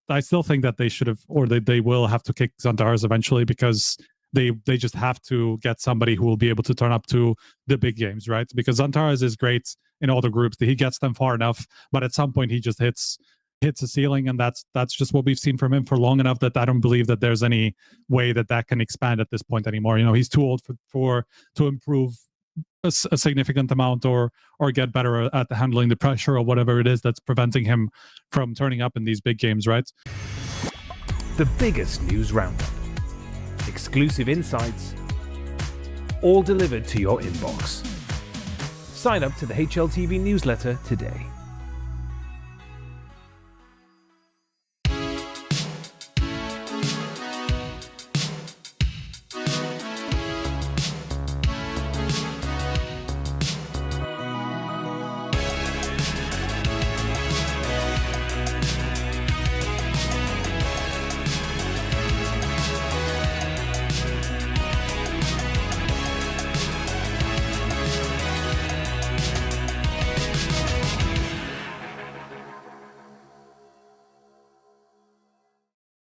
I still think that they should have, or they will have to kick XANTARES eventually, because they just have to get somebody who will be able to turn up to the big games, right? Because XANTARES is great in all the groups. He gets them far enough, but at some point he just hits a ceiling, and that's just what we've seen from him for long enough that I don't believe that there's any way that can expand at this point anymore. You know, he's too old to improve a significant amount or get better at handling the pressure or whatever it is that's preventing him from turning up in these big games, right? The biggest news roundup, exclusive insights, all delivered to your inbox. Sign up to the HLTV newsletter today.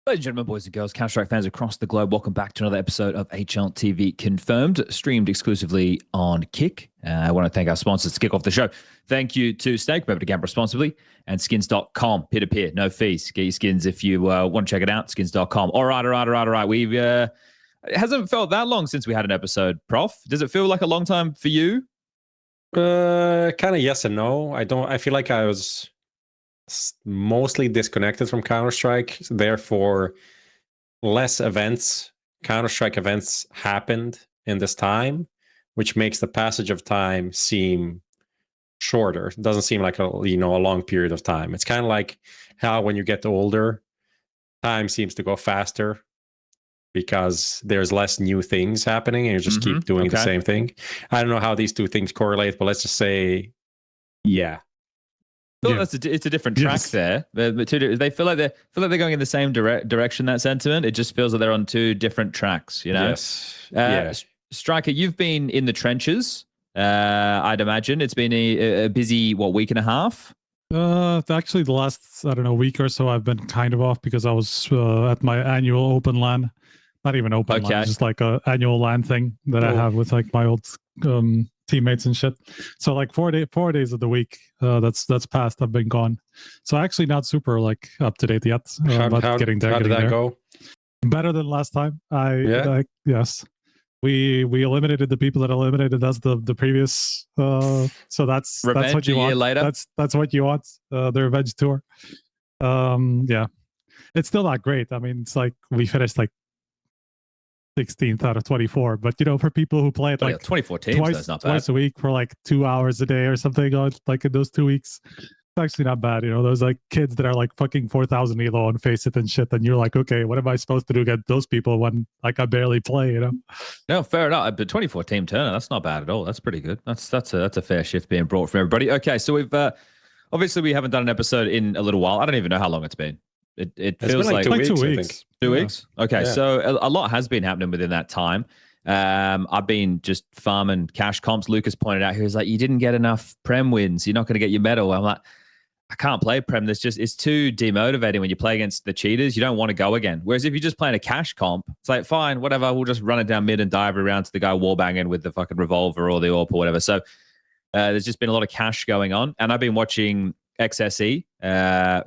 Ladies and gentlemen, boys and girls, Counter-Strike fans across the globe, welcome back to another episode of HLTV Confirmed, streamed exclusively on Kick. I want to thank our sponsors to kick off the show. Thank you to Snake, remember to gamble responsibly, and skins.com, peer-to-peer, no fees. Get your skins if you want to check it out, skins.com. All right. We've it hasn't felt that long since we had an episode, Prof. Does it feel like a long time for you? Kind of yes and no. I feel like I was mostly disconnected from Counter-Strike, therefore less events, Counter-Strike events happened in this time, which makes the passage of time seem shorter. It doesn't seem like a long period of time. It's kind of like how when you get older, time seems to go faster because there's less new things happening and you just keep doing the same thing. I don't know how these two things correlate, but let's just say, yeah. It's a different track there. They feel like they're going in the same direction. That sentiment. It just feels like they're on two different tracks. You know. Yes. Striker, you've been in the trenches. I'd imagine it's been a busy week and a half. Actually, the last week or so, I've been kind of off because I was at my annual open LAN. Not even open LAN, just like a annual LAN thing that I have with like my old teammates and shit. So like 4 days of the week that's passed, I've been gone. So actually not super like up to date yet. How did that go? Better than last time. Yes. We eliminated the people that eliminated us the previous so that's what you want. Later. That's what you want. The revenge tour. Yeah. It's still not great. I mean, it's like we finished like 16th out of 24, but for people who play it like 24 teams, twice a week for like 2 hours a day or something, like in those 2 weeks, it's actually not bad. Those like kids that are like fucking 4,000 elo on Face It and shit, and you're like, okay, what am I supposed to do against those people when like I barely play? No, fair enough. But 24 team turner, that's not bad at all. That's pretty good. That's a fair shift being brought from everybody. Okay, so we've obviously we haven't done an episode in a little while. I don't even know how long it's been. It feels like 2 weeks. 2 weeks? Okay, so a lot has been happening within that time. I've been just farming cash comps. Lucas pointed out, he was like, you didn't get enough Prem wins. You're not going to get your medal. I'm like, I can't play Prem. It's too demotivating when you play against the cheaters. You don't want to go again. Whereas if you're just playing a cash comp, it's like, fine, whatever. We'll just run it down mid and dive around to the guy wallbanging with the fucking revolver or the AWP or whatever. So there's just been a lot of cash going on. And I've been watching XSE,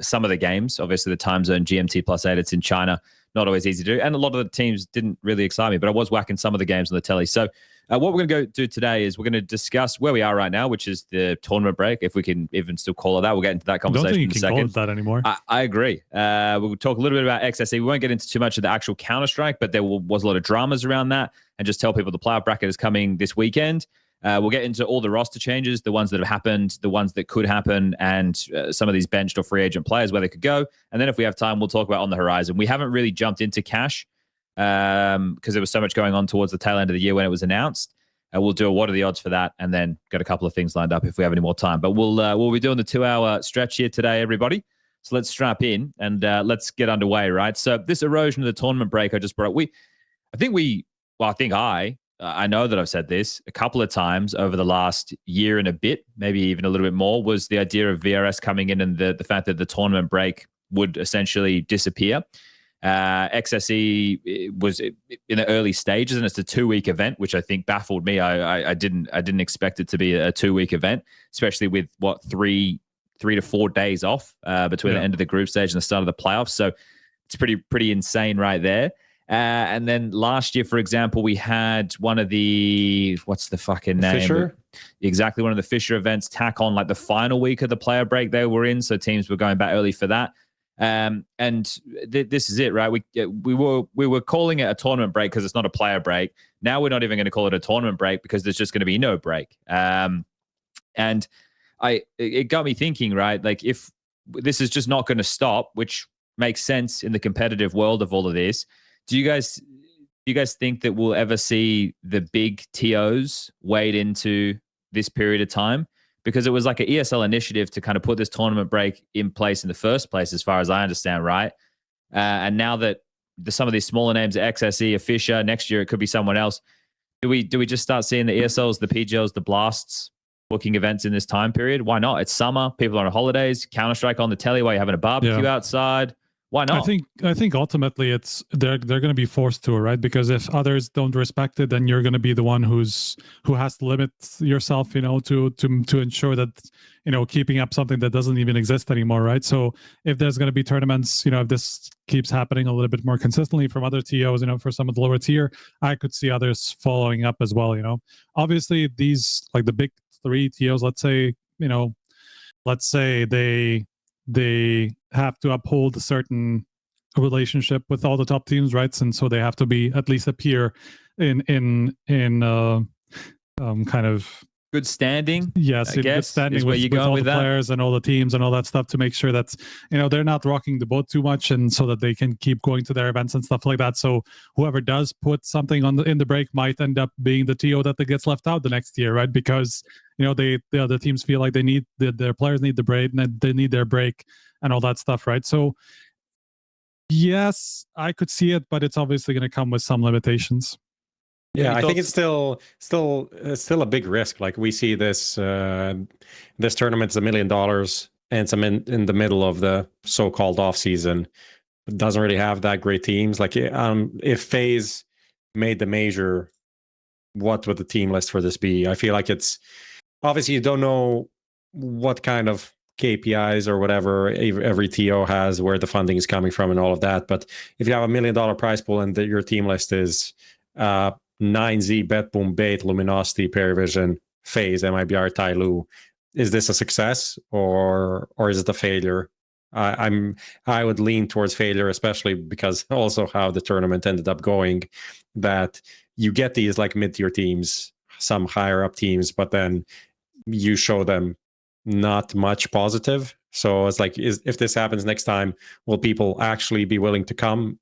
some of the games, obviously the time zone GMT +8, it's in China, not always easy to do, and a lot of the teams didn't really excite me, but I was whacking some of the games on the telly. So what we're going to go do today is we're going to discuss where we are right now, which is the tournament break, if we can even still call it that. We'll get into that conversation in a second. Call it that anymore. I agree. We'll talk a little bit about XSE. We won't get into too much of the actual Counter-Strike, but there was a lot of dramas around that, and just tell people the playoff bracket is coming this weekend. We'll get into all the roster changes, the ones that have happened, the ones that could happen, and some of these benched or free agent players, where they could go. And then if we have time, we'll talk about on the horizon. We haven't really jumped into cash because there was so much going on towards the tail end of the year when it was announced. We'll do a what are the odds for that, and then got a couple of things lined up if we have any more time. But we'll be doing the 2-hour stretch here today, everybody. So let's strap in and let's get underway, right? So this erosion of the tournament break I just brought up, I know that I've said this a couple of times over the last year and a bit, maybe even a little bit more, was the idea of VRS coming in and the fact that the tournament break would essentially disappear. XSE was in the early stages, and it's a 2-week event, which I think baffled me. I didn't expect it to be a 2-week event, especially with what 3 to 4 days off between the end of the group stage and the start of the playoffs. So it's pretty insane right there. And then last year, for example, we had one of the, what's the fucking name? Fisher? Exactly, one of the Fisher events tack on like the final week of the player break they were in. So teams were going back early for that. This is it, right? We were calling it a tournament break because it's not a player break. Now we're not even going to call it a tournament break because there's just going to be no break. And it got me thinking, right? Like, if this is just not going to stop, which makes sense in the competitive world of all of this, do you guys think that we'll ever see the big TOs wade into this period of time? Because it was like an ESL initiative to kind of put this tournament break in place in the first place, as far as I understand, right? And now that some of these smaller names, XSE, a Fisher, next year it could be someone else. Do we just start seeing the ESLs, the PGLs, the Blasts booking events in this time period? Why not? It's summer, people are on holidays, Counter-Strike on the telly while you're having a barbecue outside. Why not? I think ultimately they're going to be forced to, right? Because if others don't respect it, then you're going to be the one who has to limit yourself, to ensure that, keeping up something that doesn't even exist anymore, right? So if there's going to be tournaments, if this keeps happening a little bit more consistently from other TOs, for some of the lower tier, I could see others following up as well. Obviously these, like the big 3 TOs, let's say they have to uphold a certain relationship with all the top teams, right? And so they have to be at least appear in kind of good standing. Yes, good standing with all the players and all the teams and all that stuff, to make sure that they're not rocking the boat too much, and so that they can keep going to their events and stuff like that. So whoever does put something in the break might end up being the TO that gets left out the next year, right? Because the other teams feel like their players need the break, and they need their break and all that stuff, right? So yes, I could see it, but it's obviously going to come with some limitations. Yeah, I think it's still a big risk. Like, we see this this tournament's $1 million, and it's in the middle of the so-called off season. It doesn't really have that great teams. Like, if FaZe made the major, what would the team list for this be? I feel like it's obviously, you don't know what kind of KPIs or whatever every TO has, where the funding is coming from and all of that. But if you have $1 million prize pool and your team list is 9Z, BetBoom, Bait, Luminosity, Perivision, FaZe, MIBR, Tyloo, is this a success or is it a failure? I would lean towards failure, especially because also how the tournament ended up going, that you get these like mid-tier teams, some higher up teams, but then you show them not much positive. So it's like, if this happens next time, will people actually be willing to come?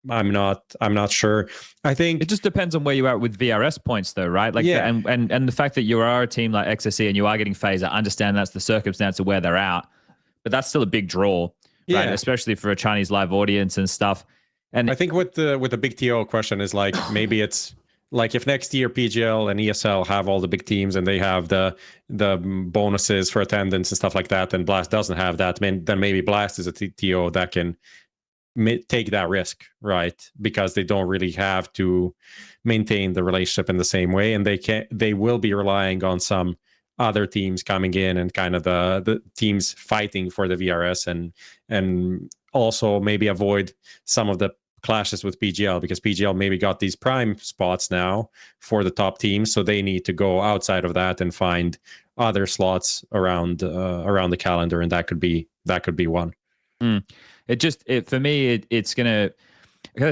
I'm not sure. I think it just depends on where you are with VRS points, though, right? Like, yeah. And the fact that you are a team like XSE and you are getting FaZe, I understand that's the circumstance of where they're out, but that's still a big draw, right? Especially for a Chinese live audience and stuff. And I think with the big TO question is like, maybe it's like, if next year PGL and ESL have all the big teams and they have the bonuses for attendance and stuff like that, and Blast doesn't have that, then maybe Blast is a TO that can take that risk, right? Because they don't really have to maintain the relationship in the same way, and they will be relying on some other teams coming in and kind of the teams fighting for the VRS, and also maybe avoid some of the clashes with PGL, because PGL maybe got these prime spots now for the top teams, so they need to go outside of that and find other slots around the calendar, and that could be one. For me, it's gonna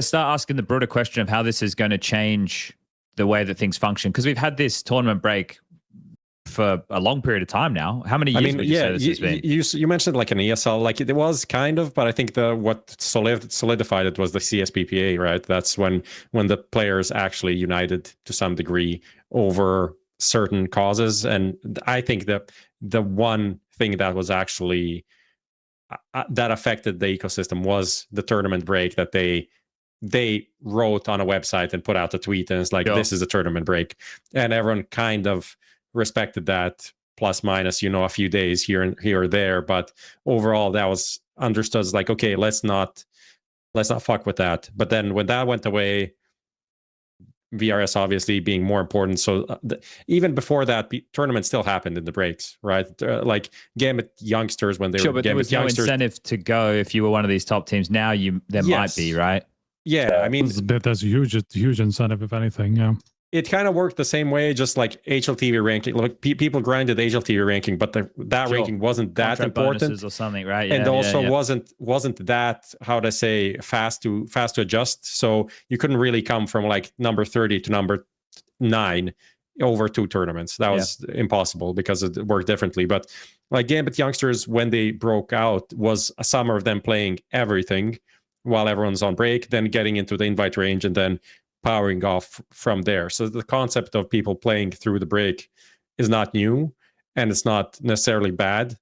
start asking the broader question of how this is going to change the way that things function, because we've had this tournament break for a long period of time now. How many years would you say this has been? You mentioned like an ESL, like it was kind of, but I think what solidified it was the CSPPA, right? That's when the players actually united to some degree over certain causes. And I think that the one thing that was actually that affected the ecosystem was the tournament break, that they wrote on a website and put out a tweet, and it's like, this is a tournament break, and everyone kind of respected that plus minus, a few days here or there. But overall, that was understood as like, okay, let's not fuck with that. But then when that went away, VRS obviously being more important. So even before that, tournaments still happened in the breaks, right? Like Gambit youngsters when they sure, were but there was no incentive to go if you were one of these top teams. Now there might be, right? Yeah, I mean, that's a huge incentive, if anything. Yeah. It kind of worked the same way, just like HLTV ranking. Like people grinded HLTV ranking, but that ranking wasn't that important or something, right? Yeah, and also wasn't that, how to say, fast to adjust. So you couldn't really come from like number 30 to number 9 over 2 tournaments. That was impossible because it worked differently. But like Gambit youngsters, when they broke out, was a summer of them playing everything while everyone's on break, then getting into the invite range, and then powering off from there. So the concept of people playing through the break is not new, and it's not necessarily bad,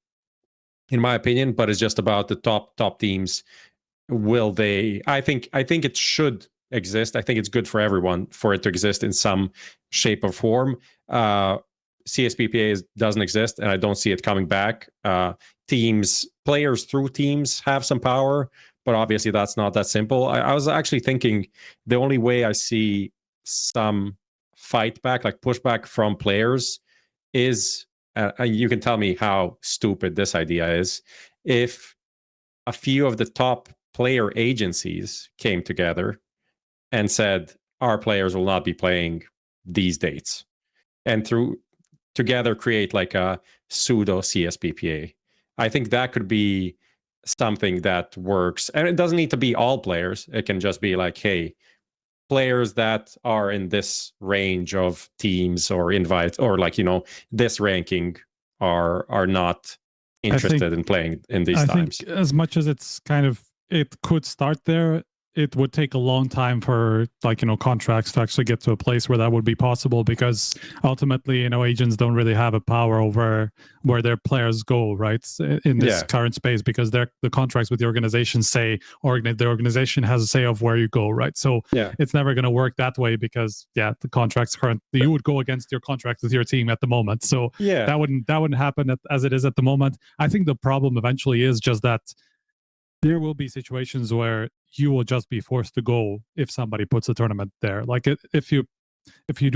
in my opinion, but it's just about the top teams. Will they? I think it should exist. I think it's good for everyone for it to exist in some shape or form. CSPPA doesn't exist, and I don't see it coming back. Players through teams have some power, but obviously that's not that simple. I was actually thinking the only way I see some fight back, like pushback from players, is, you can tell me how stupid this idea is, if a few of the top player agencies came together and said, our players will not be playing these dates, and together create like a pseudo CSPPA. I think that could be something that works, and it doesn't need to be all players. It can just be like, hey, players that are in this range of teams or invites, or like, this ranking are not interested in playing in these times. Think as much as it could start there, it would take a long time for contracts to actually get to a place where that would be possible, because ultimately agents don't really have a power over where their players go, right, in this current space, because the contracts with the organization say, or the organization has a say of where you go, right? So it's never going to work that way, because the contracts you would go against your contract with your team at the moment. So that wouldn't happen as it is at the moment. I think the problem eventually is just that there will be situations where you will just be forced to go if somebody puts a tournament there. Like if you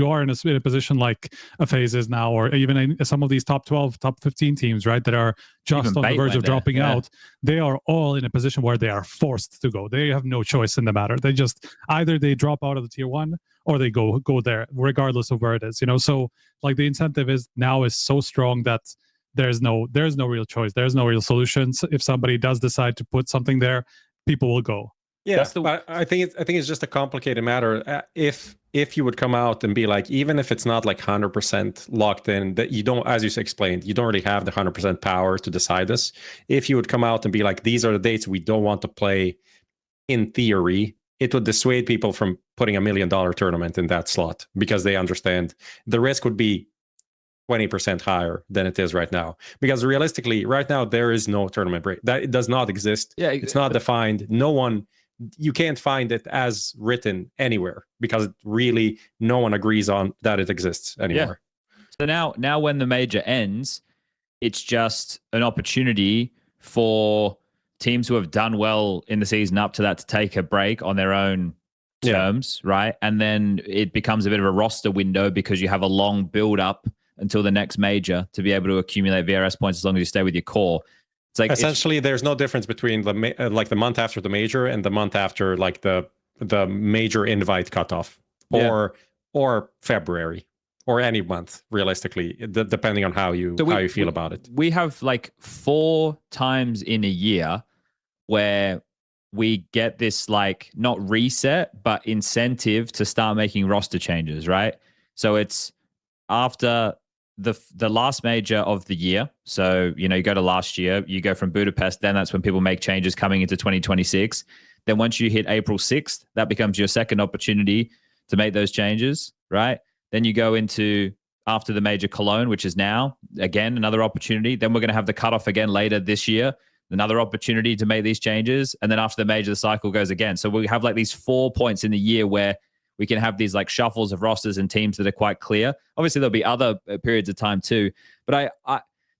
are in a position like a FaZe is now, or even in some of these top 12, top 15 teams, right, that are just on the verge of dropping out, they are all in a position where they are forced to go. They have no choice in the matter. They just either they drop out of the tier 1 or they go there, regardless of where it is. So like the incentive is so strong that there's no real choice. There's no real solutions. If somebody does decide to put something there, people will go. Yeah, but I think it's just a complicated matter. If you would come out and be like, even if it's not like 100% locked in, that you don't, as you explained, you don't really have the 100% power to decide this. If you would come out and be like, these are the dates we don't want to play, in theory, it would dissuade people from putting $1 million tournament in that slot, because they understand the risk would be 20% higher than it is right now. Because realistically, right now, there is no tournament break. That it does not exist. Yeah, it's not defined. You can't find it as written anywhere, because really no one agrees on that it exists anymore. So now when the major ends, it's just an opportunity for teams who have done well in the season up to that to take a break on their own terms, right? And then it becomes a bit of a roster window, because you have a long build up until the next major to be able to accumulate VRS points as long as you stay with your core. It's like essentially there's no difference between the month after the major and the month after like the major invite cutoff, or February, or any month realistically, depending on how you feel about it. We have like 4 times in a year where we get this like not reset but incentive to start making roster changes, right? So it's after the last major of the year. So, you go to last year, you go from Budapest, then that's when people make changes coming into 2026. Then once you hit April 6th, that becomes your second opportunity to make those changes, right? Then you go into after the major Cologne, which is now, again, another opportunity. Then we're going to have the cutoff again later this year, another opportunity to make these changes. And then after the major, the cycle goes again. So we have like these 4 points in the year where We can have these like shuffles of rosters and teams that are quite clear. Obviously, there'll be other periods of time too. But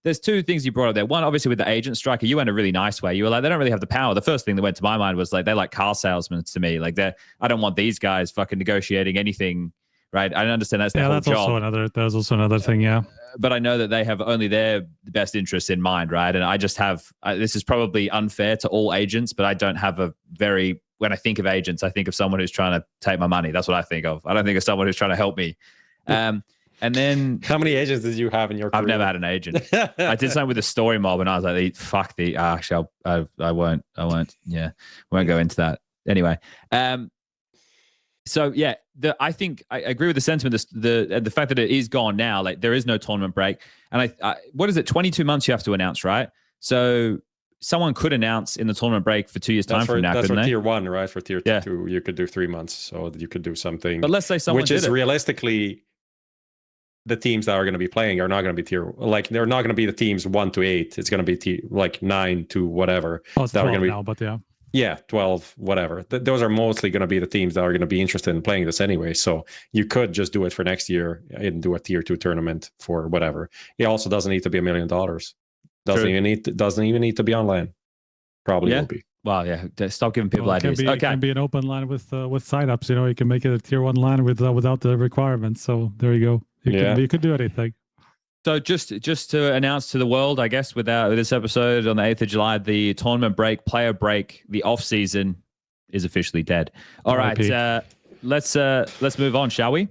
there's two things you brought up there. One, obviously, with the agent striker, you went a really nice way. You were like, they don't really have the power. The first thing that went to my mind was like, they're like car salesmen to me. Like, I don't want these guys fucking negotiating anything, right? I don't understand that's their whole job. There's also another thing, yeah. But I know that they have only their best interests in mind, right? And I just have, this is probably unfair to all agents, but I don't have when I think of agents, I think of someone who's trying to take my money. That's what I think of. I don't think of someone who's trying to help me. And then, how many agents did you have in your career? I've never had an agent. I did something with the story mob, and I was like, "Fuck the." Actually, I won't. Yeah, won't go into that. Anyway, so yeah, I think I agree with the sentiment. The fact that it is gone now, like there is no tournament break, and what is it? 22 months you have to announce, right? So someone could announce in the tournament break for 2 years' time from now. That's for tier 1, right? For tier 2, you could do 3 months, so you could do something. But let's say someone which is realistically. The teams that are going to be playing are not going to be they're not going to be the teams 1 to 8. It's going to be like 9 to whatever. Oh, it's 12 now, but yeah. Yeah, 12, whatever. Those are mostly going to be the teams that are going to be interested in playing this anyway. So you could just do it for next year and do a tier 2 tournament for whatever. It also doesn't need to be $1 million. Doesn't even need to be online. Probably will be. Well, yeah. Stop giving people ideas. It can be an open line with signups. You can make it a tier 1 line without the requirements. So there you go. You could do anything. So just to announce to the world, I guess, with this episode on the 8th of July, the tournament break, player break, the off season is officially dead. All right, let's move on, shall we?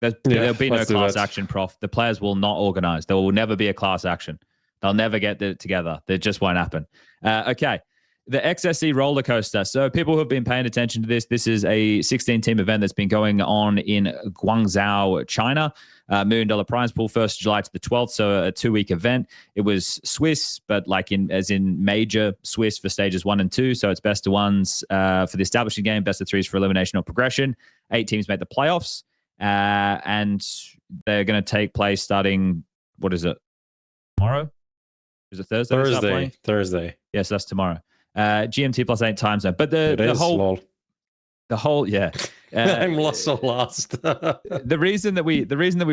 There'll be no class action, Prof. The players will not organize. There will never be a class action. They'll never get it together. It just won't happen. Okay. The XSE roller coaster. So people who have been paying attention to this is a 16-team event that's been going on in Guangzhou, China. $1 million prize pool, 1st of July to the 12th, so a 2-week event. It was Swiss, but as in major Swiss for stages 1 and 2. So it's best of 1s for the establishing game, best of 3s for elimination or progression. 8 teams make the playoffs, and they're going to take place starting, what is it, tomorrow? Is it Thursday? Thursday. Yes, that's tomorrow. GMT plus 8 time zone, but the whole yeah. I'm so lost. the reason that we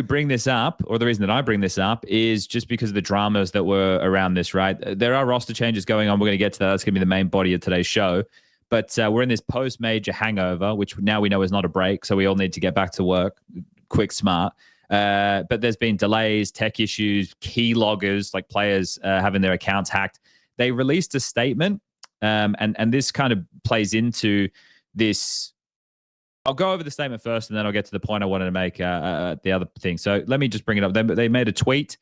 bring this up, or the reason that I bring this up, is just because of the dramas that were around this. Right, there are roster changes going on. We're going to get to that. That's going to be the main body of today's show. But we're in this post-major hangover, which now we know is not a break, so we all need to get back to work, quick, smart. But there's been delays, tech issues, key loggers, like players having their accounts hacked. They released a statement. And this kind of plays into this. I'll go over the statement first, and then I'll get to the point I wanted to make the other thing. So let me just bring it up. They made a tweet.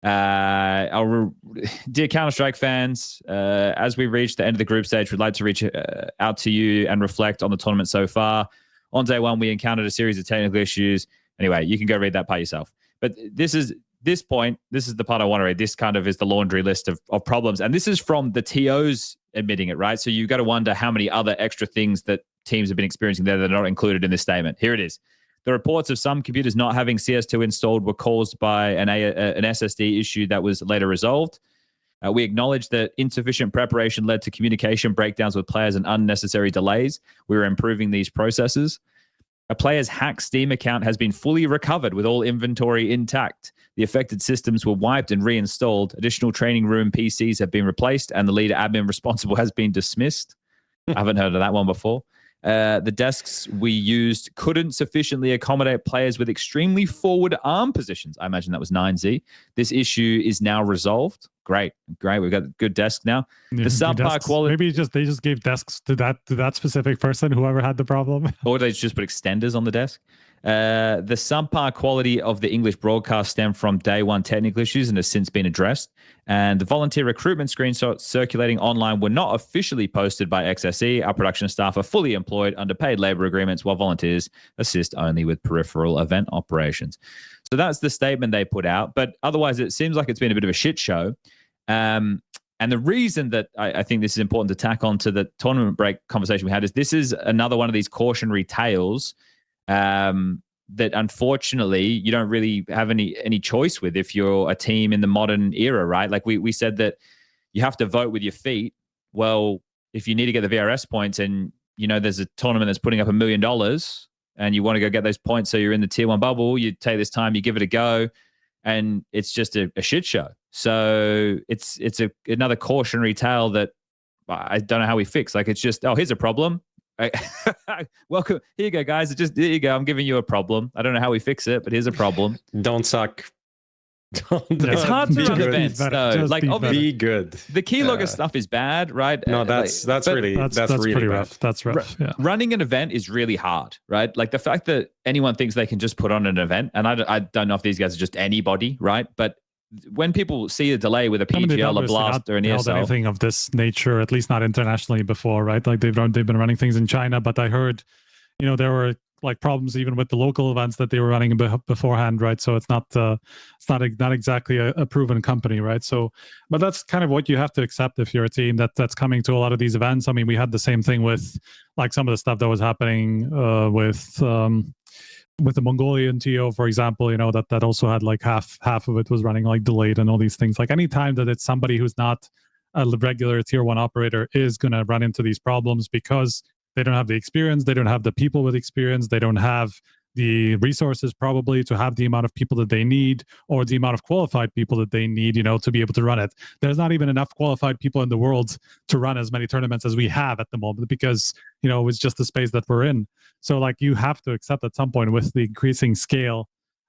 Dear Counter-Strike fans, as we reach the end of the group stage, we'd like to reach out to you and reflect on the tournament so far. On day 1, we encountered a series of technical issues. Anyway, you can go read that part yourself. But this is the part I want to read. This kind of is the laundry list of problems. And this is from the TOs admitting it, right? So you got to wonder how many other extra things that teams have been experiencing there that are not included in this statement. Here it is. The reports of some computers not having CS2 installed were caused by an SSD issue that was later resolved. We acknowledge that insufficient preparation led to communication breakdowns with players and unnecessary delays. We are improving these processes. A player's hacked Steam account has been fully recovered with all inventory intact. The affected systems were wiped and reinstalled. Additional training room PCs have been replaced, and the leader admin responsible has been dismissed. I haven't heard of that one before. The desks we used couldn't sufficiently accommodate players with extremely forward arm positions. I imagine that was 9Z. This issue is now resolved. Great. We've got a good desk now. The subpar quality. Maybe they just gave desks to that specific person, whoever had the problem. Or they just put extenders on the desk. The subpar quality of the English broadcast stemmed from day 1 technical issues and has since been addressed. And the volunteer recruitment screenshots circulating online were not officially posted by XSE. Our production staff are fully employed under paid labor agreements, while volunteers assist only with peripheral event operations. So that's the statement they put out. But otherwise, it seems like it's been a bit of a shit show. And the reason that I think this is important to tack on to the tournament break conversation we had is this is another one of these cautionary tales that unfortunately you don't really have any choice with if you're a team in the modern era, right? Like we said that you have to vote with your feet. Well, if you need to get the VRS points and there's a tournament that's putting up $1 million and you want to go get those points so you're in the tier 1 bubble, you take this time, you give it a go, and it's just a shit show. So it's another cautionary tale that I don't know how we fix. Like, it's just, oh, here's a problem. Welcome. Here you go, guys. Here you go. I'm giving you a problem. I don't know how we fix it, but here's a problem. Don't suck. It's hard to run events, though. Like, be good. The keylogger stuff is bad, right? No, that's really pretty bad. rough. That's rough. Yeah. Running an event is really hard, right? Like, the fact that anyone thinks they can just put on an event, and I don't know if these guys are just anybody, right? But when people see a delay with a PGL, a blast, or an ESL, anything of this nature, at least not internationally before, right? Like they've been running things in China, but I heard, there were like problems even with the local events that they were running beforehand, right? So it's not exactly a proven company, right? So, but that's kind of what you have to accept if you're a team that's coming to a lot of these events. I mean, we had the same thing with like some of the stuff that was happening with the Mongolian TO, for example, that also had like half of it was running like delayed and all these things. Like anytime that it's somebody who's not a regular tier 1 operator is going to run into these problems because they don't have the experience, they don't have the people with experience, they don't have the resources probably to have the amount of people that they need or the amount of qualified people that they need, to be able to run it. There's not even enough qualified people in the world to run as many tournaments as we have at the moment because, it's just the space that we're in. So like you have to accept at some point with the increasing scale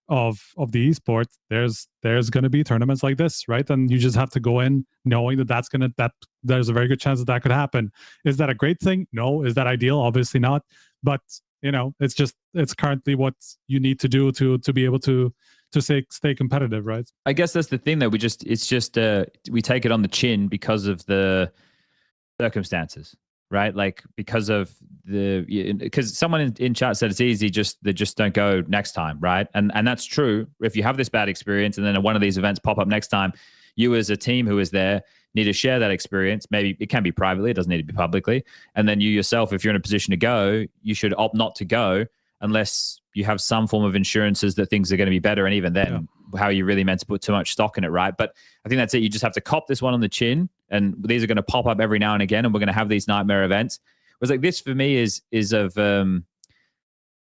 of the esports, there's going to be tournaments like this, right? And you just have to go in knowing that there's a very good chance that could happen. Is that a great thing? No. Is that ideal? Obviously not. But it's currently what you need to do to be able to stay competitive, right? I guess that's the thing though. We take it on the chin because of the circumstances, right? Like because someone in chat said it's easy, they just don't go next time, right? And that's true. If you have this bad experience and then one of these events pop up next time, you as a team who is there need to share that experience. Maybe it can be privately, it doesn't need to be publicly. And then you yourself, if you're in a position to go, you should opt not to go unless you have some form of insurances that things are going to be better. And even then, how are you really meant to put too much stock in it, right? But I think that's it. You just have to cop this one on the chin, and these are going to pop up every now and again, and we're going to have these nightmare events. Whereas like this for me is of a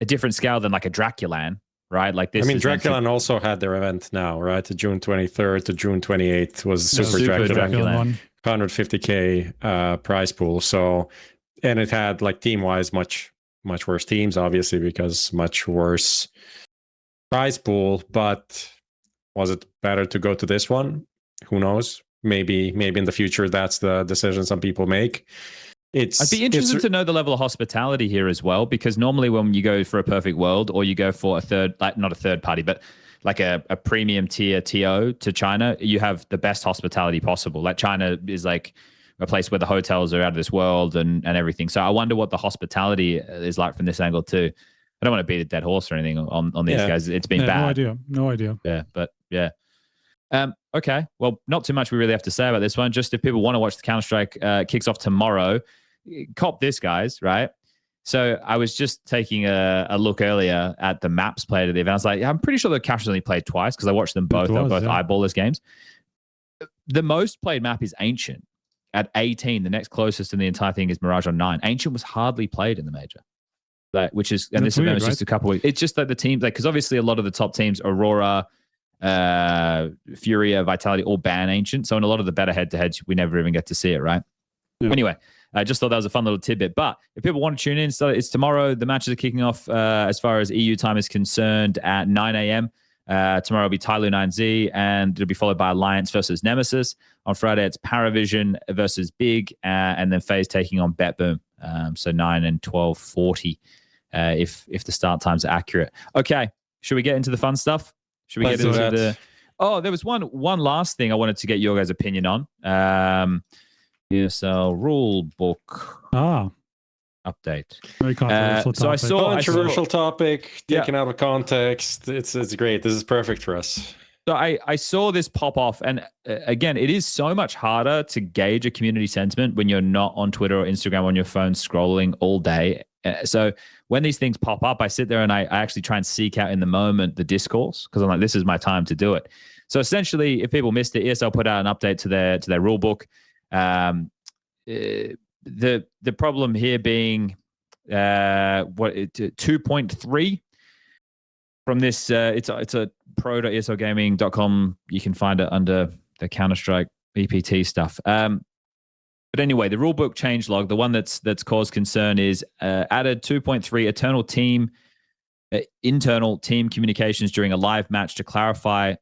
different scale than like a Draculan, right? Like this. I mean, Draculan also had their event now, right? The June 23rd to June 28th was Super Draculan. 150K prize pool. So, and it had like team-wise much worse teams, obviously, because much worse prize pool. But was it better to go to this one? Who knows? Maybe in the future that's the decision some people make. I'd be interested to know the level of hospitality here as well, because normally when you go for a perfect world or you go for not a third party, but like a premium tier TO to China, you have the best hospitality possible. Like China is like a place where the hotels are out of this world and everything. So I wonder what the hospitality is like from this angle too. I don't want to beat a dead horse or anything on these guys. It's been bad. No idea. Yeah, but yeah. Okay, well, not too much we really have to say about this one. Just if people want to watch the Counter-Strike kicks off tomorrow, cop this, guys, right? So I was just taking a look earlier at the maps played at the event. I was like, I'm pretty sure the Captures only played twice because I watched them both. They're both eyeballers games. The most played map is Ancient at 18. The next closest in the entire thing is Mirage on 9. Ancient was hardly played in the major. Which is, and this event was just a couple weeks. It's just like the teams, like, because obviously a lot of the top teams, Aurora, Furia, Vitality, all ban Ancient. So in a lot of the better head-to-heads, we never even get to see it, right? Yeah. Anyway, I just thought that was a fun little tidbit. But if people want to tune in, so it's tomorrow. The matches are kicking off as far as EU time is concerned at 9 a.m. Tomorrow will be Tyloo 9Z, and it'll be followed by Alliance versus Nemesis. On Friday, it's Paravision versus Big, and then FaZe taking on BetBoom. So 9 and 12:40 if the start times are accurate. Okay, should we get into the fun stuff? Should we get into the... Oh, there was one last thing I wanted to get your guys' opinion on. ESL rule book update. Very controversial topic. So I saw controversial topic taken out of context. It's great. This is perfect for us. So I saw this pop off, and again, it is so much harder to gauge a community sentiment when you're not on Twitter or Instagram on your phone scrolling all day. So when these things pop up, I sit there and I actually try and seek out in the moment the discourse, because I'm like, this is my time to do it. So essentially, if people missed it, ESL put out an update to their rule book. The problem here being 2.3 from this. It's a pro.esogaming.com. You can find it under the Counter-Strike EPT stuff. But anyway, the rulebook change log, the one that's caused concern is added 2.3 internal team communications during a live match to clarify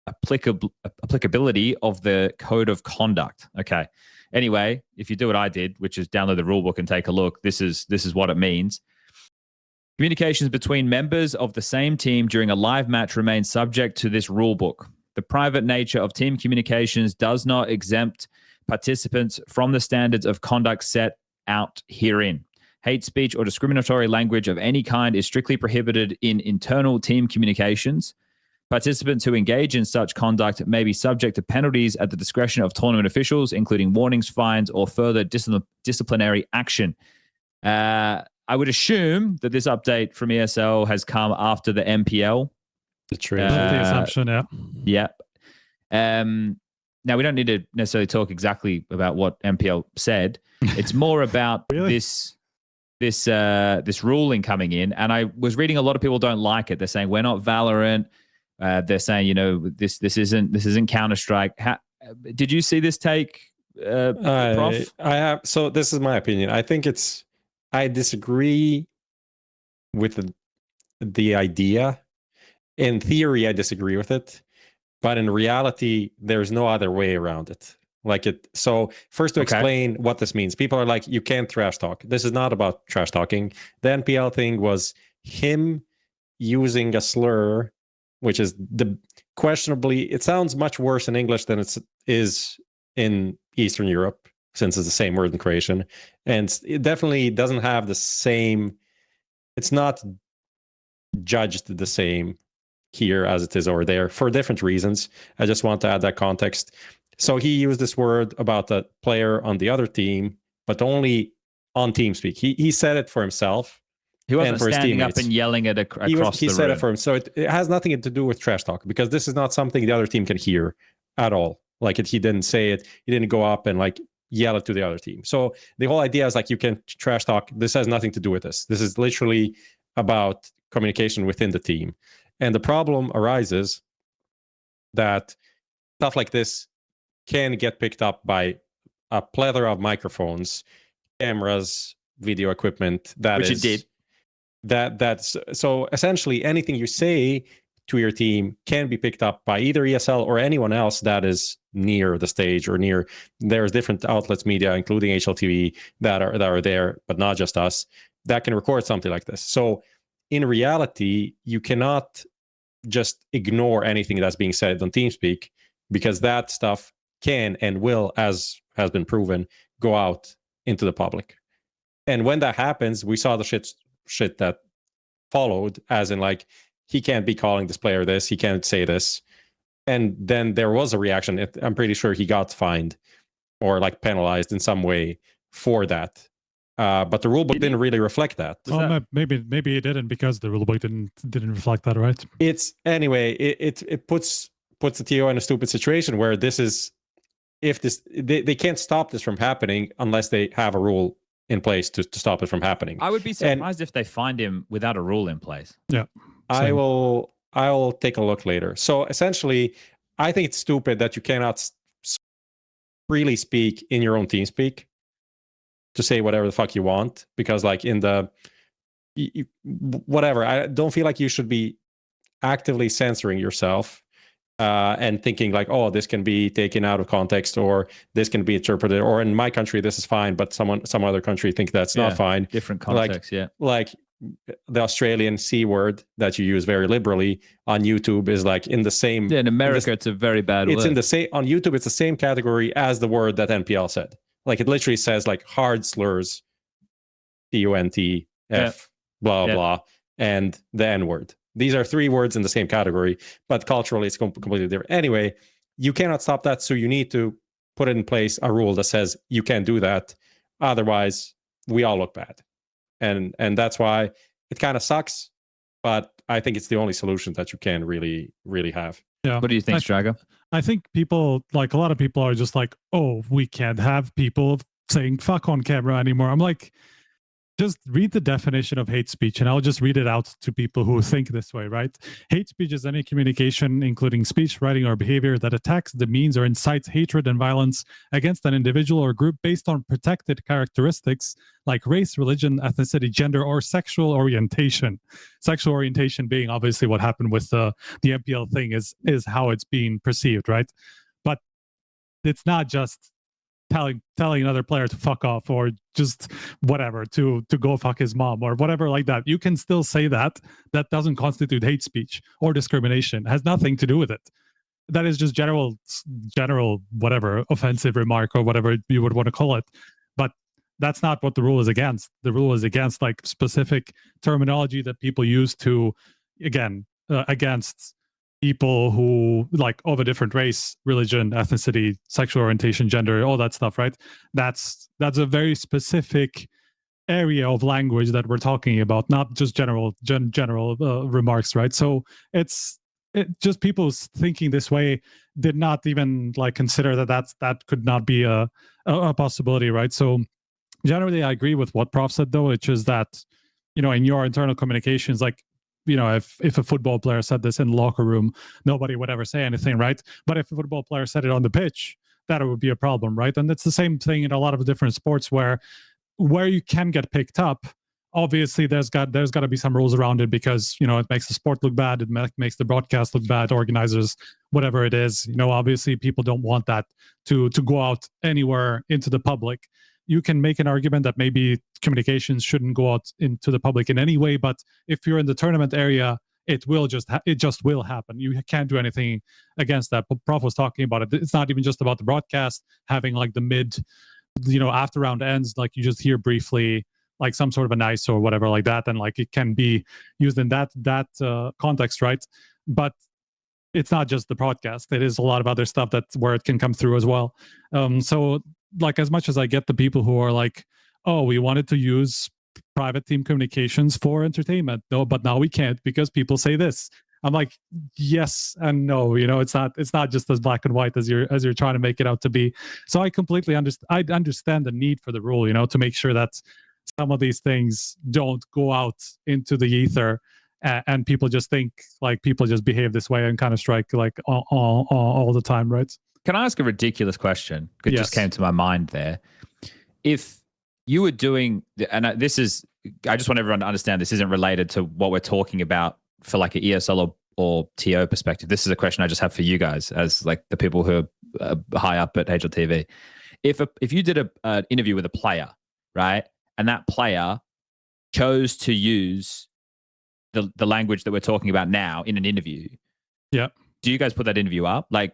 applicability of the code of conduct. Okay. Anyway, if you do what I did, which is download the rulebook and take a look, this is what it means. Communications between members of the same team during a live match remain subject to this rulebook. The private nature of team communications does not exempt participants from the standards of conduct set out herein. Hate speech or discriminatory language of any kind is strictly prohibited in internal team communications. Participants who engage in such conduct may be subject to penalties at the discretion of tournament officials, including warnings, fines, or further disciplinary action. I would assume that this update from ESL has come after the MPL. That's the assumption, yeah. Yeah. Now, we don't need to necessarily talk exactly about what MPL said. It's more about Really? this ruling coming in. And I was reading a lot of people don't like it. They're saying we're not Valorant. They're saying, you know, this isn't Counter-Strike. Did you see this take, Prof? I have. So this is my opinion. I think I disagree with the idea. In theory, I disagree with it. But in reality, there's no other way around it. So first to explain what this means, people are like, you can't trash talk. This is not about trash talking. The NPL thing was him using a slur, which is questionably, it sounds much worse in English than it is in Eastern Europe, since it's the same word in Croatian. And it definitely doesn't have the same, it's not judged the same here as it is over there for different reasons. I just want to add that context. So he used this word about the player on the other team, but only on TeamSpeak. He said it for himself. He wasn't and for standing his up and yelling at across he the room. He said it for him. So it has nothing to do with trash talk, because this is not something the other team can hear at all. He didn't say it. He didn't go up and yell it to the other team. So the whole idea is you can trash talk. This has nothing to do with this. This is literally about communication within the team. And the problem arises that stuff like this can get picked up by a plethora of microphones, cameras, video equipment. Which it did. That's so essentially anything you say to your team can be picked up by either ESL or anyone else that is near the stage or near. There's different outlets, media, including HLTV, that are there, but not just us, that can record something like this. So in reality, you cannot just ignore anything that's being said on TeamSpeak, because that stuff can and will, as has been proven, go out into the public. And when that happens, we saw the shit that followed, as in he can't be calling this player this, he can't say this. And then there was a reaction. I'm pretty sure he got fined or penalized in some way for that. But the rulebook didn't really reflect that. Maybe it didn't, because the rulebook didn't reflect that, right? It's anyway. It puts the TO in a stupid situation where this is, if this they can't stop this from happening unless they have a rule in place to stop it from happening. I would be surprised if they find him without a rule in place. Yeah, same. I will take a look later. So essentially, I think it's stupid that you cannot freely speak in your own TeamSpeak to say whatever the fuck you want, because in the whatever, I don't feel like you should be actively censoring yourself and thinking oh, this can be taken out of context, or this can be interpreted, or in my country this is fine, but some other country think that's not fine. Different context. The Australian C word that you use very liberally on YouTube is in the same. Yeah, in America it's a very bad word. It's in the same on YouTube. It's the same category as the word that NPL said. It literally says hard slurs, CUNTF, blah blah, and the N word. These are three words in the same category, but culturally it's completely different. Anyway, you cannot stop that, so you need to put in place a rule that says you can't do that. Otherwise, we all look bad. And that's why it kind of sucks, but I think it's the only solution that you can really have. Yeah. What do you think, Strago? I think people, a lot of people are just oh, we can't have people saying fuck on camera anymore. I'm just read the definition of hate speech, and I'll just read it out to people who think this way, right? Hate speech is any communication, including speech, writing, or behavior that attacks, demeans, or incites hatred and violence against an individual or group based on protected characteristics like race, religion, ethnicity, gender, or sexual orientation. Sexual orientation being obviously what happened with the MPL thing is how it's being perceived, right? But it's not just telling another player to fuck off or just whatever to go fuck his mom or whatever like that. You can still say that. That doesn't constitute hate speech or discrimination. It has nothing to do with it. That is just general whatever offensive remark or whatever you would want to call it. But that's not what the rule is against. The rule is against like specific terminology that people use to against people who like of a different race, religion, ethnicity, sexual orientation, gender, all that stuff, right? That's a very specific area of language that we're talking about, not just general remarks, right? So it's just people thinking this way did not even like consider that could not be a possibility, right? So generally, I agree with what Prof said, though, which is that, in your internal communications, like, if a football player said this in the locker room, nobody would ever say anything, right? But if a football player said it on the pitch, that would be a problem, right? And it's the same thing in a lot of different sports where you can get picked up. Obviously, there's got to be some rules around it because, it makes the sport look bad. It makes the broadcast look bad, organizers, whatever it is. Obviously, people don't want that to go out anywhere into the public. You can make an argument that maybe communications shouldn't go out into the public in any way, but if you're in the tournament area, it just will happen. You can't do anything against that. But Prof was talking about it. It's not even just about the broadcast having like the mid, after round ends, like you just hear briefly like some sort of a nice or whatever like that, and like it can be used in that context, right? But it's not just the broadcast. It is a lot of other stuff where it can come through as well. So like as much as I get the people who are like, oh, we wanted to use private team communications for entertainment, no, but now we can't because people say this. I'm like, yes and no. It's not just as black and white as you're trying to make it out to be. So I completely understand the need for the rule, to make sure that some of these things don't go out into the ether and people just think like people just behave this way and Counter-Strike like all the time, right? Can I ask a ridiculous question? It Yes. just came to my mind there. If you were doing, and I just want everyone to understand this isn't related to what we're talking about for like an ESL or TO perspective. This is a question I just have for you guys as like the people who are high up at HLTV. If you did an interview with a player, right, and that player chose to use the language that we're talking about now in an interview, yeah, do you guys put that interview up? Like,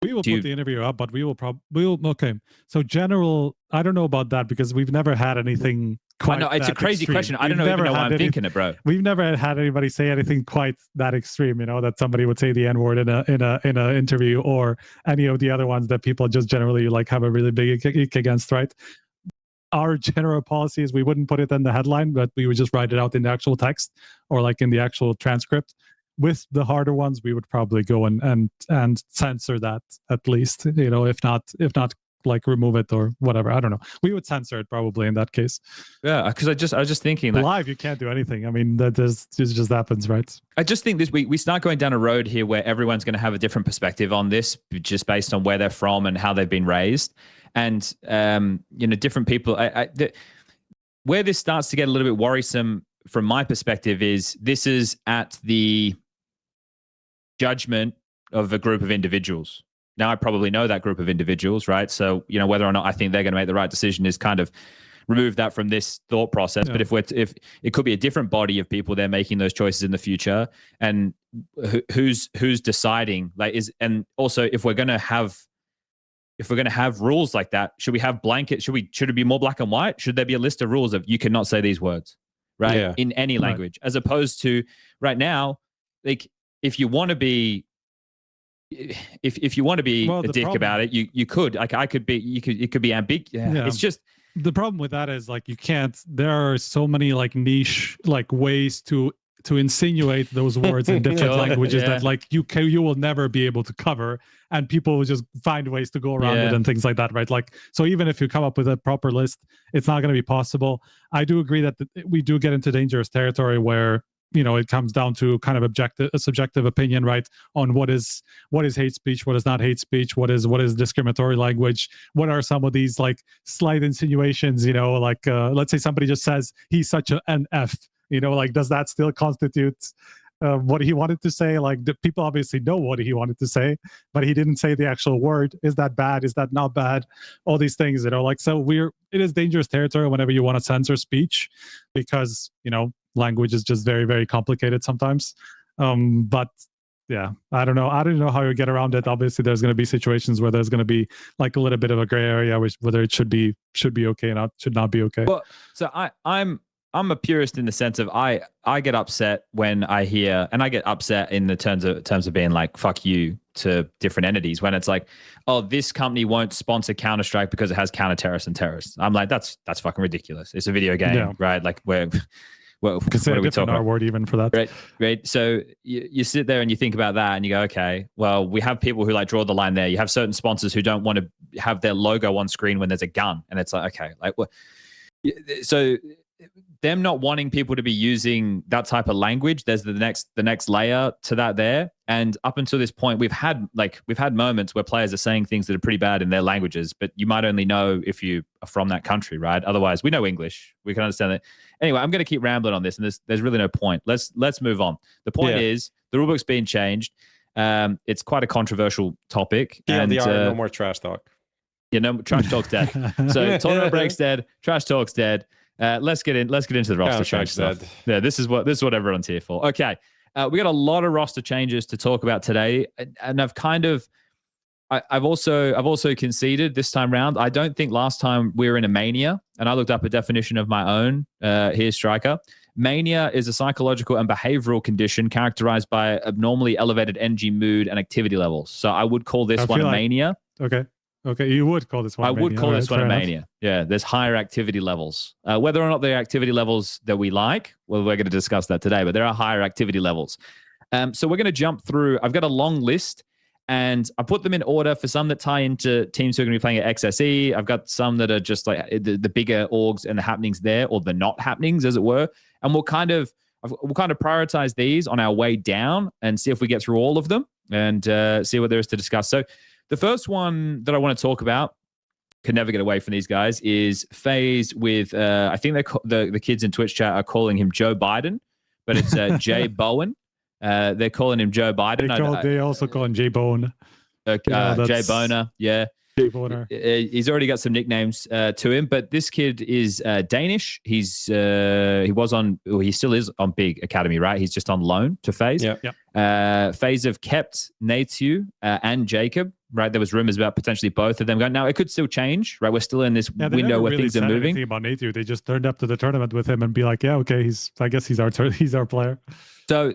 we will put the interview up, but okay. So general, I don't know about that because we've never had anything quite. I know it's a crazy extreme question. I don't even know why I'm thinking it, bro. We've never had anybody say anything quite that extreme. That somebody would say the N-word in a interview or any of the other ones that people just generally like have a really big ick against, right? Our general policy is we wouldn't put it in the headline, but we would just write it out in the actual text or like in the actual transcript. With the harder ones, we would probably go and censor that at least, if not like remove it or whatever. I don't know. We would censor it probably in that case. Yeah, because I was just thinking like, live, you can't do anything. I mean, it just happens, right? I just think we start going down a road here where everyone's going to have a different perspective on this, just based on where they're from and how they've been raised, and different people. Where this starts to get a little bit worrisome from my perspective is this is at the judgment of a group of individuals. Now I probably know that group of individuals, right? So, whether or not I think they're going to make the right decision is kind of remove that from this thought process. Yeah. But if it could be a different body of people, they're making those choices in the future, and who's deciding and also if we're going to have rules like that, should we have blanket? Should it be more black and white? Should there be a list of rules of you cannot say these words, right? Yeah. In any language, as opposed to right now, like, if you want to be, if you want to be a dick about it, you could. Like I could be. It could be ambiguous. Yeah. It's just the problem with that is like you can't. There are so many like niche like ways to to insinuate those words in different languages that like you will never be able to cover, and people will just find ways to go around it and things like that, right? Like, so even if you come up with a proper list, it's not going to be possible. I do agree that we do get into dangerous territory where, you know, it comes down to kind of a subjective opinion, right, on what is hate speech, what is not hate speech, what is discriminatory language, what are some of these like slight insinuations, you know, like let's say somebody just says he's such an F, you know, like, does that still constitute what he wanted to say? Like, the people obviously know what he wanted to say, but he didn't say the actual word. Is that bad? Is that not bad? All these things, you know, like, so it is dangerous territory whenever you want to censor speech, because, you know, language is just very, very complicated sometimes. But yeah, I don't know how you get around it. Obviously, there's going to be situations where there's going to be like a little bit of a gray area, whether it should be okay and should not be okay. Well, so I'm a purist in the sense of I get upset when I hear, and I get upset in the terms of being like, fuck you to different entities, when it's like, oh, this company won't sponsor Counter-Strike because it has counter-terrorists and terrorists. I'm like, that's fucking ridiculous. It's a video game, right? Like, what are we talking about? Word even for that. Right. So you sit there and you think about that and you go, okay, well, we have people who like draw the line there. You have certain sponsors who don't want to have their logo on screen when there's a gun. And it's like, okay, like what? So them not wanting people to be using that type of language, there's the next layer to that there. And up until this point, we've had moments where players are saying things that are pretty bad in their languages, but you might only know if you are from that country, right? Otherwise, we know English, we can understand that. Anyway, I'm going to keep rambling on this, and there's really no point. Let's move on. The point is the rulebook's being changed. It's quite a controversial topic. Yeah, and no more trash talk. Yeah, no trash talk's dead. So tournament break's dead. Trash talk's dead. Let's get into the roster change stuff. Yeah, this is what everyone's here for. Okay, we got a lot of roster changes to talk about today, and I've also conceded this time round. I don't think last time we were in a mania, and I looked up a definition of my own. Here's Striker. Mania is a psychological and behavioral condition characterized by abnormally elevated energy, mood, and activity levels. So I would call this one a mania. Okay, you would call this one a mania. I would call this one a mania. Yeah, there's higher activity levels. Whether or not they're activity levels that we like, well, we're going to discuss that today, but there are higher activity levels. So we're going to jump through. I've got a long list, and I put them in order for some that tie into teams who are going to be playing at XSE. I've got some that are just like the bigger orgs and the happenings there, or the not happenings, as it were. And we'll kind of prioritize these on our way down and see if we get through all of them and see what there is to discuss. So the first one that I want to talk about, can never get away from these guys, is FaZe with, I think the kids in Twitch chat are calling him Joe Biden, but it's JBOEN. They're calling him Joe Biden. They also call him JBOEN. JBOENer, yeah. JBOENer. He's already got some nicknames to him, but this kid is Danish. He still is on Big Academy, right? He's just on loan to FaZe. Yeah. FaZe have kept Nathu and Jacob, right? There was rumors about potentially both of them going. Now it could still change, right? We're still in this window where things are moving. About Nathu, they just turned up to the tournament with him and be like, yeah, okay, I guess he's our player. So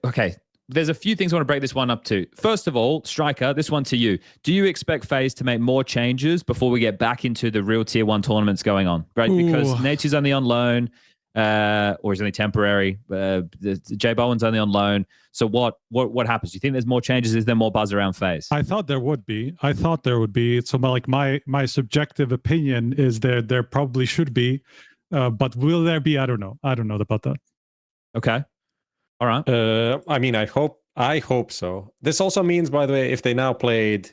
okay. There's a few things I want to break this one up to. First of all, Striker, this one to you. Do you expect FaZe to make more changes before we get back into the real tier 1 tournaments going on? Right? Because Nature's only on loan, or he's only temporary. JBOEN's only on loan. So what happens? Do you think there's more changes? Is there more buzz around FaZe? I thought there would be. So my subjective opinion is there probably should be. But will there be? I don't know about that. Okay. All right. I mean, I hope so. This also means, by the way, if they now played,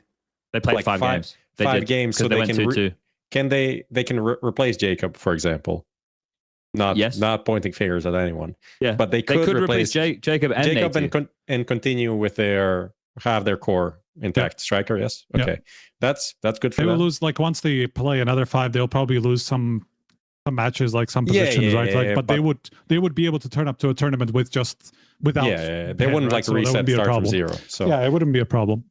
they played like five games. Five games, so they can 2-2. They can replace Jacob, for example. Not pointing fingers at anyone. Yeah, but they could replace Jacob and continue with have their core intact. Striker, yes. Okay, that's good for them. They will lose, like, once they play another 5, they'll probably lose some matches, like some positions, right? But they would be able to turn up to a tournament without. Yeah, they wouldn't like reset start from zero. So yeah, it wouldn't be a problem.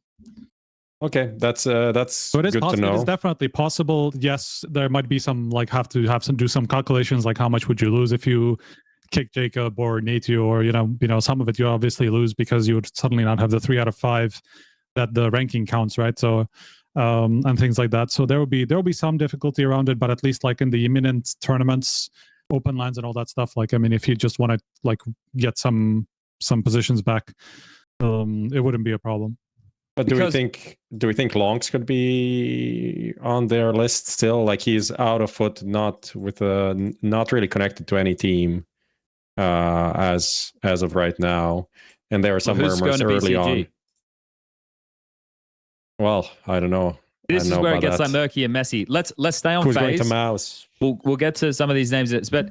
Okay, that's so it is good to know. It is definitely possible. Yes, there might be some, like, do some calculations, like how much would you lose if you kick Jacob or Nathu, or you know some of it you obviously lose because you would suddenly not have the 3 out of 5 that the ranking counts, right? So and things like that. So there will be some difficulty around it, but at least like in the imminent tournaments, open lines and all that stuff. Like, I mean, if you just want to like get some positions back, it wouldn't be a problem. But do we think Lonks could be on their list still? Like, he's out of foot, not really connected to any team as of right now, and there are some murmurs early on. Well, I don't know. This is where it gets like murky and messy. Let's stay on Who's FaZe. going to MOUZ? We'll get to some of these names, but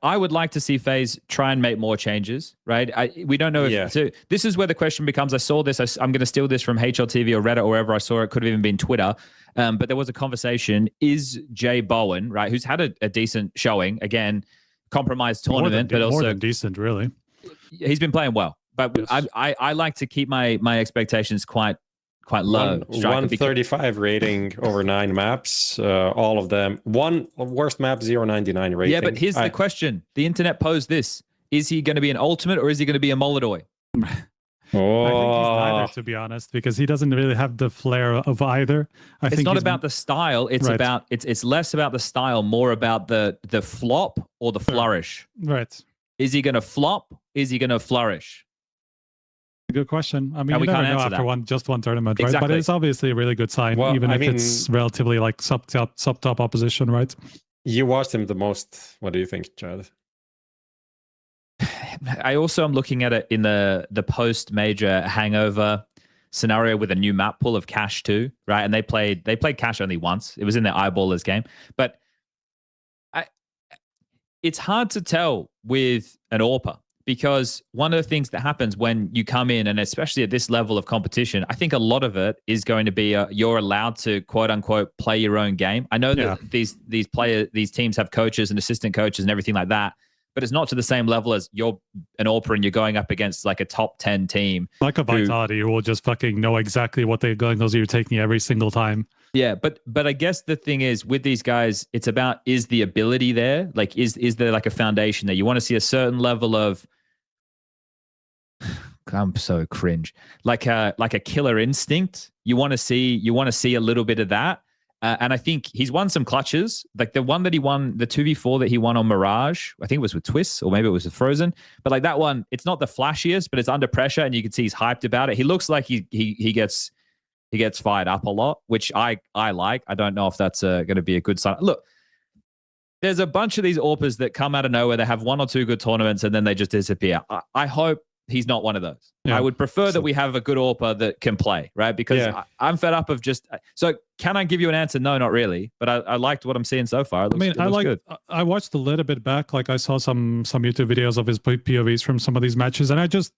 I would like to see FaZe try and make more changes, right? We don't know if so. This is where the question becomes. I saw this. I'm going to steal this from HLTV or Reddit or wherever I saw it. Could have even been Twitter. But there was a conversation. Is JBOEN, right, who's had a decent showing, again, compromised tournament, but also more than decent, really. He's been playing well, but yes. I like to keep my expectations quite low. 135 rating over 9 maps, all of them. One worst map, 0.99 rating. Yeah, but here's the question. The internet posed this. Is he going to be an ultimate or is he going to be a molody? I think he's neither, to be honest, because he doesn't really have the flair of either. It's not about the style. It's about it's less about the style, more about the flop or the flourish. Right. Is he going to flop? Is he going to flourish? Good question. I mean, we never know after just one tournament, right? Exactly. But it's obviously a really good sign, even if it's relatively like sub-top opposition, right? You watched him the most. What do you think, Chad? I also am looking at it in the post-major hangover scenario with a new map pool of Cash too, right? And they played Cash only once. It was in their eyeballers game, but it's hard to tell with an AWPer. Because one of the things that happens when you come in, and especially at this level of competition, I think a lot of it is going to be you're allowed to quote unquote play your own game. I know that these teams have coaches and assistant coaches and everything like that, but it's not to the same level as you're an AWPer and you're going up against like a top 10 team. Like a Vitality who will just fucking know exactly what they're going because you're taking every single time. Yeah, but I guess the thing is with these guys, it's about, is the ability there? Like, is there like a foundation there? You want to see a certain level of, I'm so cringe. Like a killer instinct. You want to see a little bit of that. And I think he's won some clutches. Like the one that he won, the 2v4 that he won on Mirage, I think it was with Twists or maybe it was with Frozen. But like that one, it's not the flashiest, but it's under pressure and you can see he's hyped about it. He looks like he gets fired up a lot, which I like. I don't know if that's going to be a good sign. Look, there's a bunch of these AWPers that come out of nowhere. They have 1 or 2 good tournaments and then they just disappear. I hope he's not one of those. Yeah. I would prefer that we have a good AWPer that can play, right? Because I'm fed up of just... So can I give you an answer? No, not really. But I liked what I'm seeing so far. It looks good. I watched a little bit back. Like I saw some YouTube videos of his POVs from some of these matches. And I just...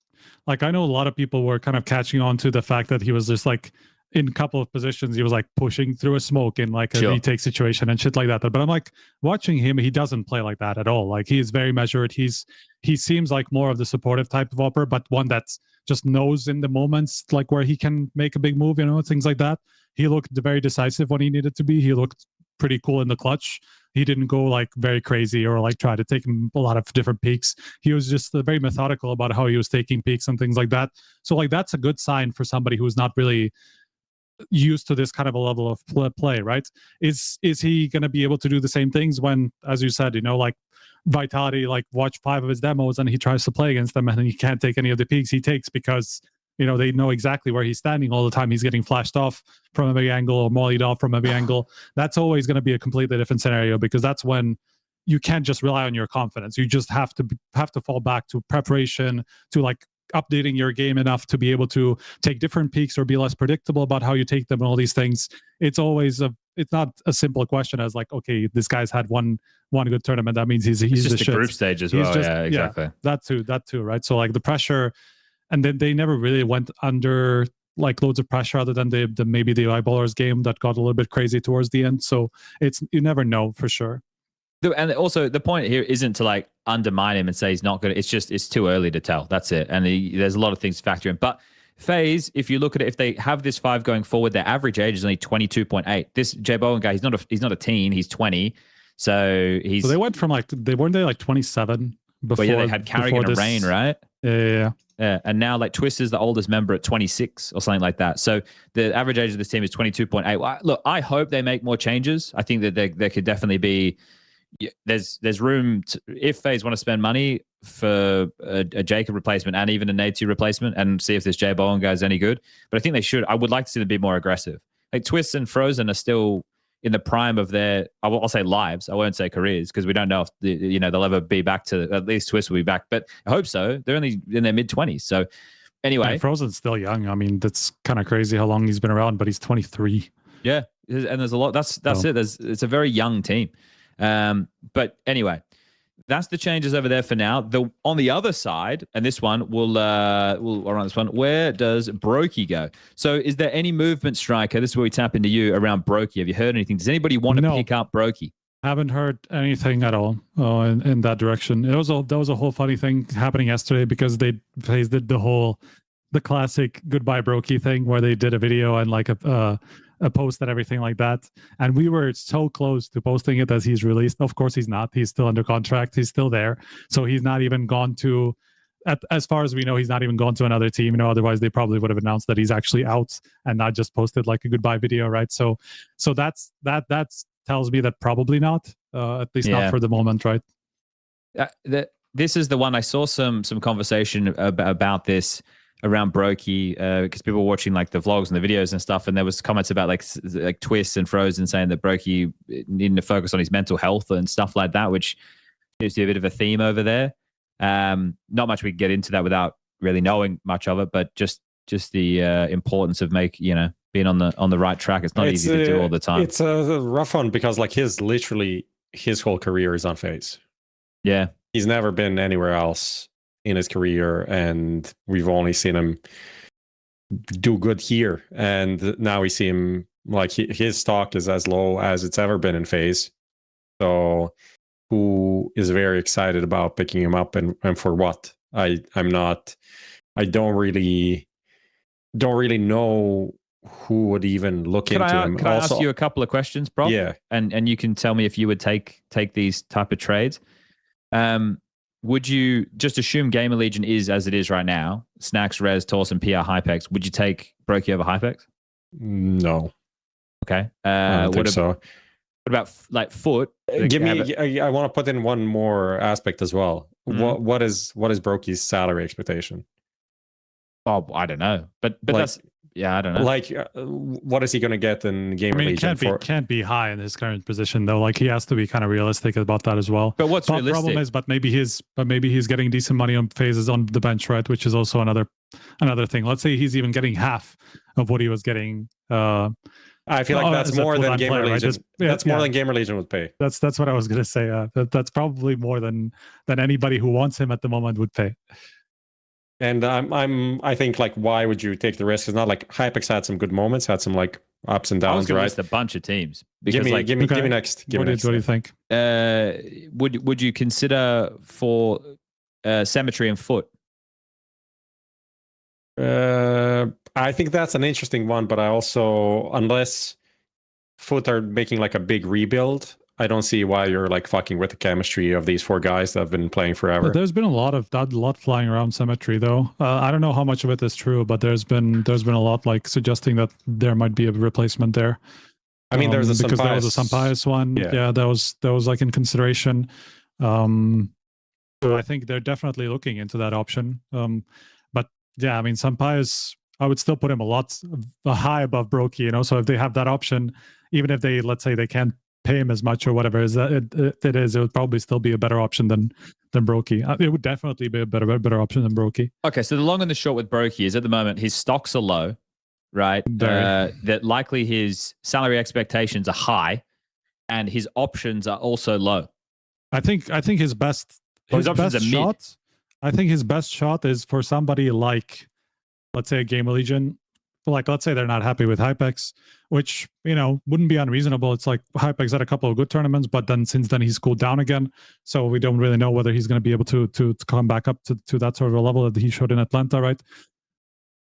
Like I know a lot of people were kind of catching on to the fact that he was just like... in a couple of positions, he was like pushing through a smoke in like a retake situation and shit like that. But I'm like watching him, he doesn't play like that at all. Like he's very measured. He seems like more of the supportive type of AWPer, but one that's just knows in the moments like where he can make a big move, you know, things like that. He looked very decisive when he needed to be. He looked pretty cool in the clutch. He didn't go like very crazy or like try to take a lot of different peaks. He was just very methodical about how he was taking peaks and things like that. So like that's a good sign for somebody who's not really used to this kind of a level of play, right? Is he going to be able to do the same things when, as you said, you know, like Vitality, like watch 5 of his demos and he tries to play against them and he can't take any of the peaks he takes because, you know, they know exactly where he's standing all the time. He's getting flashed off from every angle or mollied off from every angle. That's always going to be a completely different scenario because that's when you can't just rely on your confidence. You just have to fall back to preparation, to like updating your game enough to be able to take different peaks or be less predictable about how you take them and all these things. It's always it's not a simple question as like, okay, this guy's had one good tournament. That means he's just the the shit. group stage as well. Yeah, exactly. Yeah, that too, right? So like the pressure, and then they never really went under like loads of pressure other than the maybe the eyeballers game that got a little bit crazy towards the end. So you never know for sure. And also the point here isn't to like undermine him and say he's not good. It's just, it's too early to tell. That's it. And there's a lot of things to factor in. But FaZe, if you look at it, if they have this 5 going forward, their average age is only 22.8. This JBOEN guy, he's not a teen. He's 20. So he's... So they went from like, weren't they like 27 before? Well, yeah, they had Carrigan and Rain, right? Yeah. And now like Twist is the oldest member at 26 or something like that. So the average age of this team is 22.8. Well, look, I hope they make more changes. I think that there could definitely be there's room to, if FaZe want to spend money for a Jacob replacement and even a Nate replacement and see if this JBOEN guy is any good. But I think they should. I would like to see them be more aggressive. Like Twist and Frozen are still in the prime of their, I'll say lives. I won't say careers because we don't know if they'll ever be back to, at least Twist will be back. But I hope so. They're only in their mid-20s. So anyway. And Frozen's still young. I mean, that's kind of crazy how long he's been around, but he's 23. Yeah. And there's a lot. That's it. It's a very young team. But anyway, that's the changes over there for now. On the other side, and this one we'll run this one. Where does broky go? So, is there any movement, Striker? This is where we tap into you around broky. Have you heard anything? Does anybody want to pick up broky? Haven't heard anything at all in that direction. That was a whole funny thing happening yesterday because FaZe did the classic goodbye broky thing where they did a video and like a post and everything like that. And we were so close to posting it as he's released. Of course, he's not. He's still under contract. He's still there. So he's not even gone to, as far as we know, he's not even gone to another team. Otherwise they probably would have announced that he's actually out and not just posted like a goodbye video, right? So that tells me that probably not, at least not for the moment, right? This is the one I saw some conversation about this around broky because people were watching like the vlogs and the videos and stuff, and there was comments about like Twist and Frozen saying that broky needing to focus on his mental health and stuff like that, which seems to be a bit of a theme over there. Not much we can get into that without really knowing much of it, but just the importance of being on the right track. It's not easy to do all the time. It's a rough one because like his whole career is on FaZe. Yeah, he's never been anywhere else in his career, and we've only seen him do good here. And now we see him like his stock is as low as it's ever been in FaZe. So who is very excited about picking him up and for what? I don't really know who would even look into him. Can I ask you a couple of questions, bro? Yeah. And you can tell me if you would take these type of trades. Would you just assume Gamer Legion is as it is right now? Snacks, Rez, Torsen, PR, Hypex. Would you take broky over Hypex? No. Okay. I don't think so. What about like Foot? I want to put in one more aspect as well. Mm-hmm. What is broky's salary expectation? Oh, I don't know. But like, that's I don't know. Like, what is he going to get in Gamer Legion? Can't be high in his current position though. Like he has to be kind of realistic about that as well. But what's realistic? Problem is, maybe he's getting decent money on phases on the bench, right? Which is also another thing. Let's say he's even getting half of what he was getting. I feel like that's more than Gamer Legion. Right? That's more than Gamer Legion would pay. That's what I was going to say. That's probably more than anybody who wants him at the moment would pay. And I think like, why would you take the risk? It's not like Hypex had some good moments, had some like ups and downs, I was right? List a bunch of teams. Because give me next. What do you think? Would you consider for Symmetry and Foot? I think that's an interesting one, but I also, unless Foot are making like a big rebuild, I don't see why you're like fucking with the chemistry of these four guys that have been playing forever. But there's been a lot flying around Symmetry though. I don't know how much of it is true, but there's been a lot like suggesting that there might be a replacement there. I mean, there's a because SunPayus. there was a SunPayus one. Yeah, that was like in consideration. So I think they're definitely looking into that option. But yeah, I mean, SunPayus, I would still put him a high above broky. So if they have that option, even if let's say they can't pay him as much or whatever it would probably still be a better option than broky. It would definitely be a better option than broky. Okay, so the long and the short with broky is at the moment his stocks are low, right? That likely his salary expectations are high, and his options are also low. I think his best shot. I think his best shot is for somebody like, let's say, a Gamer Legion. Like, let's say they're not happy with Hypex, which, wouldn't be unreasonable. It's like Hypex had a couple of good tournaments, but then since then he's cooled down again. So we don't really know whether he's going to be able to come back up to that sort of a level that he showed in Atlanta, right?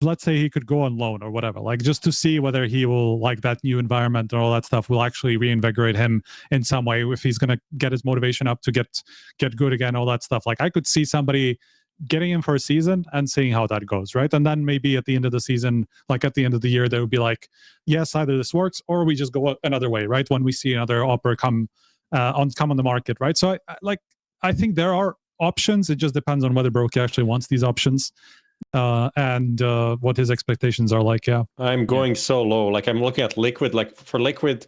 Let's say he could go on loan or whatever, like just to see whether he will, like, that new environment and all that stuff will actually reinvigorate him in some way, if he's going to get his motivation up to get good again, all that stuff. Like, I could see somebody getting him for a season and seeing how that goes, right? And then maybe at the end of the season, like at the end of the year, they would be like, yes, either this works or we just go another way, right? When we see another offer come come on the market, right? So I think there are options. It just depends on whether broky actually wants these options and what his expectations are like. Yeah, I'm going so low. Like I'm looking at Liquid. Like for Liquid,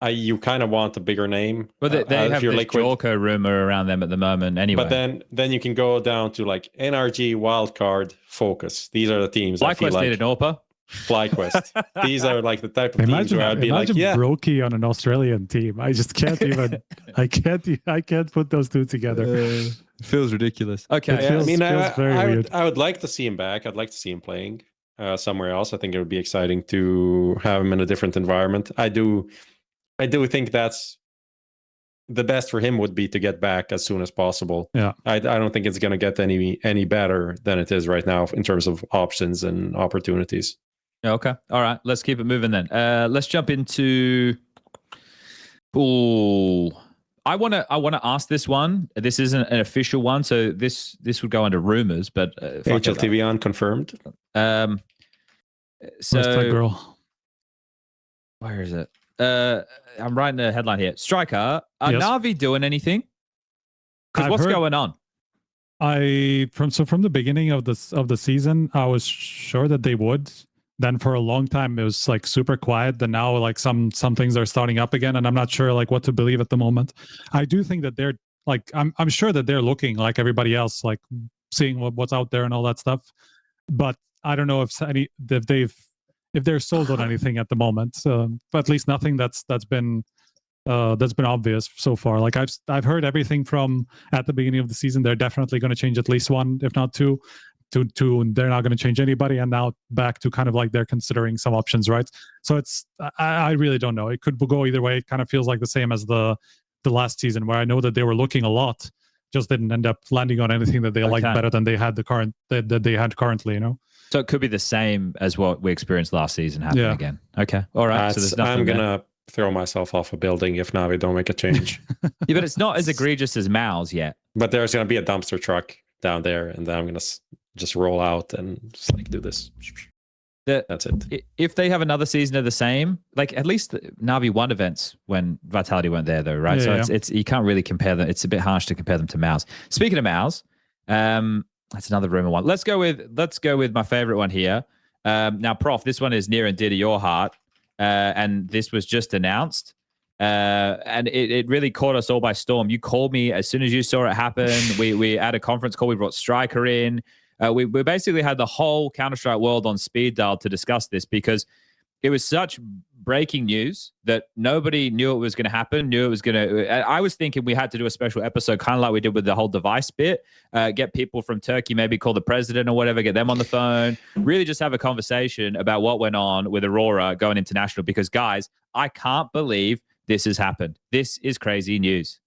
you kind of want a bigger name. But they have this Jorko rumor around them at the moment anyway. But then you can go down to like NRG, Wildcard, Focus. These are the teams. FlyQuest needed AWPA. FlyQuest. These are like the type of teams where I'd be like, yeah, broky on an Australian team. I just can't even. I can't put those two together. It feels ridiculous. Okay, I would like to see him back. I'd like to see him playing somewhere else. I think it would be exciting to have him in a different environment. I do think that's the best for him would be to get back as soon as possible. Yeah, I don't think it's going to get any better than it is right now in terms of options and opportunities. Okay, all right. Let's keep it moving then. Let's jump into. Ooh, I want to ask this one. This isn't an official one, so this would go under rumors. But HLTV unconfirmed. So that girl. Where is it? I'm writing a headline here. Striker, are NAVI doing anything? Because what's going on? From the beginning of the season, I was sure that they would. Then for a long time it was like super quiet. Then now like some things are starting up again, and I'm not sure like what to believe at the moment. I do think that they're like I'm sure that they're looking like everybody else, like seeing what's out there and all that stuff. But I don't know if they're sold on anything at the moment. But at least nothing that's been obvious so far. Like I've heard everything from at the beginning of the season. They're definitely going to change at least one, if not two. They're not going to change anybody, and now back to kind of like they're considering some options, right? So I really don't know. It could go either way. It kind of feels like the same as the last season, where I know that they were looking a lot, just didn't end up landing on anything that they liked better than they had that they had currently, you know. So it could be the same as what we experienced last season happening again. Okay, all right. So there's nothing. I'm gonna throw myself off a building if NAVI don't make a change. Yeah, but it's not as egregious as MOUZ yet. But there's gonna be a dumpster truck down there, and then I'm gonna just roll out and just like do this. That's it. If they have another season of the same, like at least NAVI won events when Vitality weren't there, though, right? So it's you can't really compare them. It's a bit harsh to compare them to MOUZ. Speaking of MOUZ, that's another rumor one. Let's go with my favorite one here. Now, Prof, this one is near and dear to your heart, and this was just announced. And it really caught us all by storm. You called me as soon as you saw it happen. We had a conference call. We brought Striker in. We basically had the whole Counter-Strike world on speed dial to discuss this because it was such breaking news that nobody knew it was going to happen, I was thinking we had to do a special episode, kind of like we did with the whole device bit, get people from Turkey, maybe call the president or whatever, get them on the phone, really just have a conversation about what went on with Aurora going international. Because guys, I can't believe this has happened. This is crazy news.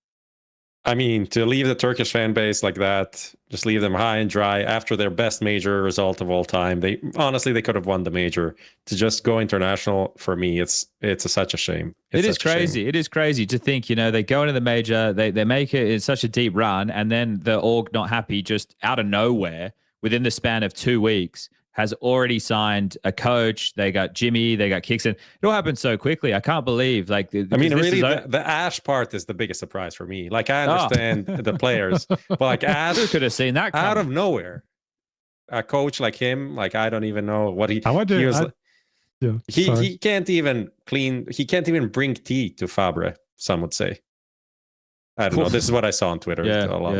I mean, to leave the Turkish fan base like that, just leave them high and dry after their best major result of all time. They could have won the major. To just go international, for me, it's such a shame. It is crazy. It is crazy to think, they go into the major, they make it in such a deep run, and then the org not happy just out of nowhere within the span of 2 weeks has already signed a coach. They got Jimmy, they got kyxsan. It all happened so quickly. I can't believe. The Ash part is the biggest surprise for me. Like, I understand the players, but like Ash, who could have seen that coming? Out of nowhere? A coach like him, like I don't even know what he can't even clean. He can't even bring tea to Fabre. Some would say. I don't know. This is what I saw on Twitter.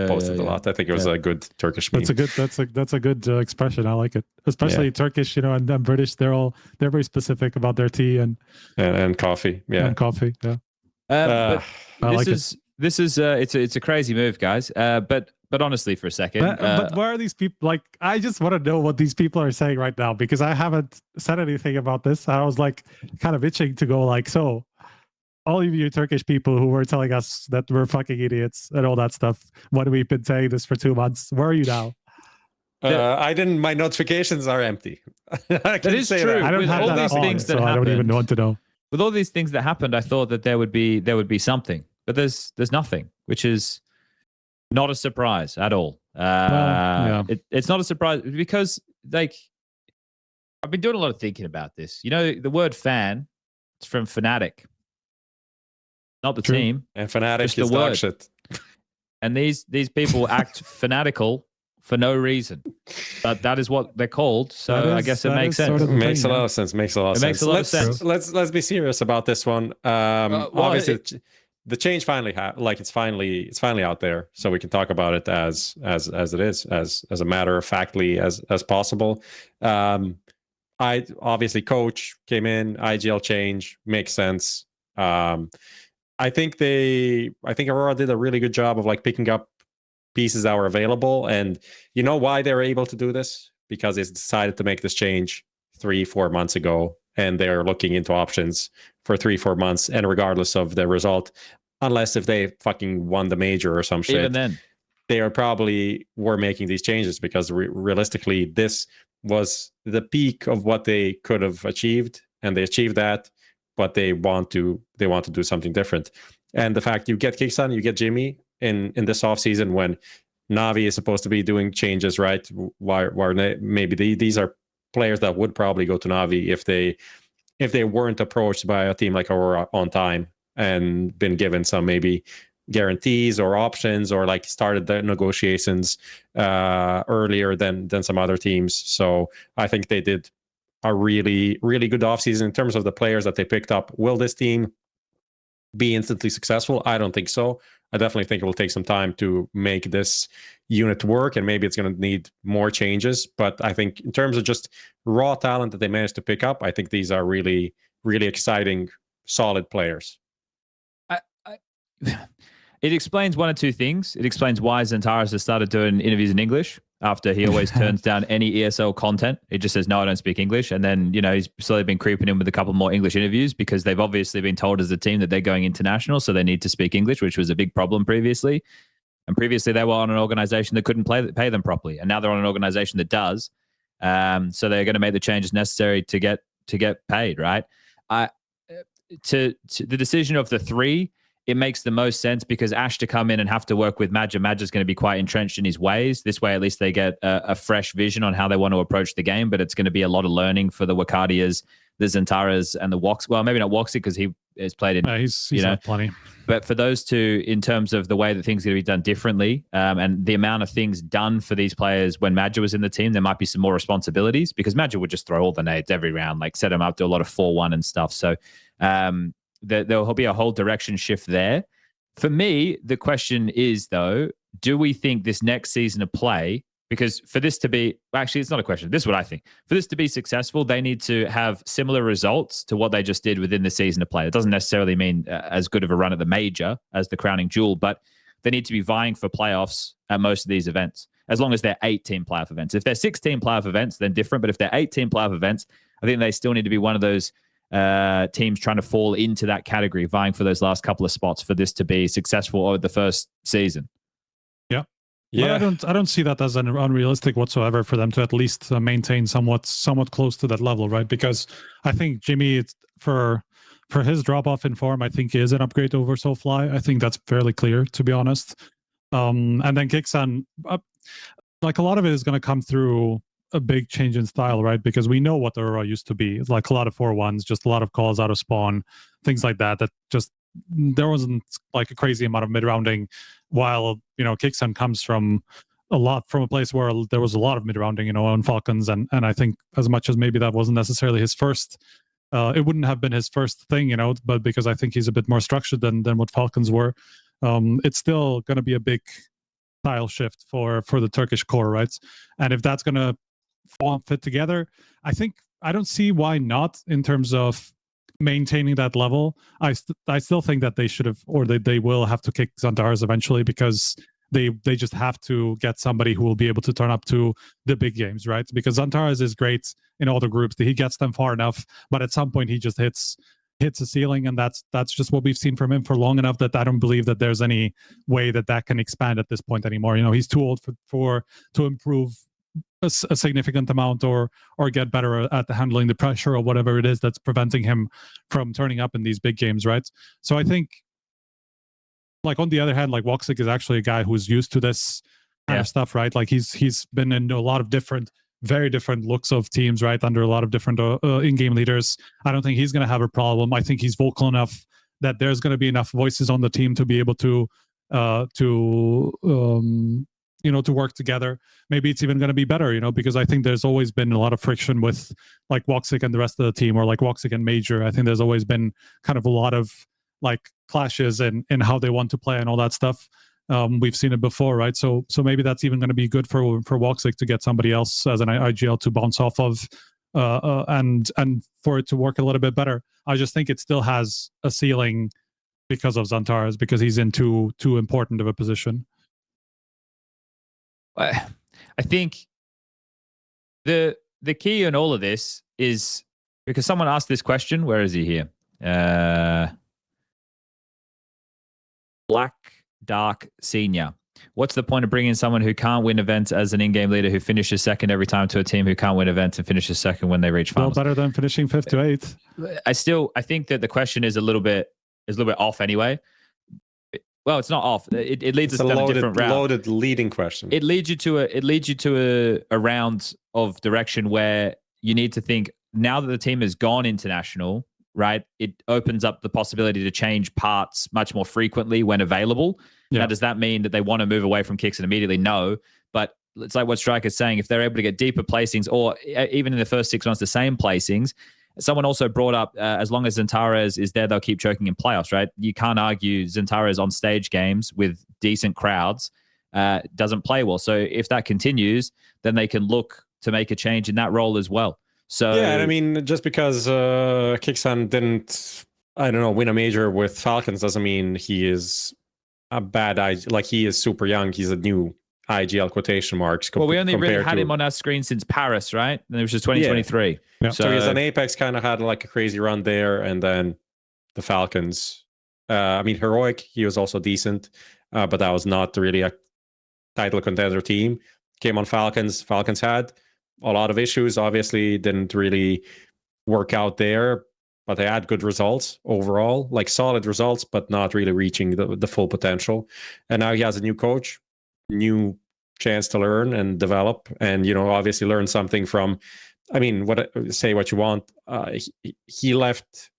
Posted a lot. I think it was a good Turkish meme. That's a good expression. I like it, especially Turkish. And British. They're very specific about their tea and coffee. Yeah, and coffee. Yeah. This is it's a crazy move, guys. But honestly, for a second, but where are these people? Like, I just want to know what these people are saying right now, because I haven't said anything about this. I was like kind of itching to go like, so all of you Turkish people who were telling us that we're fucking idiots and all that stuff when we've been saying this for 2 months, where are you now? I didn't. My notifications are empty. That is true. That. I don't have all these things that happened. I don't even want to know. With all these things that happened, I thought that there would be something, but there's nothing, which is not a surprise at all. It's not a surprise because like I've been doing a lot of thinking about this. The word fan, it's from Fnatic. not the True. team. And Fnatic Just the is dog word. shit. And these people act fanatical for no reason, but that is what they're called. So I guess it makes sense. Sort of the Makes thing, a lot yeah. of sense. Makes a lot of It sense. makes a lot of sense. Let's be serious about this one. Well, Obviously, the change finally it's finally out there, so we can talk about it as it is, as a matter of factly as possible. I obviously coach came in, IGL change makes sense. I think Aurora did a really good job of like picking up pieces that were available, and you know why they're able to do this? Because they decided to make this change 3-4 months ago, and they're looking into options for 3-4 months, and regardless of the result, unless if they fucking won the major or some shit, Even then, they are probably were making these changes because realistically, this was the peak of what they could have achieved, and they achieved that, but they want to do something different. And the fact you get kyxsan, you get Jimmy in this offseason when NAVI is supposed to be doing changes, right? Why maybe these are players that would probably go to NAVI if they weren't approached by a team like Aurora on time and been given some maybe guarantees or options, or like started the negotiations earlier than some other teams. So I think they did a really, really good offseason in terms of the players that they picked up. Will this team be instantly successful? I don't think so. I definitely think it will take some time to make this unit work, and maybe it's going to need more changes. But I think in terms of just raw talent that they managed to pick up, I think these are really, really exciting, solid players. It explains one or two things. It explains why XANTARES has started doing interviews in English after he always turns down any ESL content. It just says, no, I don't speak English. And then, he's slowly been creeping in with a couple more English interviews because they've obviously been told as a team that they're going international, so they need to speak English, which was a big problem previously. And previously they were on an organization that couldn't pay them properly. And now they're on an organization that does. So they're going to make the changes necessary to get paid, right? To the decision of the three, it makes the most sense because Ash to come in and have to work with Madja. Madja's going to be quite entrenched in his ways. This way, at least they get a fresh vision on how they want to approach the game, but it's going to be a lot of learning for the Wakadias, the XANTARES, and the Wox. Well, maybe not Woxy because he has played in, he's had plenty. But for those two, in terms of the way that things are going to be done differently, and the amount of things done for these players when Madja was in the team, there might be some more responsibilities because Madja would just throw all the nades every round, like set them up, do a lot of 4-1 and stuff. So, there'll be a whole direction shift there. For me, the question is, though, do we think this next season of play, because for this to be, actually, it's not a question. This is what I think. For this to be successful, they need to have similar results to what they just did within the season of play. It doesn't necessarily mean as good of a run at the major as the crowning jewel, but they need to be vying for playoffs at most of these events, as long as they're 8-team playoff events. If they're 16 playoff events, then different. But if they're 8-team playoff events, I think they still need to be one of those teams trying to fall into that category, vying for those last couple of spots for this to be successful over the first season. Yeah. But I don't see that as unrealistic whatsoever for them to at least maintain somewhat close to that level, right? Because I think Jimmy, for his drop off in form, I think is an upgrade over soulfly. I think that's fairly clear, to be honest. And then kyxsan, like a lot of it is going to come through a big change in style, right? Because we know what Aurora used to be. It's like a lot of 4-1s, just a lot of calls out of spawn, things like that. That just, there wasn't like a crazy amount of mid-rounding, while, kyxsan comes from a place where there was a lot of mid-rounding, on Falcons. And I think as much as maybe that wasn't necessarily his first, it wouldn't have been his first thing, but because I think he's a bit more structured than what Falcons were, it's still going to be a big style shift for the Turkish core, right? And if that's going to fit together, I don't see why not in terms of maintaining that level. I still think that they should have, or they will have to kick XANTARES eventually, because they just have to get somebody who will be able to turn up to the big games, right? Because XANTARES is great in all the groups. He gets them far enough, but at some point he just hits a ceiling, and that's just what we've seen from him for long enough that I don't believe that there's any way that can expand at this point anymore. He's too old to improve a significant amount or get better at handling the pressure or whatever it is that's preventing him from turning up in these big games, right? So I think, like, on the other hand, like, Woxic is actually a guy who's used to this kind of stuff, right? Like he's been in a lot of very different looks of teams, right? Under a lot of different in-game leaders. I don't think he's going to have a problem. I think he's vocal enough that there's going to be enough voices on the team to be able to to work together. Maybe it's even going to be better, because I think there's always been a lot of friction with like Woxic and the rest of the team, or like Woxic and Major. I think there's always been kind of a lot of like clashes in how they want to play and all that stuff. We've seen it before, right? So maybe that's even going to be good for Woxic to get somebody else as an IGL to bounce off of, and for it to work a little bit better. I just think it still has a ceiling because of XANTARES, because he's in too important of a position. I think the key in all of this is because someone asked this question. Where is he here? Black Dark Senior. What's the point of bringing someone who can't win events as an in-game leader who finishes second every time to a team who can't win events and finishes second when they reach finals? Well, better than finishing 5th to 8th. I think that the question is a little bit off anyway. Well, it's not off. It leads us down a different route. Loaded leading question. It leads you to a round of direction where you need to think, now that the team has gone international, right? It opens up the possibility to change parts much more frequently when available. Yeah. Now, does that mean that they want to move away from kyxsan immediately? No. But it's like what Striker's saying. If they're able to get deeper placings, or even in the first 6 months, the same placings. Someone also brought up, as long as XANTARES is there, they'll keep choking in playoffs, right? You can't argue XANTARES on stage games with decent crowds doesn't play well. So if that continues, then they can look to make a change in that role as well. So yeah, and I mean, just because kyxsan didn't, win a major with Falcons doesn't mean he is a bad like he is super young. He's a new IGL quotation marks. Well, we only really had him on our screen since Paris, right? And it was just 2023. Yeah. So he's an Apex, kind of had like a crazy run there, and then the Falcons. Heroic, he was also decent, but that was not really a title contender team. Came on Falcons. Falcons had a lot of issues. Obviously, didn't really work out there, but they had good results overall, like solid results, but not really reaching the full potential. And now he has a new coach, new chance to learn and develop, and obviously learn something from. Say what you want. He left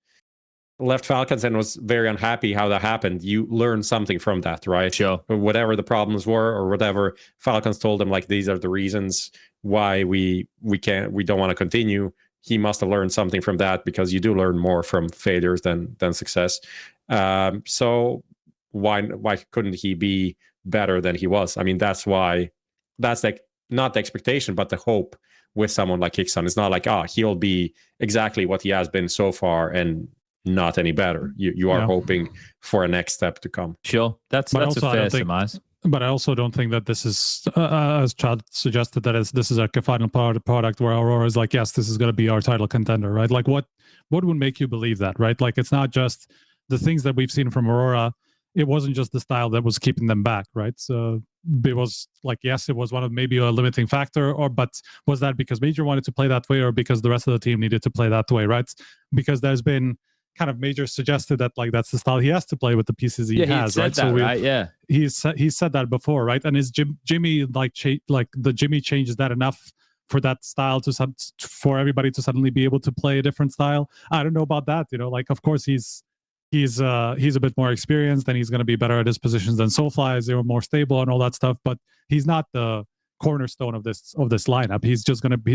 Falcons and was very unhappy how that happened. You learn something from that, right? Sure. Whatever the problems were, or whatever Falcons told him, like, these are the reasons why we don't want to continue. He must have learned something from that, because you do learn more from failures than success. So why couldn't he be better than he was? I mean, that's like not the expectation, but the hope with someone like kyxsan. It's not like, he'll be exactly what he has been so far and not any better. You are hoping for a next step to come. Sure. That's a fair surmise. But I also don't think that this is, as Chad suggested, this is like a final product where Aurora is like, yes, this is going to be our title contender, right? Like what would make you believe that, right? Like, it's not just the things that we've seen from Aurora. It wasn't just the style that was keeping them back, right? So it was like, yes, it was one of maybe a limiting factor, but was that because Major wanted to play that way, or because the rest of the team needed to play that way, right? Because there's been kind of Major suggested that like that's the style he has to play with the pieces he has, right? Right? Yeah, he's said that before, right? And is Jimmy like the Jimmy changes that enough for that style for everybody to suddenly be able to play a different style? I don't know about that. Like, of course he's a bit more experienced, and he's going to be better at his positions than soulfly, as they were more stable and all that stuff. But he's not the cornerstone of this lineup. He's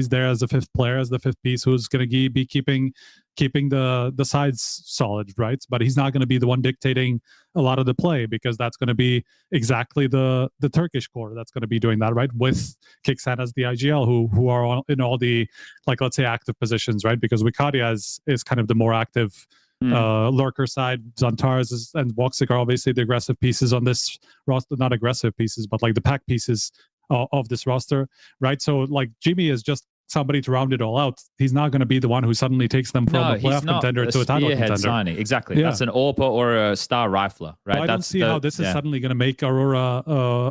there as the 5th player, as the 5th piece, who's going to be keeping the sides solid, right? But he's not going to be the one dictating a lot of the play, because that's going to be exactly the Turkish core that's going to be doing that, right? With kyxsan as the IGL, who are in all the, like, let's say, active positions, right? Because Wikadia is kind of the more active lurker side. XANTARES and Woxic are obviously the aggressive pieces on this roster, not aggressive pieces, but like the pack pieces of this roster, right? So like Jimmy is just somebody to round it all out. He's not going to be the one who suddenly takes them from a playoff contender to a title contender. Signing. Exactly. Yeah. That's an AWPA or a star rifler, right? Well, I don't see how this is suddenly going to make Aurora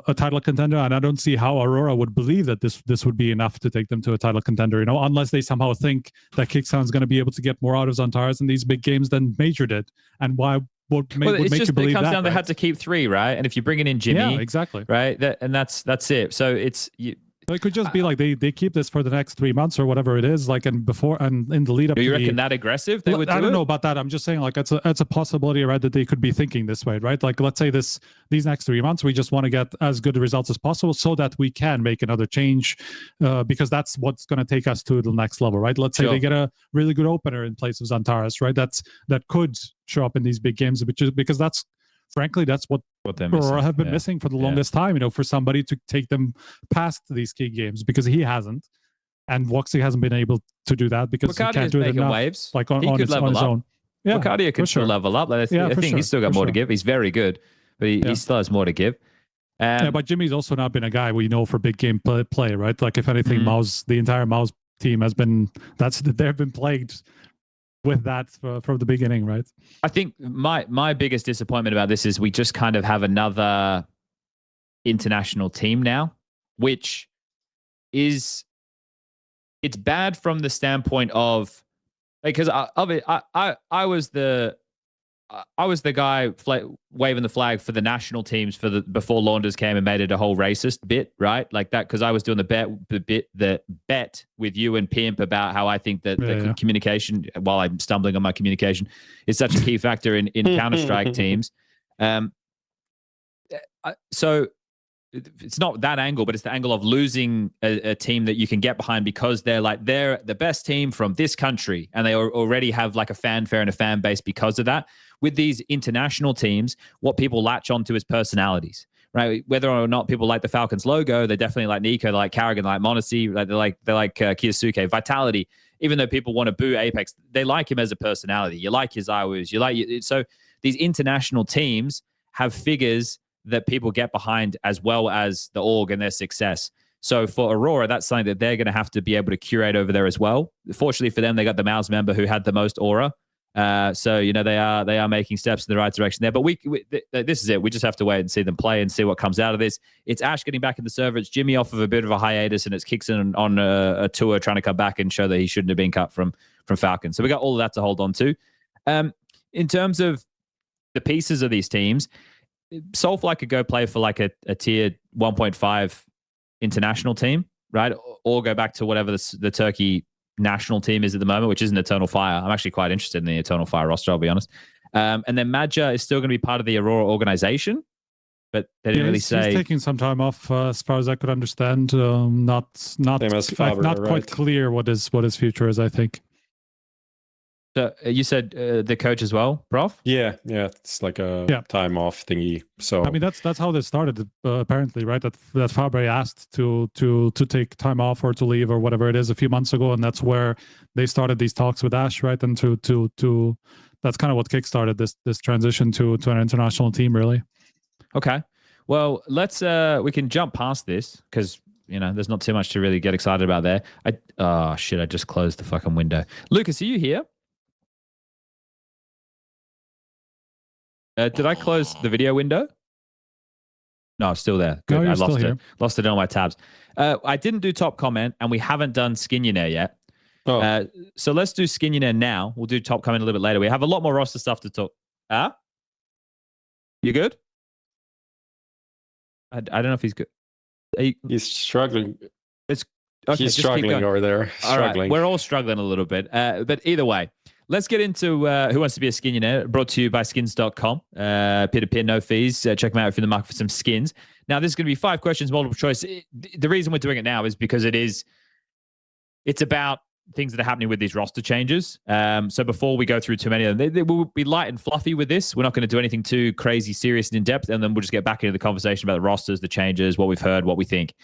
a title contender, and I don't see how Aurora would believe that this would be enough to take them to a title contender, unless they somehow think that kyxsan is going to be able to get more out of XANTARES in these big games than Major did. And why would make you believe that? It comes down, right? They had to keep 3, right? And if you're bringing in Jimmy, exactly, right, that's it. So It could just be like they keep this for the next 3 months or whatever it is, like, and before and in the lead up. Do you to reckon that aggressive? They would. I don't know about that. I'm just saying, like, it's a possibility, right? That they could be thinking this way, right? Like, let's say these next 3 months, we just want to get as good results as possible so that we can make another change, because that's what's going to take us to the next level, right? Let's say they get a really good opener in place of XANTARES, right? That could show up in these big games, because that's, frankly, that's what Aurora have been missing for the longest time, for somebody to take them past these key games, because he hasn't, and Woxy hasn't been able to do that because he can't do it enough, waves. like on his own. Yeah, Locadia could still level up. I think he's still got more to give. He's very good, but he still has more to give. But Jimmy's also not been a guy we know for big game play, right? Like, if anything, MOUZ, the entire MOUZ team has been, they've been plagued with that from the beginning, right? I think my biggest disappointment about this is we just kind of have another international team now, which is, it's bad from the standpoint of, because I was the guy waving the flag for the national teams before Launders came and made it a whole racist bit, right? Like that, because I was doing the bet with you and Pimp about how I think that the communication, while I'm stumbling on my communication, is such a key factor in Counter-Strike teams. So it's not that angle, but it's the angle of losing a team that you can get behind because they're the best team from this country and they already have like a fanfare and a fan base because of that. With these international teams, what people latch onto is personalities, right? Whether or not people like the Falcons logo, they definitely like Nico, they like Carrigan, they like Monacy, they like Kiyasuke, Vitality. Even though people want to boo Apex, they like him as a personality. You like his IWs, so these international teams have figures that people get behind as well as the org and their success. So for Aurora, that's something that they're going to have to be able to curate over there as well. Fortunately for them, they got the MOUZ member who had the most aura. So, they are making steps in the right direction there. But this is it. We just have to wait and see them play and see what comes out of this. It's Ash getting back in the server. It's Jimmy off of a bit of a hiatus, and it's kyxsan on a tour trying to come back and show that he shouldn't have been cut from Falcon. So we got all of that to hold on to. In terms of the pieces of these teams, soulfly could go play for like a tier 1.5 international team, right? Or go back to whatever the Turkey national team is at the moment, which isn't Eternal Fire. I'm actually quite interested in the Eternal Fire roster, I'll be honest. And then Madja is still going to be part of the Aurora organization, but they didn't really say. He's taking some time off, as far as I could understand. Not Fabre, not quite clear what his future is, I think. So you said the coach as well, Prof? Yeah, it's like a time off thingy. So I mean, that's how this started, apparently, right? That Fabre asked to take time off or to leave or whatever it is a few months ago, and that's where they started these talks with Ash, right? And to that's kind of what kickstarted this transition to an international team, really. Okay, well, let's we can jump past this because there's not too much to really get excited about there. I just closed the fucking window. Lucas, are you here? Did I close the video window? No, it's still there. Good. No, I lost still it. Lost it on my tabs. I didn't do top comment, and we haven't done Skinionaire yet. Oh. So let's do Skinionaire now. We'll do top comment a little bit later. We have a lot more roster stuff to talk. You good? I don't know if he's good. He's struggling. He's struggling over there. All right, we're all struggling a little bit. But either way, let's get into Who Wants to Be a Skinionaire, brought to you by skins.com. Peer-to-peer, no fees. Check them out if you're in the market for some skins. Now, this is going to be 5 questions, multiple choice. The reason we're doing it now is because it's about things that are happening with these roster changes. So before we go through too many of them, they will be light and fluffy with this. We're not going to do anything too crazy, serious, and in-depth, and then we'll just get back into the conversation about the rosters, the changes, what we've heard, what we think.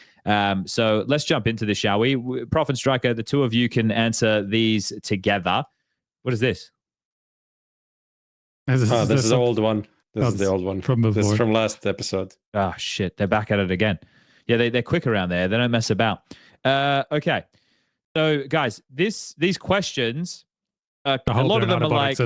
So let's jump into this, shall we? Prof and Striker, the two of you can answer these together. What is this? This is the old one. This is the old one. From before. This is from last episode. Oh, shit. They're back at it again. Yeah, they're quick around there. They don't mess about. Okay. So, guys, these questions, a lot of them are like...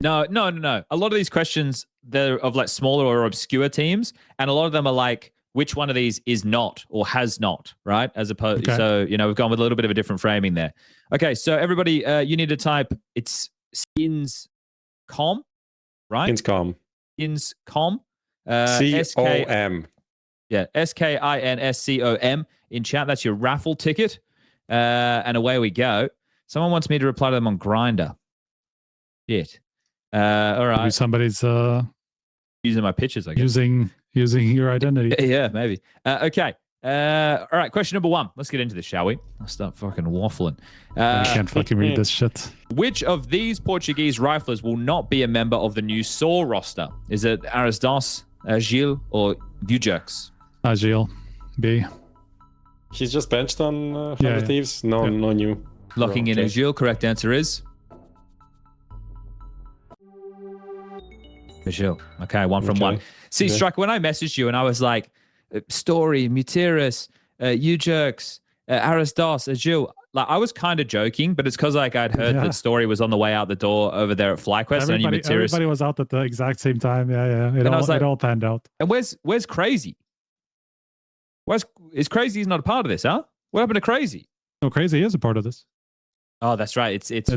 No. A lot of these questions, they're of like smaller or obscure teams, and a lot of them are like, which one of these is not or has not, right? As opposed, so, we've gone with a little bit of a different framing there. Okay, so everybody, you need to type, it's skins.com, right? Skins.com. Skins.com. C-O-M. Yeah, SKINSCOM in chat. That's your raffle ticket. And away we go. Someone wants me to reply to them on Grindr. Shit. All right. Maybe somebody's Using my pictures, I guess. Using your identity. Yeah, maybe. Okay. All right, question number 1. Let's get into this, shall we? I'll start fucking waffling. I can't fucking read this shit. Which of these Portuguese riflers will not be a member of the new SAW roster? Is it Aras, Gilles, or Ujerks? Agile. B. He's just benched on Thieves. No new. Locking in Agile. Correct answer is Agile. Okay, 1 from 1. See, Strike, when I messaged you and I was like, Story, Muteris, Ujerks, Aras, Agile, like I was kind of joking, but it's because like I'd heard that Story was on the way out the door over there at FlyQuest. Everybody was out at the exact same time. Yeah. It all panned out. And where's Crazy? Is Crazy not a part of this, huh? What happened to Crazy? No, Crazy is a part of this. Oh, that's right. It's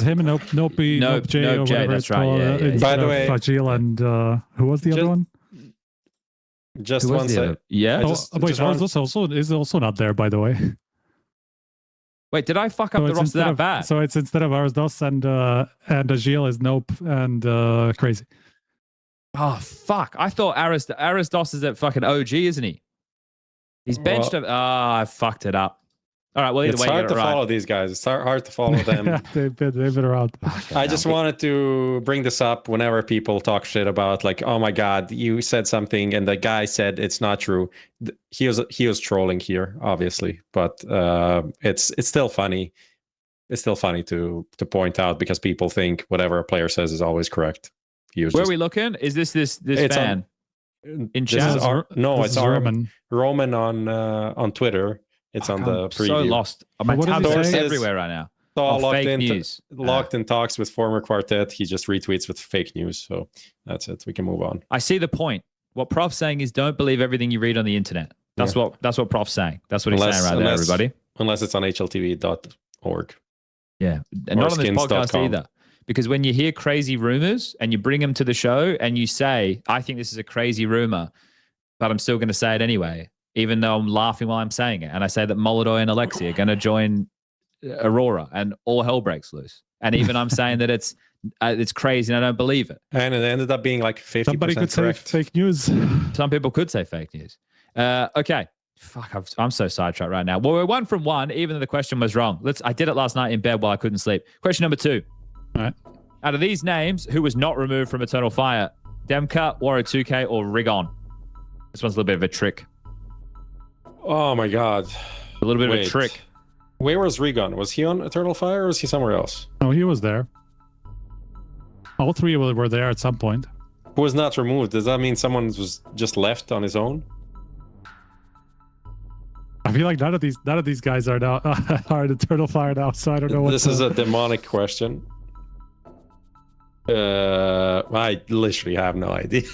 him and Nope J or whatever that's it's right. called. By the way, Agile and who was the other one? Just one second. Yeah. Wait, is also not there, by the way. Wait, did I fuck up the roster that bad? So it's instead of Aras and Agile is Nope and Crazy. Oh fuck! I thought Aras is that fucking OG, isn't he? He's benched. I fucked it up. All right. Well, either way, it's hard to follow these guys. It's hard to follow them. Yeah, they've been around. I just wanted to bring this up whenever people talk shit about like, oh my god, you said something and the guy said it's not true. He was trolling here, obviously, but it's still funny. It's still funny to point out because people think whatever a player says is always correct. Where are we looking? Is this fan in chat? It's Roman on Twitter. It's on the preview. So lost. My tabs are everywhere right now. Locked in talks with former quartet. He just retweets with fake news. So that's it. We can move on. I see the point. What Prof's saying is don't believe everything you read on the internet. That's what Prof's saying. That's what he's saying right there, everybody. Unless it's on HLTV.org. Yeah. And not on this podcast either. Because when you hear crazy rumors and you bring them to the show and you say, I think this is a crazy rumor, but I'm still going to say it anyway, even though I'm laughing while I'm saying it. And I say that Molody and Alexi are going to join Aurora and all hell breaks loose. And even I'm saying that it's crazy and I don't believe it. And it ended up being like 50% Somebody could correct. say fake news. Some people could say fake news. Okay. Fuck, I'm so sidetracked right now. Well, we're 1 from 1, even though the question was wrong. I did it last night in bed while I couldn't sleep. Question number 2. All right. Out of these names, who was not removed from Eternal Fire? Demka, Waro2K, or Rigon? This one's a little bit of a trick. Oh my god. A little bit of a trick. Where was Rigon? Was he on Eternal Fire or was he somewhere else? No, he was there. All 3 were there at some point. Who was not removed? Does that mean someone was just left on his own? I feel like none of these guys are now are in Eternal Fire now, so I don't know what. This is a demonic question. I literally have no idea.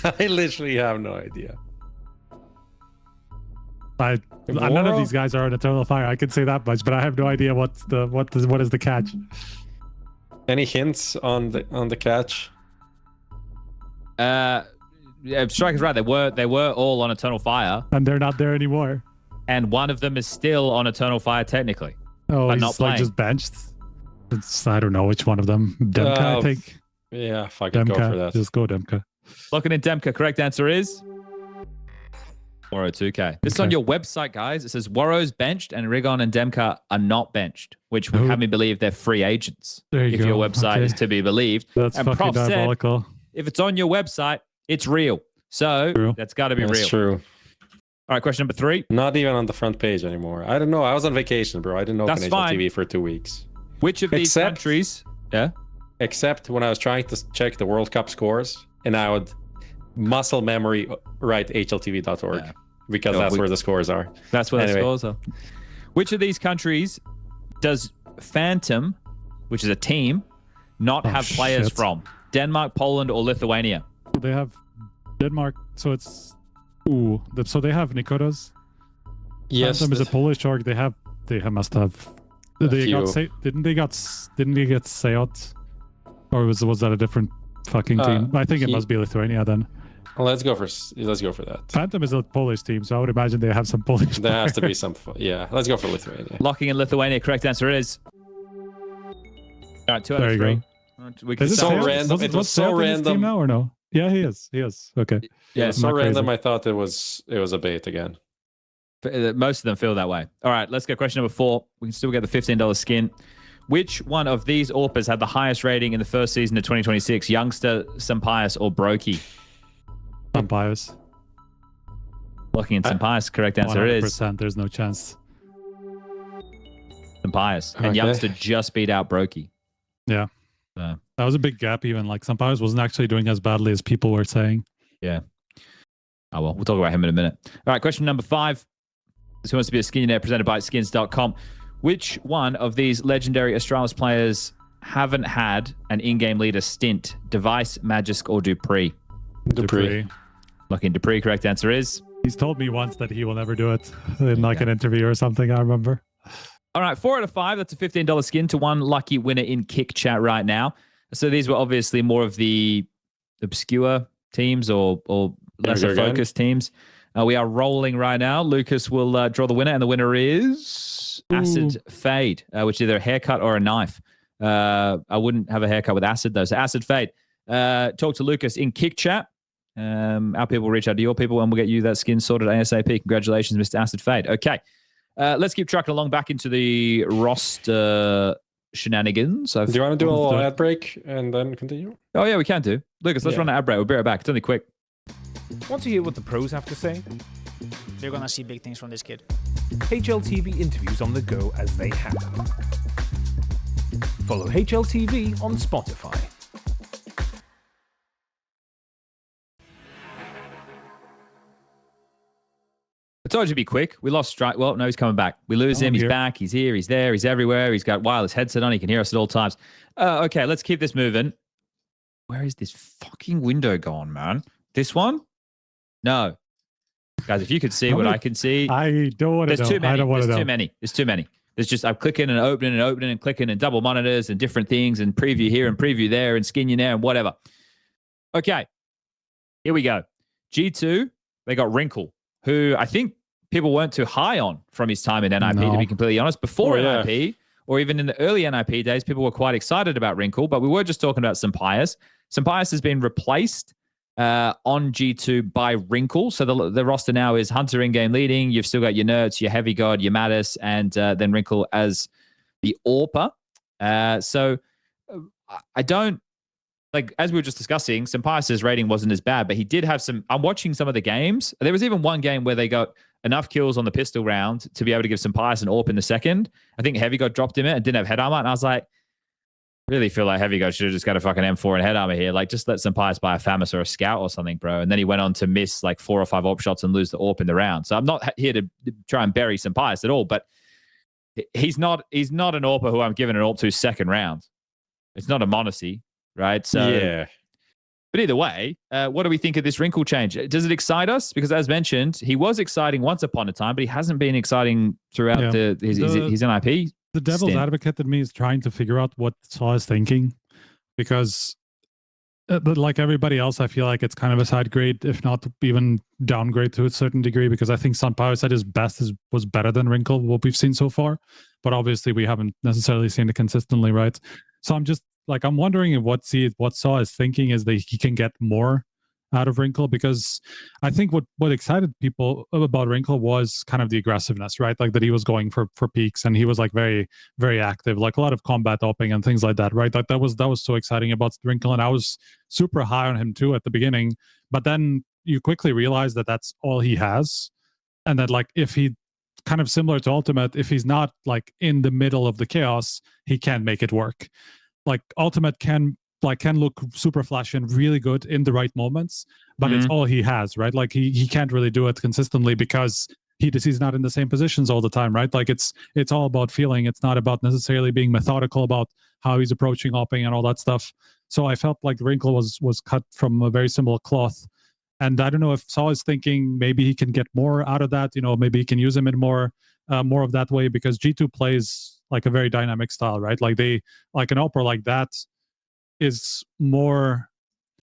None of these guys are in Eternal Fire. I can say that much, but I have no idea what is the catch. Any hints on the catch? Striker's right. They were all on Eternal Fire, and they're not there anymore. And one of them is still on Eternal Fire technically. Oh, but he's not playing. like just benched. I don't know which one of them. Demka, I think. Yeah, fucking go for that. Just go Demka. Looking in Demka. Correct answer is Waro2K. This is on your website, guys. It says Waro's benched and Rigon and Demka are not benched, which would have me believe they're free agents. If your website is to be believed. That's and fucking diabolical. If it's on your website, it's real. So that's got to be real. That's true. All right, question number 3. Not even on the front page anymore. I don't know. I was on vacation, bro. I didn't open HLTV for 2 weeks. Which of these countries? Yeah. Except when I was trying to check the World Cup scores, and I would muscle memory write HLTV.org because that's where the scores are. That's where the scores are. Which of these countries does Phantom, which is a team, not have players from? Denmark, Poland, or Lithuania? They have Denmark, so it's so they have Nikodas. Yes, Phantom is a Polish org. They must have. Didn't they get Seot? Or was that a different fucking team? I think it must be Lithuania then. Let's go for that. Phantom is a Polish team, so I would imagine they have some Polish. There has to be some. Yeah, let's go for Lithuania. Locking in Lithuania. Correct answer is. All right, 2 out of 3. We can Is it so Tails? random. It was so Tails in this team random. now or no? Yeah, he is. He is. Okay. Yeah, so not random. crazy. I thought it was a bait again. Most of them feel that way. All right, let's go question number 4. We can still get the $15 skin. Which one of these AWPers had the highest rating in the first season of 2026? Youngster, SunPayus, or broky? SunPayus. Locking in SunPayus. Correct answer 100%. is There's no chance. SunPayus. And Okay. Youngster just beat out broky. Yeah. So, That was a big gap even. Like SunPayus wasn't actually doing as badly as people were saying. yeah. Oh, well, we'll talk about him in a minute. All right, question number 5. This wants to be a Skinionaire presented by skins.com. Which one of these legendary Astralis players haven't had an in-game leader stint? Device, Magisk, or Dupree? Dupree. Looking Dupree, correct answer is. He's told me once that he will never do it in like an interview or something, I remember. All right, 4 out of 5. That's a $15 skin to one lucky winner in Kick Chat right now. So these were obviously more of the obscure teams or lesser focused teams. We are rolling right now. Lucas will draw the winner, and the winner is Acid Fade, which is either a haircut or a knife. I wouldn't have a haircut with Acid, though. So Acid Fade. Talk to Lucas in Kick Chat. Our people will reach out to your people, and we'll get you that skin sorted ASAP. Congratulations, Mr. Acid Fade. Okay, let's keep trucking along back into the roster shenanigans. Do you want to do a little ad break and then continue? Oh, yeah, we can do. Lucas, let's run an ad break. We'll be right back. It's only quick. Want to hear what the pros have to say? They're gonna see big things from this kid. HLTV interviews on the go as they happen. Follow HLTV on Spotify. I told you to be quick. We lost Strike. Well, no, he's coming back. We lose him. He's back. He's here. He's there. He's everywhere. He's got wireless headset on. He can hear us at all times. Okay, let's keep this moving. Where is this fucking window gone, man? This one? No. Guys, if you could see what I can see. I don't want to know. There's too many. I don't want to know. There's too many. There's too many. There's just, I'm clicking and opening and clicking and double monitors and different things and preview here and preview there and Skinionaire and whatever. Okay. Here we go. G2, they got r1nkle, who I think people weren't too high on from his time in NIP, to be completely honest. Before NIP, or even in the early NIP days, people were quite excited about r1nkle, but we were just talking about SunPayus. SunPayus has been replaced on G2 by r1nkle. So the roster now is Hunter in-game leading. You've still got your Nerds, your Heavy God, your Mattis, and then r1nkle as the AWPer. So I don't, like, as we were just discussing, SunPayus' rating wasn't as bad, but he did have some, I'm watching some of the games. There was even one game where they got enough kills on the pistol round to be able to give SunPayus an AWP in the second. I think Heavy God dropped him it and didn't have head armor. And I was like, really feel like Heavy God should have just got a fucking M4 and head armor here. Like, just let SunPayus buy a FAMAS or a Scout or something, bro. And then he went on to miss like 4 or 5 AWP shots and lose the AWP in the round. So I'm not here to try and bury SunPayus at all, but he's not an AWPer who I'm giving an AWP to second round. It's not a Monacy, right? So yeah. But either way, what do we think of this r1nkle change? Does it excite us? Because as mentioned, he was exciting once upon a time, but he hasn't been exciting throughout his NIP. The devil's advocate in me is trying to figure out what Saw is thinking, because like everybody else, I feel like it's kind of a side grade, if not even downgrade to a certain degree, because I think SunPayus at his best was better than r1nkle, what we've seen so far. But obviously we haven't necessarily seen it consistently, right? So I'm wondering if what Saw is thinking is that he can get more out of r1nkle, because I think what excited people about r1nkle was kind of the aggressiveness, right? Like that he was going for peaks and he was like very, very active, like a lot of combat opping and things like that, right? Like that was so exciting about r1nkle, and I was super high on him too at the beginning. But then you quickly realize that that's all he has, and that like if he kind of similar to Ultimate, if he's not like in the middle of the chaos, he can't make it work. Like Ultimate can look super flashy and really good in the right moments, but it's all he has, right? Like he can't really do it consistently because he's not in the same positions all the time, right? Like it's all about feeling. It's not about necessarily being methodical about how he's approaching opping and all that stuff. So I felt like r1nkle was cut from a very similar cloth. And I don't know if Saw is thinking maybe he can get more out of that, maybe he can use him in more of that way, because G2 plays like a very dynamic style, right? Like an opera like that is more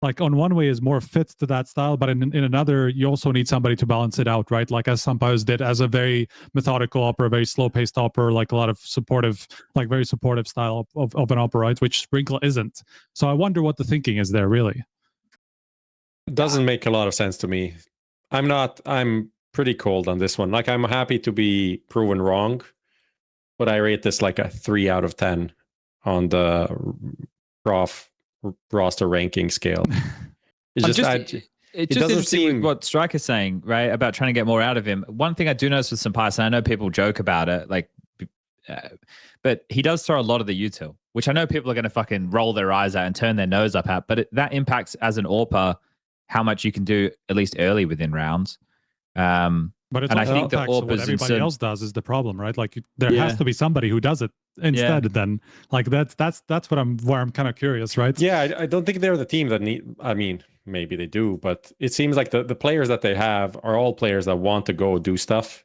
like on one way is more fit to that style, but in another, you also need somebody to balance it out, right? Like as SunPayus did, as a very methodical opera, very slow-paced opera, like a lot of supportive, like very supportive style of an opera, right? Which r1nkle isn't. So I wonder what the thinking is there, really. It doesn't make a lot of sense to me. I'm pretty cold on this one. Like, I'm happy to be proven wrong, but I rate this like a 3 out of 10 on the roster ranking scale. It's It's just doesn't interesting seem with what Striker's saying, right? About trying to get more out of him. One thing I do notice with SunPayus, and I know people joke about it, like, but he does throw a lot of the util, which I know people are going to fucking roll their eyes at and turn their nose up at, but that impacts as an AWPer how much you can do at least early within rounds. But it's and I also think the impacts, so what AWPers everybody else does is the problem, right? Like there has to be somebody who does it instead. Then, like that's where I'm kind of curious, right? Yeah, I don't think they're the team that need. I mean, maybe they do, but it seems like the players that they have are all players that want to go do stuff.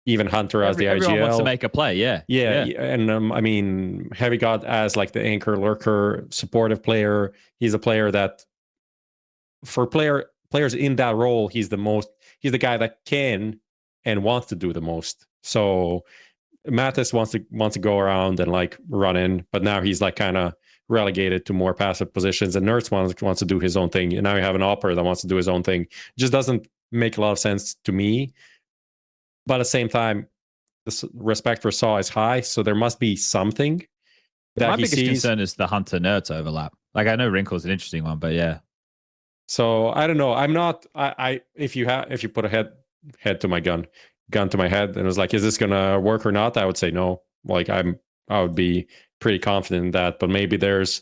Even Hunter as the IGL. Everyone wants to make a play, yeah. And I mean, Heavy God as like the anchor lurker supportive player. He's a player that, for players in that role, he's the guy that can and wants to do the most. So Mattis wants to go around and like run in, but now he's like kind of relegated to more passive positions, and Nerds wants to do his own thing. And now you have an opera that wants to do his own thing. It just doesn't make a lot of sense to me. But at the same time, the respect for Saw is high, so there must be something that my he biggest sees. concern is the Hunter Nerds overlap. Like, I know r1nkle's an interesting one, but yeah. So I don't know. I'm not. If you put a head to my gun to my head, and it was like, is this gonna work or not? I would say no. Like I would be pretty confident in that. But maybe there's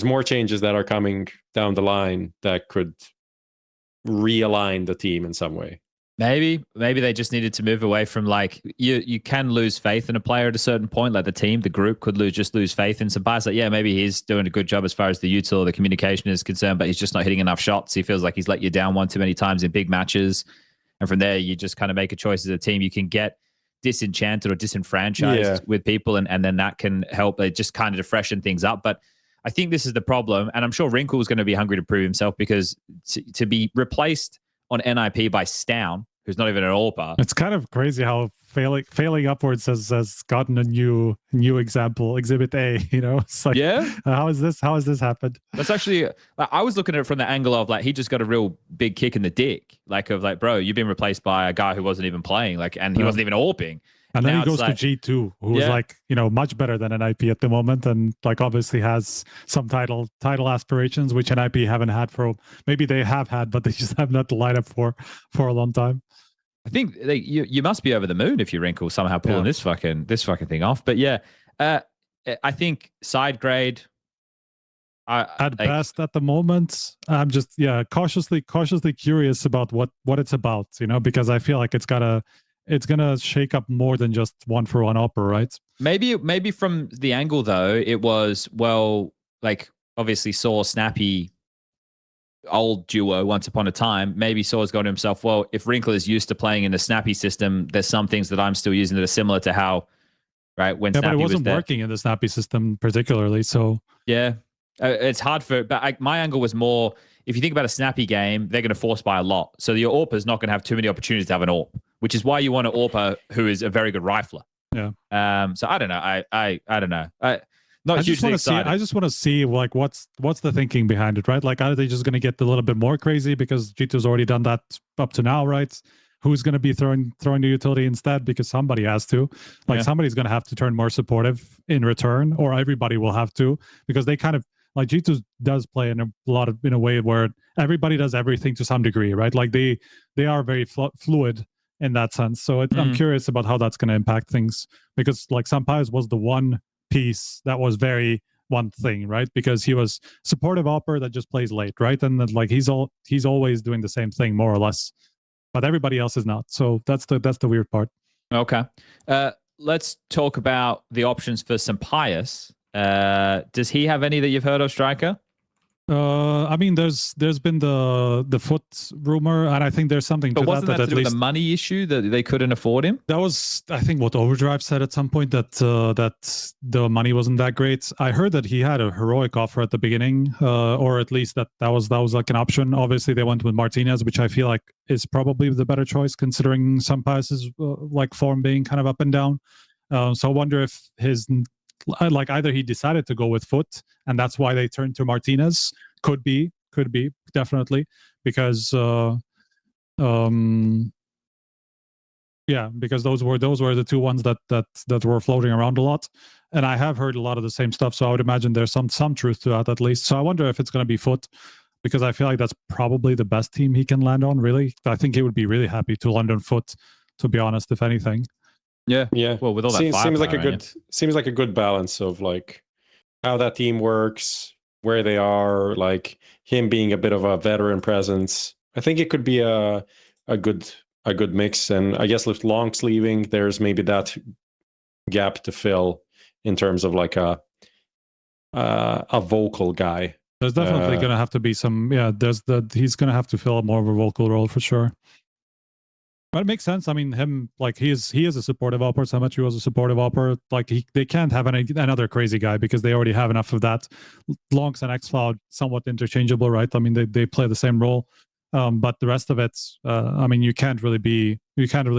more changes that are coming down the line that could realign the team in some way. Maybe they just needed to move away from, like, you can lose faith in a player at a certain point. Like the team, the group could lose faith in SunPayus. Like, yeah, maybe he's doing a good job as far as the util or the communication is concerned, but he's just not hitting enough shots. He feels like he's let you down one too many times in big matches. And from there, you just kind of make a choice as a team. You can get disenchanted or disenfranchised with people, and then that can help just kind of to freshen things up. But I think this is the problem, and I'm sure r1nkle is going to be hungry to prove himself, because to be replaced on NIP by Stown, who's not even an AWPer. It's kind of crazy how failing upwards has gotten a new example, Exhibit A. You know, it's like, how has this happened? That's actually, I was looking at it from the angle of, like, he just got a real big kick in the dick, like, of like, bro, you've been replaced by a guy who wasn't even playing, like, and he wasn't even AWPing. And then he goes to G2, who's like, you know, much better than NIP at the moment, and like obviously has some title aspirations, which NIP haven't had for, maybe they have had, but they just have not the lineup for a long time. I think you must be over the moon if you're r1nkle somehow pulling this fucking thing off. But yeah, I think side grade. At best, at the moment, I'm just cautiously curious about what it's about, you know, because I feel like it's gonna shake up more than just 1-for-1 opera, right? Maybe from the angle though, it was, well, like obviously Saw Snappy, old duo once upon a time. Maybe Saw's gone to himself, well, if r1nkle is used to playing in a Snappy system, there's some things that I'm still using that are similar to how, right, when Snappy but it wasn't working in the Snappy system particularly, so it's hard for, but my angle was more, if you think about a Snappy game, they're going to force buy a lot, so your AWPer's not going to have too many opportunities to have an AWP, which is why you want an AWPer who is a very good rifler. So I don't know. I don't know. I just want to see like what's the thinking behind it, right? Like, are they just going to get a little bit more crazy because G2's already done that up to now, right? Who's going to be throwing the utility instead? Because somebody has to. Like, somebody's going to have to turn more supportive in return, or everybody will have to, because they kind of, like, G2 does play in a way where everybody does everything to some degree, right? Like they are very fluid in that sense. So I'm curious about how that's going to impact things, because like SunPayus was the one piece that was very one thing, right? Because he was supportive opera that just plays late, right? And then, like, he's always doing the same thing more or less, but everybody else is not. So that's the weird part. Okay, let's talk about the options for SunPayus. Does he have any that you've heard of, Striker? I mean, there's been the foot rumor, and I think there's something But to wasn't that at to do with least the money issue that they couldn't afford him? that was, I think, what Overdrive said at some point, that that the money wasn't that great. I heard that he had a heroic offer at the beginning, or at least that was like an option. Obviously, they went with Martinez, which I feel like is probably the better choice considering SunPayus' like form being kind of up and down. So I wonder if his like either he decided to go with foot, and that's why they turned to Martinez. Could be definitely, because yeah, because those were the two ones that were floating around a lot, and I have heard a lot of the same stuff. So I would imagine there's some truth to that at least. So I wonder if it's going to be foot, because I feel like that's probably the best team he can land on. Really, I think he would be really happy to land on foot, to be honest. If anything. Yeah. Well, with all that seems like a firepower, good balance of like how that team works, where they are, like him being a bit of a veteran presence. I think it could be a good mix. And I guess with long sleeving, there's maybe that gap to fill in terms of like a vocal guy. There's definitely going to have to be some. Yeah, he's going to have to fill more of a vocal role for sure. But it makes sense. I mean, him, like he is a supportive opera. Symmetry was a supportive opera. Like they can't have another crazy guy because they already have enough of that. Lonks and xCloud somewhat interchangeable, right? I mean, they play the same role, but the rest of it, I mean, you can't really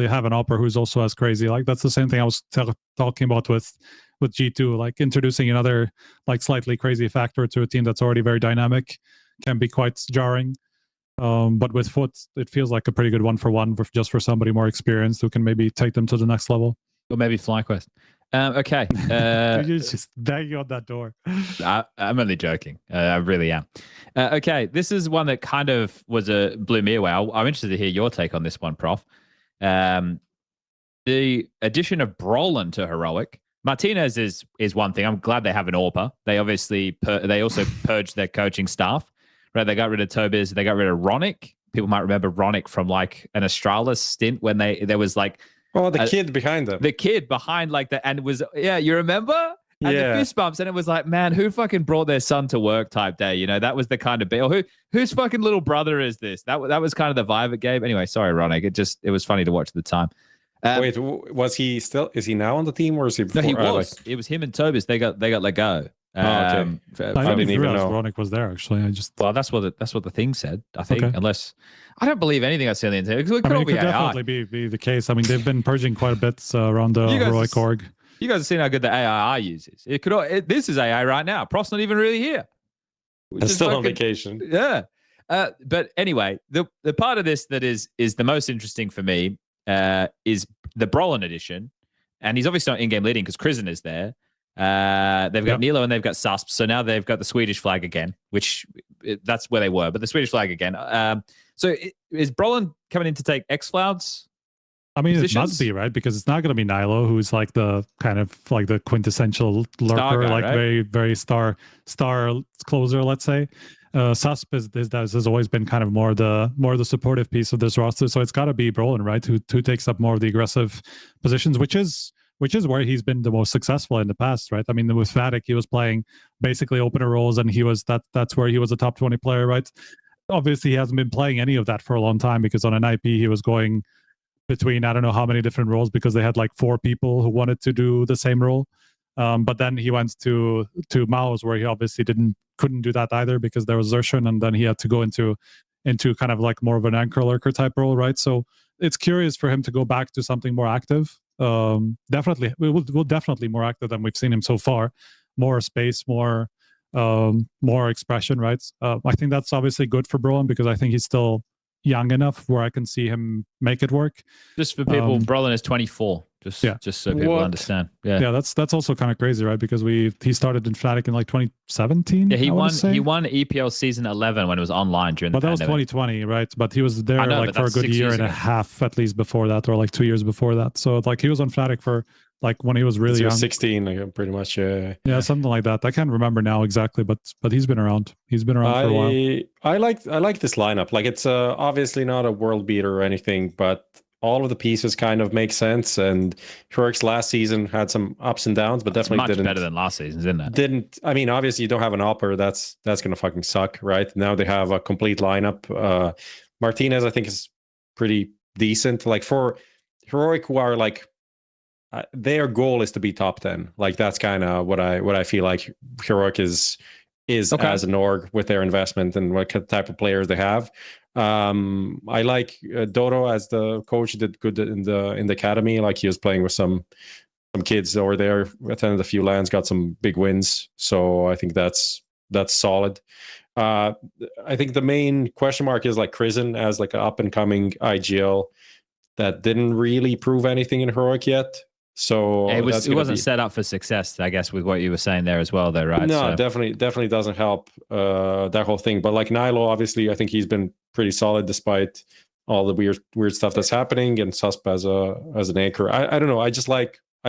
have an opera who's also as crazy. Like that's the same thing I was talking about with G2. Like introducing another like slightly crazy factor to a team that's already very dynamic can be quite jarring. But with foot, it feels like a pretty good 1-for-1 just for somebody more experienced who can maybe take them to the next level. Or maybe FlyQuest. Okay. You're just banging on that door. I'm only joking. I really am. Okay, this is one that kind of blew me away. I'm interested to hear your take on this one, Prof. The addition of Brollan to Heroic. Martinez is one thing. I'm glad they have an AWPer. They obviously they also purged their coaching staff. Right, they got rid of Tobias. They got rid of r1nkle. People might remember r1nkle from like an Astralis stint when there was like the kid behind them. The kid behind like and it was you remember? And the fist bumps, and it was like, man, who fucking brought their son to work type day? You know, that was the kind of or whose fucking little brother is this? That was kind of the vibe it gave. Anyway, sorry, r1nkle. It was funny to watch at the time. Wait, was he still? Is he now on the team, or is he? Before? No, he was. It was him and Tobias. They got let go. Okay. I didn't even know r1nkle was there. Actually, that's what the thing said. I think, unless I don't believe anything I see on the internet. It could definitely be the case. I mean, they've been purging quite a bit around the heroic org. You guys have seen how good the AI uses. This is AI right now. Prof's not even really here. It's still on vacation. Yeah. But anyway, the part of this that is the most interesting for me is the Brollan edition, and he's obviously not in-game leading because Kryzan is there. They've got Nilo and they've got Susp, so now they've got the Swedish flag again, which that's where they were, but the Swedish flag again. So is Brollan coming in to take xCloud's? I mean, it must be, right? Because it's not going to be Nilo, who's like the kind of like the quintessential lurker, guy, like right? very, very star closer, let's say. Susp has always been kind of more the supportive piece of this roster, so it's got to be Brollan, right? Who takes up more of the aggressive positions, which is where he's been the most successful in the past, right? I mean, with Fnatic, he was playing basically opener roles, and that's where he was a top 20 player, right? Obviously, he hasn't been playing any of that for a long time because on an IP, he was going between I don't know how many different roles because they had like 4 people who wanted to do the same role. But then he went to MOUZ, where he obviously couldn't do that either because there was Xerxon, and then he had to go into kind of like more of an anchor lurker type role, right? So it's curious for him to go back to something more active. Definitely, we'll definitely more active than we've seen him so far. More space, more expression, right? I think that's obviously good for Brollan because I think he's still young enough where I can see him make it work. Just for people, Brollan is 24. Just so people understand. Yeah, that's also kind of crazy, right? Because he started in Fnatic in like 2017. Yeah, he won EPL season 11 when it was online during the pandemic. That was 2020, right? But he was there like for a good year and a half at least before that, or like 2 years before that. So like he was on Fnatic for like when he was really young. 16, like, pretty much. Yeah, something like that. I can't remember now exactly, but he's been around. He's been around for a while. I like this lineup. Like it's obviously not a world beater or anything, but all of the pieces kind of make sense. And Heroic's last season had some ups and downs, but definitely much didn't better than last season's, isn't it? Didn't I mean, obviously you don't have an upper, that's gonna fucking suck, right? Now they have a complete lineup. Martinez, I think, is pretty decent. Like for Heroic, who are like their goal is to be top 10. Like that's kind of what I feel like Heroic is Okay. as an org with their investment and what type of players they have. I like Dodo as the coach. He did good in the academy. Like he was playing with some kids over there, attended a few lands, got some big wins. So I think that's solid. I think the main question mark is like kyxsan as like an up and coming IGL that didn't really prove anything in Heroic yet. So it wasn't set up for success, I guess, with what you were saying there as well, though, right? No, so. definitely doesn't help that whole thing. But like Nilo, obviously, I think he's been pretty solid despite all the weird stuff that's happening, and Susp as an anchor. I don't know. I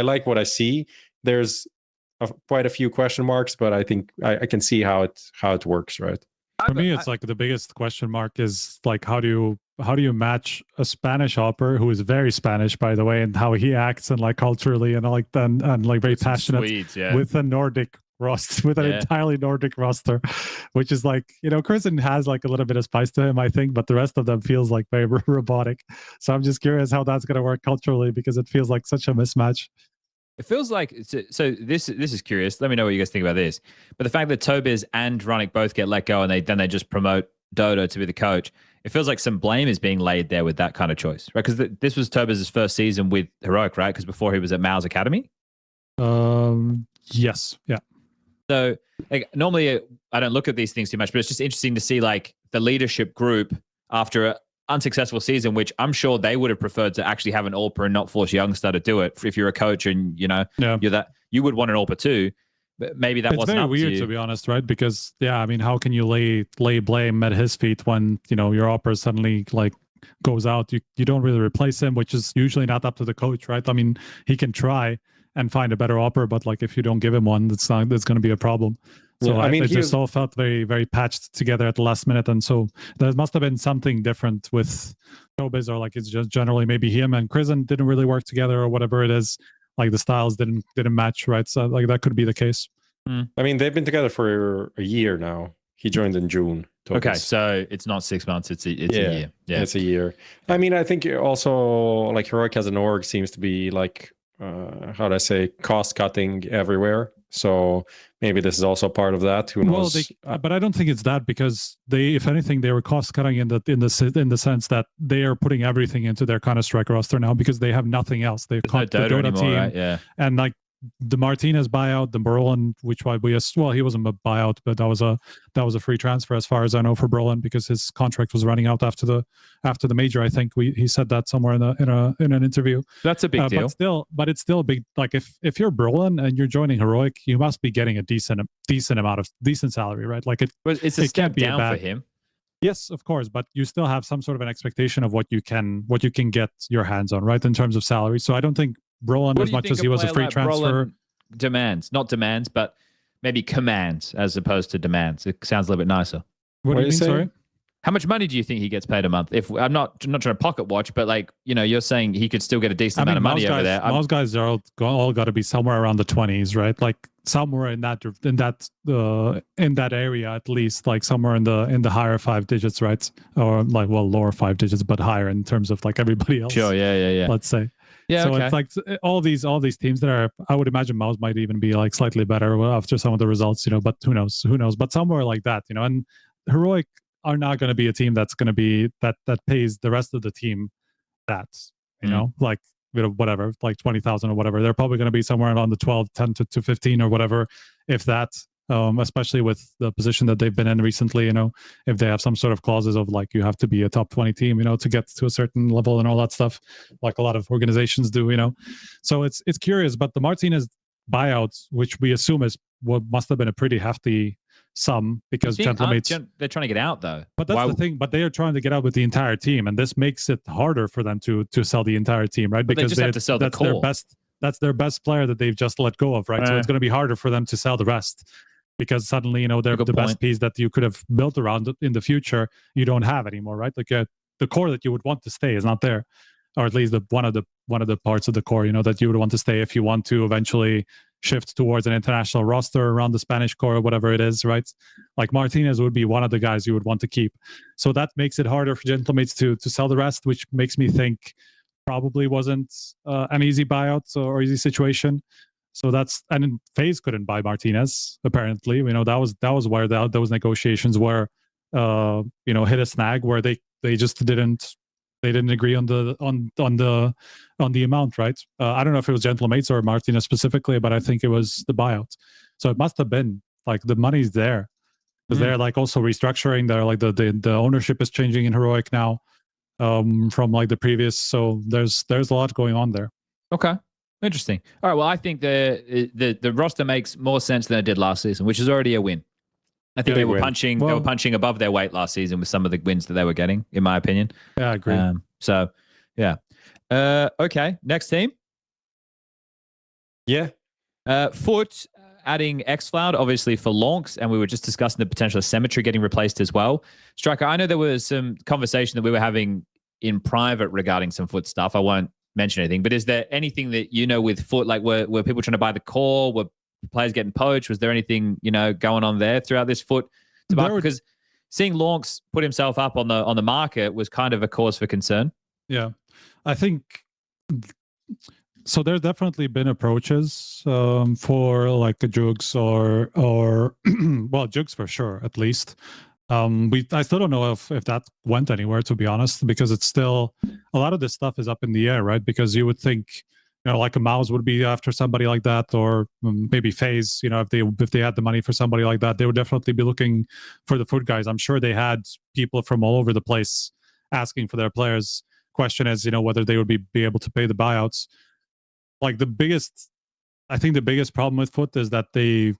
like what I see. There's quite a few question marks, but I think I can see how it works, right? For me, it's like the biggest question mark is like how do you match a Spanish hopper who is very Spanish, by the way, and how he acts and like culturally and like and like very passionate Swedes, yeah. with a Nordic roster, with an entirely Nordic roster, which is like, you know, kyxsan has like a little bit of spice to him, I think, but the rest of them feels like very robotic. So I'm just curious how that's going to work culturally, because it feels like such a mismatch. It feels like so. This is curious. Let me know what you guys think about this. But the fact that Tobiz and r1nkle both get let go, and they just promote Dodo to be the coach, it feels like some blame is being laid there with that kind of choice, right? Because this was Tobiz's first season with Heroic, right? Because before he was at MOUZ Academy. Yes, yeah. So like normally I don't look at these things too much, but it's just interesting to see like the leadership group after a unsuccessful season, which I'm sure they would have preferred to actually have an AWPer and not force youngster to do it. If you're a coach and you know you would want an AWPer too, but maybe that wasn't up to you. It's very weird, to be honest, right? Because I mean, how can you lay blame at his feet when your AWPer suddenly like goes out? You don't really replace him, which is usually not up to the coach, right? I mean, he can try and find a better AWPer, but like if you don't give him one, that's going to be a problem. So yeah, I mean, it just all felt very, very patched together at the last minute, and so there must have been something different with Tobiz, or like it's just generally maybe him and kyxsan didn't really work together, or whatever it is. Like the styles didn't match, right? So like that could be the case. I mean, they've been together for a year now. He joined in June. Tobiz. Okay, so it's not 6 months; it's a year. Yeah, it's a year. I mean, I think also like Heroic as an org seems to be like how do I say, cost cutting everywhere. So maybe this is also part of that. Who knows? Well, but I don't think it's that, because they, if anything, they were cost cutting in the sense that they are putting everything into their Counter-Strike roster now, because they have nothing else. They've cut the Dota team, right? Yeah, and like the Martinez buyout, the Brollan, which he wasn't a buyout, but that was a free transfer as far as I know for Brollan, because his contract was running out after the major. I think he said that somewhere in an interview. That's a big deal. But it's still big. Like if you're Brollan and you're joining Heroic, you must be getting a decent salary, right? Like it's a step down for him. Yes, of course, but you still have some sort of an expectation of what you can get your hands on, right, in terms of salary. So I don't think Brollan, as much as he was a free transfer, not demands, but maybe commands as opposed to demands. It sounds a little bit nicer. What do you mean? Sorry? How much money do you think he gets paid a month? If I'm not trying to pocket watch, but like, you're saying he could still get a decent amount of money over there. MOUZ guys are all got to be somewhere around the 20s, right? Like somewhere in that area, at least, like somewhere in the higher 5 digits, right? Or like, well, lower 5 digits, but higher in terms of like everybody else. Sure, yeah. Let's say. Yeah, so okay. It's like all these teams that are, I would imagine MOUZ might even be like slightly better after some of the results, but who knows? But somewhere like that, and Heroic are not going to be a team that's going to be that pays the rest of the team that, like, whatever, like 20,000 or whatever. They're probably going to be somewhere around the 10 to 15 or whatever, if that. Especially with the position that they've been in recently, if they have some sort of clauses of like you have to be a top 20 team, to get to a certain level and all that stuff, like a lot of organizations do, So it's curious, but the Martinez buyouts, which we assume is what must have been a pretty hefty sum, because Gentlemates, they're trying to get out though. But that's the thing. But they are trying to get out with the entire team, and this makes it harder for them to sell the entire team, right? Because they just have to sell the core. That's their best player that they've just let go of, right? So it's going to be harder for them to sell the rest, because suddenly, they're the best piece that you could have built around in the future, you don't have anymore, right? Like the core that you would want to stay is not there. or at least one of the parts of the core, that you would want to stay if you want to eventually shift towards an international roster around the Spanish core or whatever it is, right? Like Martinez would be one of the guys you would want to keep. So that makes it harder for Gentlemates to sell the rest, which makes me think probably wasn't an easy buyout or easy situation. So and FaZe couldn't buy Martinez, apparently. That was where those negotiations were, hit a snag where they just didn't agree on the amount, right? I don't know if it was Gentlemates or Martinez specifically, but I think it was the buyout. So it must have been like the money's there, because they're like also restructuring. They're like the ownership is changing in Heroic now, from like the previous. So there's a lot going on there. Okay. Interesting. All right. Well, I think the roster makes more sense than it did last season, which is already a win. I think they were punching above their weight last season with some of the wins that they were getting, in my opinion. Yeah, I agree. So, yeah. Okay. Next team. Yeah. Foot adding xCloud, obviously for Lonks, and we were just discussing the potential of Symmetry getting replaced as well. Striker, I know there was some conversation that we were having in private regarding some Foot stuff. I won't mention anything, but is there anything that with Foot, like were people trying to buy the core? Were players getting poached? Was there anything going on there throughout this Foot debacle? Because seeing Lonks put himself up on the market was kind of a cause for concern. Yeah, I think so. There's definitely been approaches for like the Jugs or well, Jugs for sure, at least. I still don't know if that went anywhere, to be honest, because it's still a lot of this stuff is up in the air, right? Because you would think, like a MOUZ would be after somebody like that, or maybe FaZe, if they had the money for somebody like that, they would definitely be looking for the Foot guys. I'm sure they had people from all over the place asking for their players. Question is, whether they would be able to pay the buyouts. Like I think the biggest problem with Foot is that they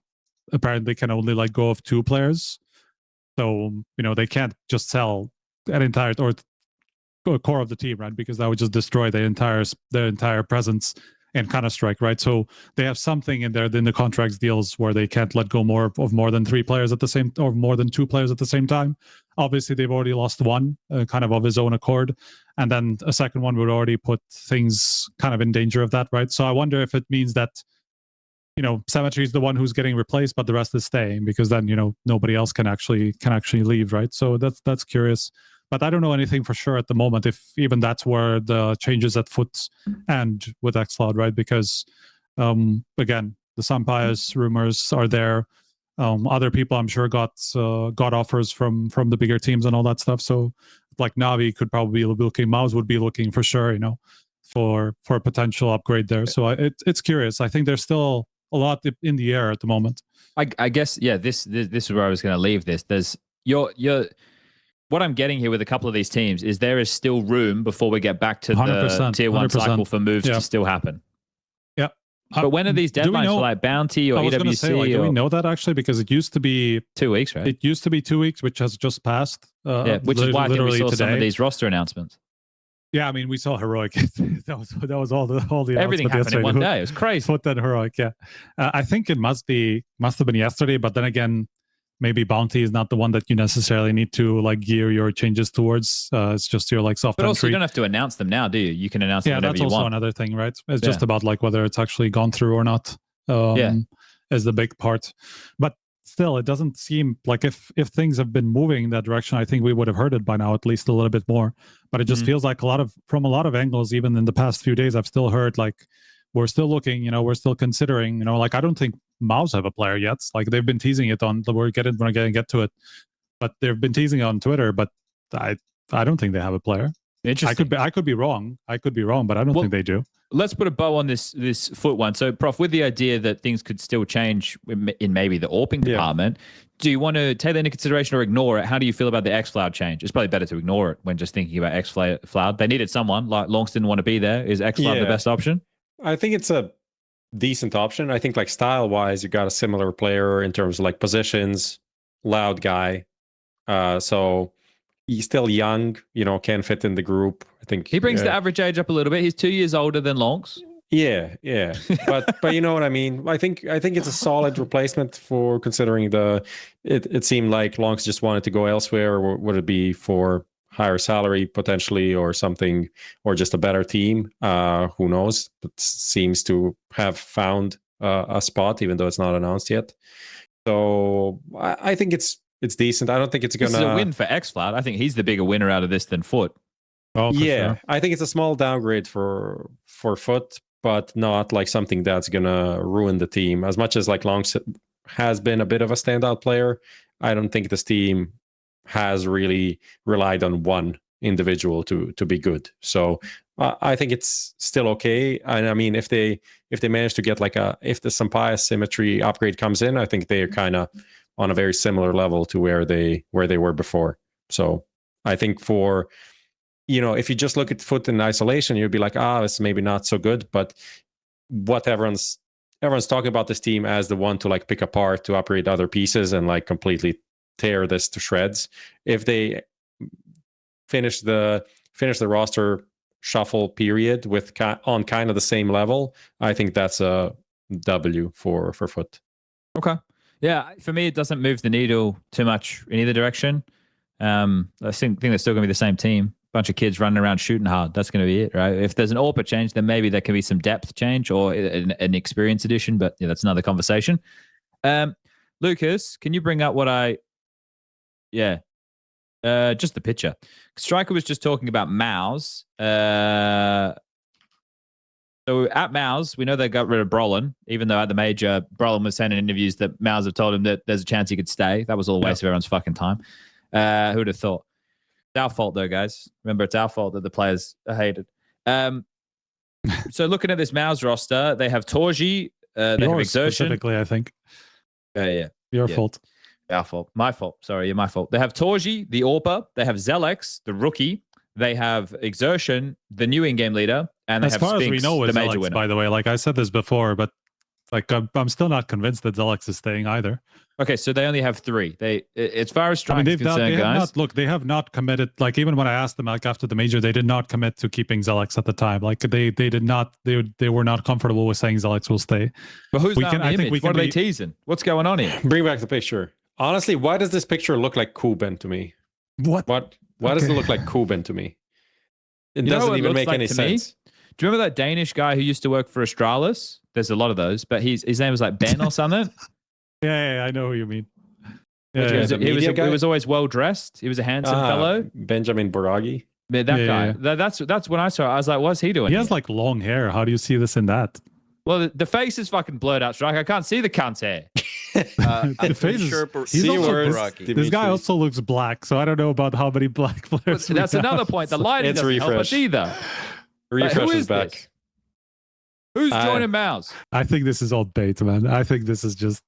apparently can only let go of 2 players. So, they can't just sell an entire or core of the team, right? Because that would just destroy their entire presence in Counter-Strike, right? So they have something in the contracts deals where they can't let go more than 3 players at the same, or more than 2 players at the same time. Obviously, they've already lost one, kind of his own accord, and then a second one would already put things kind of in danger of that, right? So I wonder if it means that Symmetry is the one who's getting replaced, but the rest is staying, because then nobody else can actually leave, right? So that's curious, but I don't know anything for sure at the moment if even that's where the changes at Foot and with xCloud, right? Because again, the SunPayus rumors are there. Other people I'm sure got offers from the bigger teams and all that stuff. So like NAVI could probably be looking, MOUZ would be looking for sure, for a potential upgrade there. So it's curious. I think there's still a lot in the air at the moment. I guess, yeah, this is where I was going to leave this. There's what I'm getting here with a couple of these teams is there is still room before we get back to the tier 1 cycle for moves to still happen. Yeah. But when are these deadlines for like Bounty or EWC? Say, do we know that actually? Because it used to be 2 weeks, right? It used to be 2 weeks, which has just passed. Which is why I think we saw today. some of these roster announcements. Yeah, I mean, we saw Heroic. that was all the everything happened in one day. It was crazy. Foot and Heroic, yeah. I think it must have been yesterday, but then again, maybe Bounty is not the one that you necessarily need to like gear your changes towards. It's just your like soft entry. But also, entry. you don't have to announce them now, do you? You can announce them whenever you want. Yeah, that's also another thing, right? It's just about like whether it's actually gone through or not. Is the big part. But still, it doesn't seem like if things have been moving in that direction, I think we would have heard it by now, at least a little bit more. But it just feels like from a lot of angles, even in the past few days, I've still heard like we're still looking, we're still considering, like I don't think MOUZ have a player yet. Like they've been teasing it on we're going to get to it, but they've been teasing it on Twitter. But I don't think they have a player. Interesting. I could be wrong. But I don't think they do. Let's put a bow on this Foot one. So, Prof, with the idea that things could still change in maybe the AWPing department, do you want to take that into consideration or ignore it? How do you feel about the xCloud change? It's probably better to ignore it when just thinking about xCloud. They needed someone. Like Lonks didn't want to be there. Is xCloud the best option? I think it's a decent option. I think like style-wise, you got a similar player in terms of like positions, loud guy. So he's still young, can fit in the group. I think he brings the average age up a little bit. He's 2 years older than Lonks. Yeah. But you know what I mean? I think it's a solid replacement for considering it seemed like Lonks just wanted to go elsewhere, or would it be for higher salary potentially or something, or just a better team. Who knows? But seems to have found a spot, even though it's not announced yet. So I think it's decent. I don't think it's gonna. This is a win for XFlat. I think he's the bigger winner out of this than Foot. Oh, for Yeah, sure. I think it's a small downgrade for Foot, but not like something that's gonna ruin the team. As much as like Long has been a bit of a standout player, I don't think this team has really relied on one individual to be good. So I think it's still okay. And I mean, if they manage to get like if the SunPayus symmetry upgrade comes in, I think they're kind of on a very similar level to where they were before. So I think for, you know, if you just look at Foot in isolation, you'd be like, it's maybe not so good. But what everyone's talking about this team as the one to like pick apart, to upgrade other pieces and like completely tear this to shreds. If they finish the roster shuffle period with on kind of the same level, I think that's a W for Foot. Okay. Yeah, for me, it doesn't move the needle too much in either direction. I think they're still going to be the same team. Bunch of kids running around shooting hard. That's going to be it, right? If there's an AWPA change, then maybe there can be some depth change or an experience addition, but yeah, that's another conversation. Lucas, can you bring up what just the picture. Striker was just talking about MOUZ. So at MOUZ, we know they got rid of Brollan, even though at the major, Brollan was saying in interviews that MOUZ have told him that there's a chance he could stay. That was all a waste of everyone's fucking time. Who would have thought? It's our fault, though, guys. Remember, it's our fault that the players are hated. So looking at this MOUZ roster, they have Torji, they have Exertion. Specifically, I think. Yeah. Your fault. Our fault. My fault. Sorry, my fault. They have Torji, the AWPA. They have Zelex, the rookie. They have Exertion, the new in-game leader. And they as have far Spinks, as we know, the with major Zelex, winner. by the way, like I said this before, but like I'm still not convinced that Zelex is staying either. Okay, so they only have 3. They, as far as strike is concerned, guys. They have not committed. Like even when I asked them, like after the major, they did not commit to keeping Zelex at the time. Like they did not. They were not comfortable with saying Zelex will stay. But who's now in the image? What are they teasing? What's going on here? Bring back the picture. Honestly, why does this picture look like Kvem to me? Why does it look like Kvem to me? It doesn't even make any sense. Do you remember that Danish guy who used to work for Astralis? There's a lot of those, but his name was like Ben or something. Yeah, I know who you mean. He was always well dressed. He was a handsome fellow. Benjamin Boragi. That guy. Yeah. That's when I saw it. I was like, what's he doing? He has like long hair. How do you see this in that? Well, the face is fucking blurred out, Strike. I can't see the cunt's hair. The face is. This guy also looks black, so I don't know about how many black players. That's another point. The lighting doesn't help us either. Refresh is back. This? Who's joining MOUZ? I think this is all bait, man. I think this is just.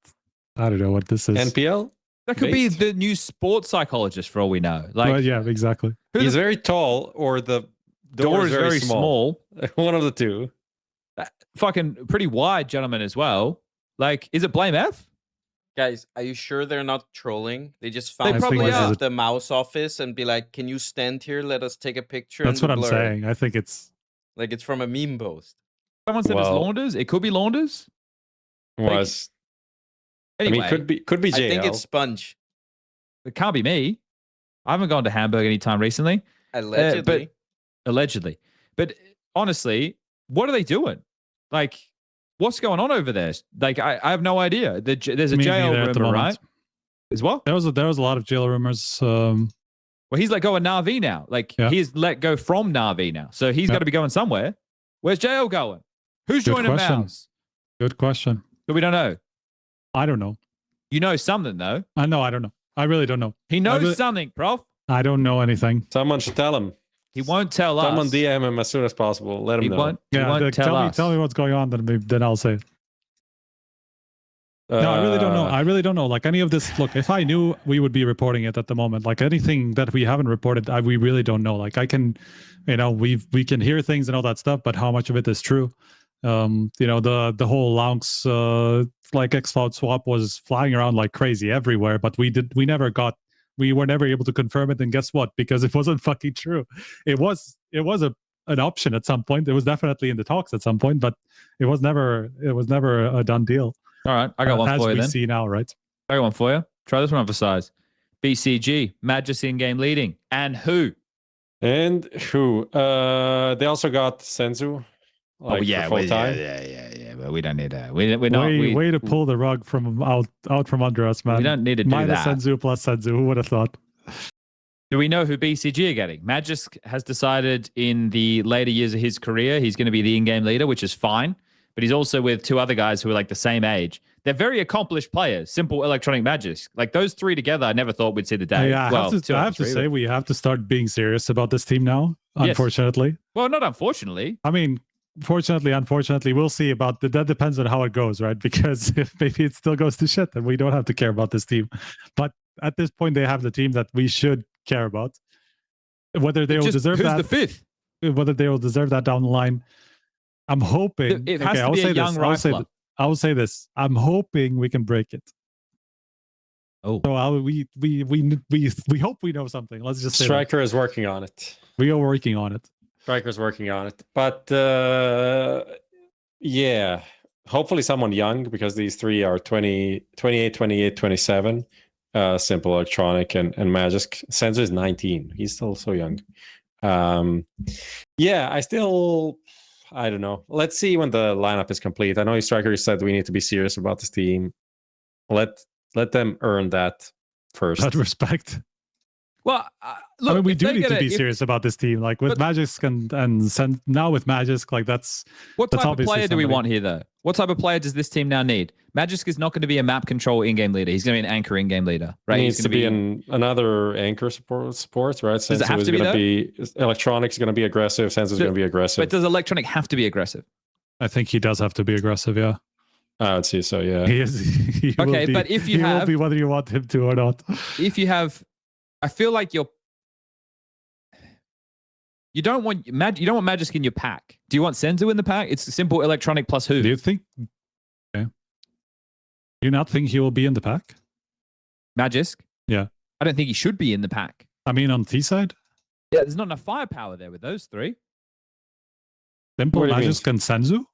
I don't know what this is. NPL. That could be the new sports psychologist for all we know. Like, well, yeah, exactly. He's very tall, or the door is very small. One of the two. Fucking pretty wide gentleman as well. Like, is it Blame F? Guys, are you sure they're not trolling? They just found the MOUZ office and be like, "Can you stand here? Let us take a picture." That's what I'm saying. I think it's like it's from a meme post. Someone said it's Launders. It could be Launders. Was anyway, I mean, could be JL. I think it's SPUNJ. It can't be me. I haven't gone to Hamburg anytime recently. Allegedly. But honestly, what are they doing? Like, what's going on over there? Like, I have no idea. There's a jail rumor, right? As well? There was a lot of jail rumors. Well, he's let go of NAVI now. Like, he's let go from NAVI now. So he's got to be going somewhere. Where's JL going? Who's joining MOUZ? Good question. But we don't know. I don't know. You know something, though. I don't know. I really don't know. He knows something, Prof. I don't know anything. Someone should tell him. He won't tell us. Someone DM him as soon as possible. Let him know. He won't tell us. Tell me what's going on, then I'll say it. No, I really don't know. I really don't know. Like any of this, look, if I knew, we would be reporting it at the moment. Like anything that we haven't reported, we really don't know. Like I can, we can hear things and all that stuff, but how much of it is true? The whole Lounks like XCloud swap was flying around like crazy everywhere, but we were never able to confirm it. And guess what? Because it wasn't fucking true. It was an option at some point. It was definitely in the talks at some point, but it was never a done deal. All right, I got one for you then. As we see now, right? I got one for you. Try this one on for size. BCG, Magisk in-game leading. And who? And who? They also got Senzu. Like, yeah, for full time. yeah. But we don't need that. We're not. Way to pull the rug from out from under us, man. We don't need to do Minus that. Senzu plus Senzu. Who would have thought? Do we know who BCG are getting? Magisk has decided in the later years of his career he's going to be the in-game leader, which is fine. But he's also with two other guys who are like the same age. They're very accomplished players. Simple Electronic Magisk. Like those three together, I never thought we'd see the day. Yeah, I have to say we have to start being serious about this team now. Unfortunately. Yes. Well, not unfortunately. I mean, fortunately, unfortunately, we'll see about that. Depends on how it goes, right? Because if maybe it still goes to shit, then we don't have to care about this team. But at this point, they have the team that we should care about. Whether they will deserve that. Who's the fifth? Whether they will deserve that down the line. I'm hoping. It has to be a young rifler. I will say this. I'm hoping we can break it. Oh, so we hope we know something. Let's just say Striker is working on it. We are working on it. Striker's working on it, but yeah, hopefully someone young, because these three are 28, 28, 27. Simple Electronic and Magisk. Senzu is 19. He's still so young. Yeah, I don't know. Let's see when the lineup is complete. I know Striker said we need to be serious about this team. Let them earn that first. That respect. Well, look, I mean, we do need to be serious about this team. Like with Magisk and now with Magisk, like that's what type that's of player do we want here, though? What type of player does this team now need? Magisk is not going to be a map control in-game leader. He's going to be an anchor in-game leader, right? He needs to be another anchor support, right? Does it have to be? Electronic's going to be aggressive. Senzu's going to be aggressive. But does Electronic have to be aggressive? I think he does have to be aggressive. Yeah. I would say so. Yeah. He is. He okay, be, but if you he have, will be whether you want him to or not. If you have, I feel like you don't want Magisk in your pack. Do you want Senzu in the pack? It's simple Electronic plus who? Do you think? Okay. Do you not think he will be in the pack? Magisk? Yeah. I don't think he should be in the pack. I mean, on T side? Yeah, there's not enough firepower there with those three. Simple Magisk and Senzu?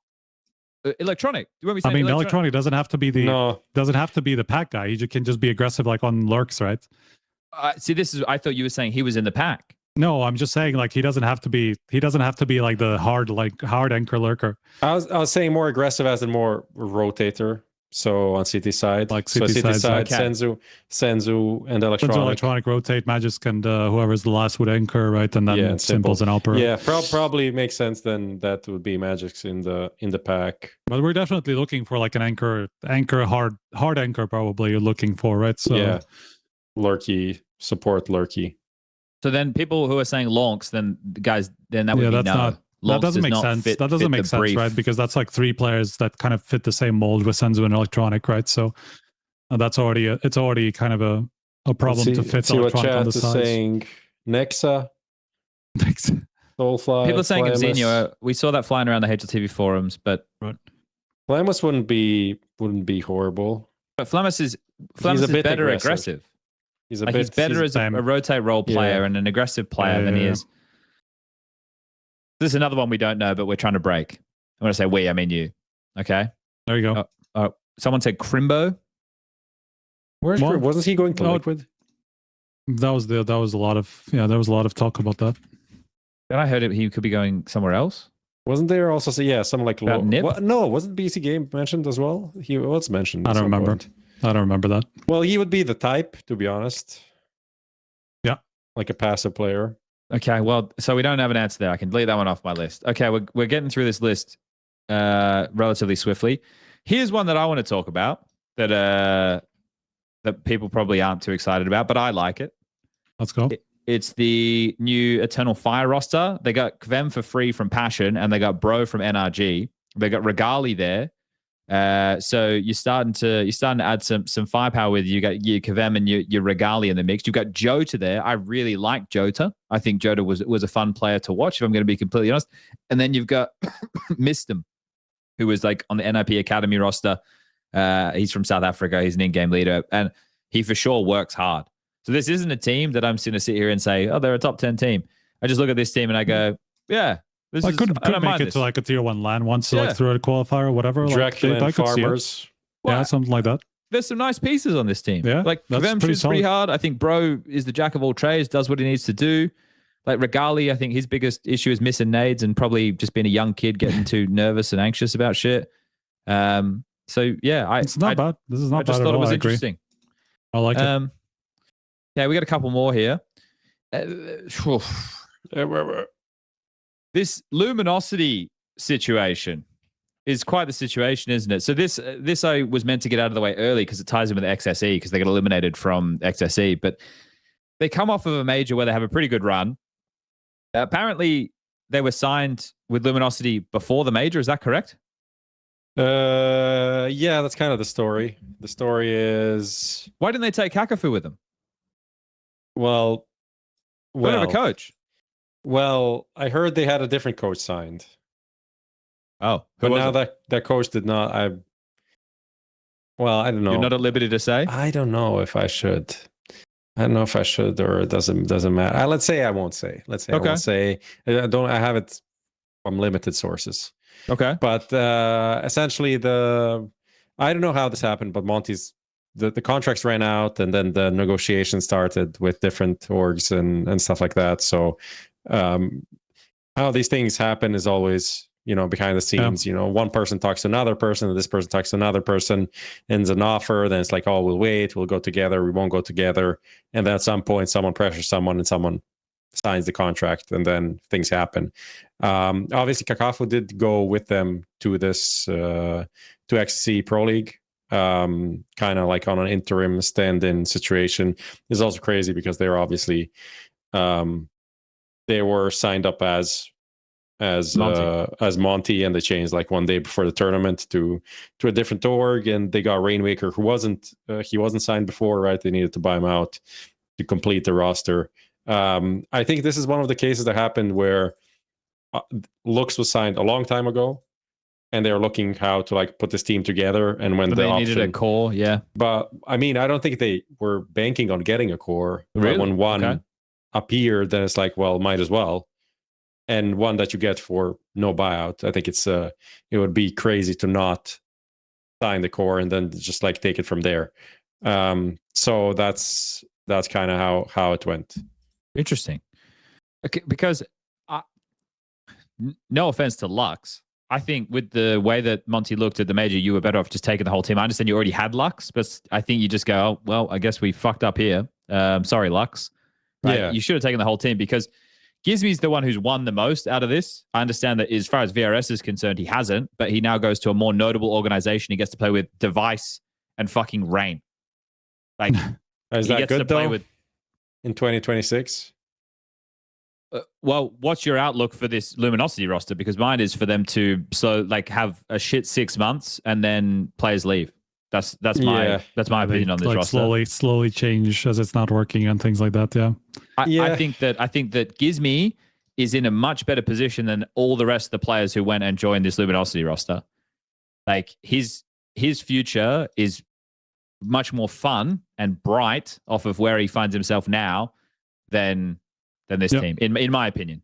Electronic. Do you want me to say Electronic doesn't have to be the pack guy. He can just be aggressive like on lurks, right? See, I thought you were saying he was in the pack. No, I'm just saying like he doesn't have to be like the hard anchor lurker. I was saying more aggressive as in more rotator. So on CT side, like CT side, okay. Senzu and Electronic. Electronic rotate, Magisk and whoever's the last would anchor, right? And then Simples and Alper. Yeah, probably makes sense. Then that would be Magisk in the pack. But we're definitely looking for like an anchor hard anchor. Probably you're looking for, right? So yeah, lurky support lurky. So then people who are saying lonks, then guys, then that would be no. That doesn't make sense. That doesn't make sense, right? Because that's like three players that kind of fit the same mold with Senzu and Electronic, right? So that's it's already kind of a problem to fit Electronic on the sides. Saying Nexa. Soulfly. People are saying Xenio. We saw that flying around the HLTV forums, but Flamus wouldn't be horrible. But Flamus is better aggressive. He's better as a rotate role player and an aggressive player than he is. This is another one we don't know, but we're trying to break. I'm going to say we, I mean you. Okay? There you go. Someone said Crimbo. Wasn't he going to Liquid? That was a lot of talk about that. Then I heard he could be going somewhere else. Wasn't there also some like Nip? No, wasn't BCG mentioned as well? He was mentioned. I don't remember that. Well, he would be the type, to be honest. Yeah. Like a passive player. Okay, well, so we don't have an answer there. I can delete that one off my list. Okay, we're getting through this list relatively swiftly. Here's one that I want to talk about that people probably aren't too excited about, but I like it. Let's go. It's the new Eternal Fire roster. They got Kvem for free from Passion, and they got Bro from NRG. They got Regali there. So you're starting to add some firepower with you. Got your Kvem and your Regali in the mix. You've got Jota there. I really like Jota. I think Jota was a fun player to watch, if I'm going to be completely honest. And then you've got Mistem, who was like on the NIP Academy roster. He's from South Africa. He's an in-game leader, and he for sure works hard. So this isn't a team that I'm going to sit here and say, oh, they're a top 10 team. I just look at this team and I go, yeah. I could make it to like a tier 1 LAN once, like through a qualifier or whatever. Dracula like, Farmers. Yeah, something like that. There's some nice pieces on this team. Yeah, like Kvem shoots pretty hard. I think Bro is the jack of all trades, does what he needs to do. Like Regali, I think his biggest issue is missing nades and probably just being a young kid getting too nervous and anxious about shit. So yeah, it's not bad. This is not bad. I just thought it was interesting. I like it. Yeah, we got a couple more here. This Luminosity situation is quite the situation, isn't it? So this I was meant to get out of the way early because it ties in with XSE because they got eliminated from XSE, but they come off of a major where they have a pretty good run. Apparently, they were signed with Luminosity before the major. Is that correct? Yeah, that's kind of the story. The story is, why didn't they take Kakafu with them? Well, they don't have a coach. Well, I heard they had a different coach signed. Oh, but now that coach did not. I don't know. You're not at liberty to say. I don't know if I should. I don't know if I should, or it doesn't matter. Let's say I won't say. Let's say I won't say. I have it from limited sources. Okay. But essentially, I don't know how this happened, but Monty's the contracts ran out, and then the negotiations started with different orgs and stuff like that. So how these things happen is always, behind the scenes. One person talks to another person, and this person talks to another person, ends an offer. Then it's like, oh, we'll wait, we'll go together, we won't go together, and then at some point, someone pressures someone, and someone signs the contract, and then things happen. Obviously, Kakafu did go with them to this to XC Pro League, kind of like on an interim stand-in situation. It's also crazy because they're obviously they were signed up as Monty, and they changed like one day before the tournament to a different org, and they got Rainmaker, who wasn't signed before, right? They needed to buy him out to complete the roster. I think this is one of the cases that happened where Lux was signed a long time ago, and they were looking how to like put this team together, and when they needed a core, yeah. But I mean, I don't think they were banking on getting a core. Really? But when one appeared, then it's like, well, might as well. And one that you get for no buyout. I think it would be crazy to not sign the core and then just like take it from there. So that's kind of how it went. Interesting. Okay, because no offense to Lux, I think with the way that Monty looked at the major, you were better off just taking the whole team. I understand you already had Lux, but I think you just go, oh, well, I guess we fucked up here. Sorry, Lux. Right? Yeah. You should have taken the whole team because Gizmy's the one who's won the most out of this. I understand that as far as VRS is concerned, he hasn't, but he now goes to a more notable organization. He gets to play with Device and fucking Rain. Like, is that good though? In 2026? Well, what's your outlook for this Luminosity roster? Because mine is for them to have a shit 6 months and then players leave. That's my opinion on this roster. Slowly change as it's not working and things like that. Yeah. I think that Gizmy is in a much better position than all the rest of the players who went and joined this Luminosity roster. Like his future is much more fun and bright off of where he finds himself now than this team, in my opinion.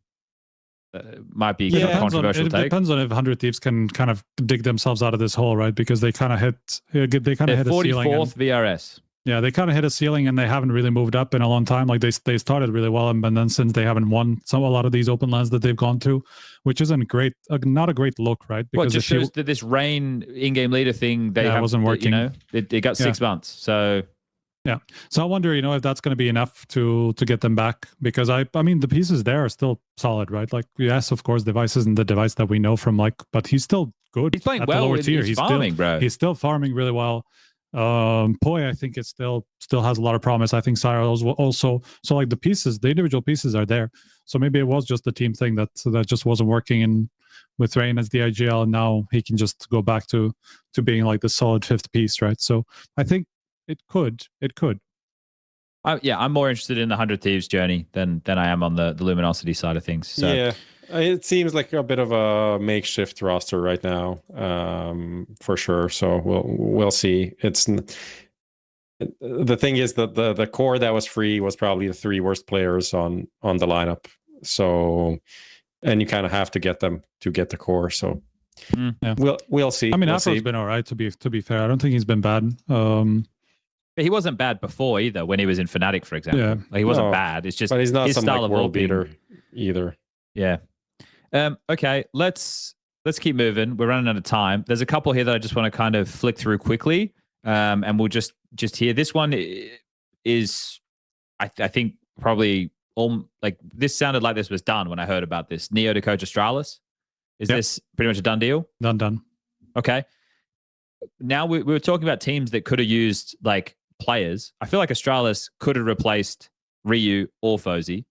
Might be a controversial take. It depends on if 100 Thieves can kind of dig themselves out of this hole, right? Because they kind of hit a ceiling. 44th VRS. Yeah, they kind of hit a ceiling and they haven't really moved up in a long time. Like they started really well, and then since they haven't won a lot of these open lands that they've gone to, which isn't great, not a great look, right? Because it just shows that this Rain in-game leader thing wasn't working. It got 6 months, so. Yeah. So I wonder, if that's going to be enough to get them back, because I mean, the pieces there are still solid, right? Like, yes, of course, Device isn't the Device that we know from, but he's still good. He's playing well. He's farming, bro. He's still farming really well. Poi, I think it still has a lot of promise. I think Syra also. So like the individual pieces are there. So maybe it was just the team thing that just wasn't working with Rain as the IGL, and now he can just go back to being like the solid fifth piece, right? So I think it could. I'm more interested in the 100 Thieves journey than I am on the Luminosity side of things. So. Yeah, it seems like a bit of a makeshift roster right now, for sure. So we'll see. The thing is that the core that was free was probably the three worst players on the lineup. So, and you kind of have to get them to get the core. So. Yeah. We'll see. I mean, Afro's been all right, to be fair. I don't think he's been bad. But he wasn't bad before either when he was in Fnatic, for example. Yeah. Like, he wasn't bad. It's just but he's not his some style like of world being- beater either. Yeah. Okay, let's keep moving. We're running out of time. There's a couple here that I just want to kind of flick through quickly, and we'll just hear. This one is, I think, probably all like this sounded like this was done when I heard about this. Neo to coach Astralis. Is this pretty much a done deal? Done. Okay. Now we were talking about teams that could have used like players. I feel like Astralis could have replaced Ryu or FaZe,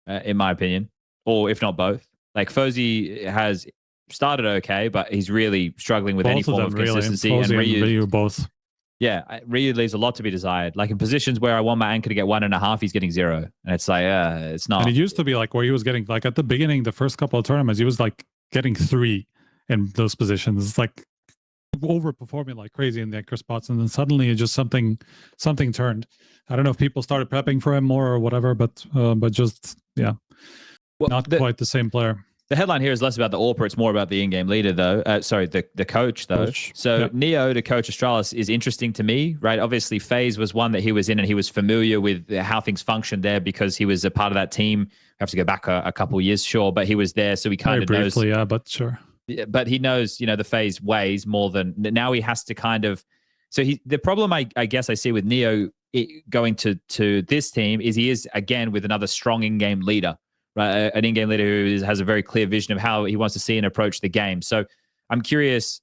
in my opinion, or if not both. Like FaZe has started okay, but he's really struggling with any form of consistency. Really. And Ryu both. Yeah, Ryu leaves a lot to be desired. Like in positions where I want my anchor to get 1.5, he's getting 0, and it's like, it's not. And it used to be like where he was getting like at the beginning, the first couple of tournaments, he was like getting 3 in those positions. It's like overperforming like crazy in the anchor spots, and then suddenly it just something turned. I don't know if people started prepping for him more or whatever, but just not quite the same player. The headline here is less about the AWPer, it's more about the in-game leader, though. Sorry, the coach, though. So Neo to coach Astralis is interesting to me, right? Obviously, FaZe was one that he was in, and he was familiar with how things functioned there because he was a part of that team. We have to go back a couple of years, sure, but he was there, so he kind of knows. Yeah, but sure. But he knows, the FaZe ways more than now. He has to kind of. So the problem I guess I see with Neo going to this team is he is again with another strong in-game leader. Right, an in-game leader who has a very clear vision of how he wants to see and approach the game. So I'm curious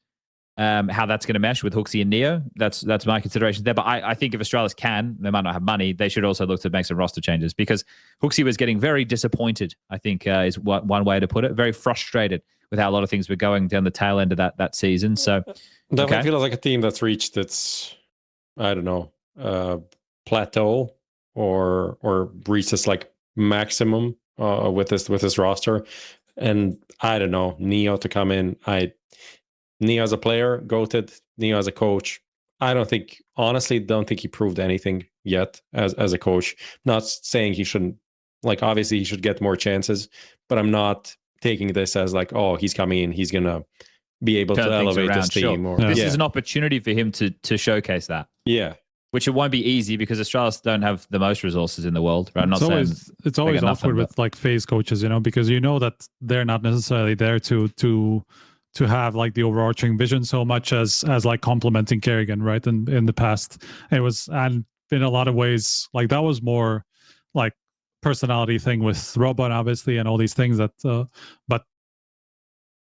how that's going to mesh with HooXi and Neo. That's my consideration there. But I think if Astralis can, they might not have money, they should also look to make some roster changes because HooXi was getting very disappointed, I think is one way to put it. Very frustrated with how a lot of things were going down the tail end of that season. So definitely feels like a team that's reached its, I don't know, plateau or reached its like maximum with this roster. And I don't know, Neo to come in. Neo as a player, goated. Neo as a coach, honestly don't think he proved anything yet as a coach. Not saying he shouldn't, like obviously he should get more chances, but I'm not taking this as like, oh, he's coming in, he's gonna be able to elevate this team. Sure. This is an opportunity for him to showcase that. Yeah. Which it won't be easy because Astralis don't have the most resources in the world. Right? I'm not saying it's always awkward with like FaZe coaches, because that they're not necessarily there to have like the overarching vision so much as like complementing Kerrigan, right? In the past, it was, and in a lot of ways, like that was more like personality thing with Robot, obviously, and all these things that. But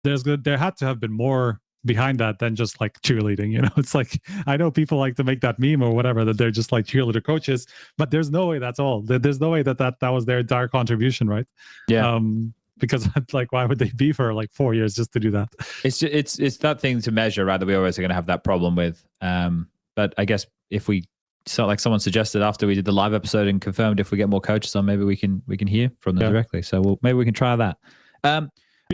there had to have been more behind that than just like cheerleading. It's like, I know people like to make that meme or whatever that they're just like cheerleader coaches, but there's no way that's all. There's no way that was their entire contribution, right? Yeah. Because like, why would they be for like 4 years just to do that? It's that thing to measure, right? That we always are going to have that problem with. But I guess if like someone suggested after we did the live episode and confirmed if we get more coaches on, maybe we can hear from them directly. So maybe we can try that.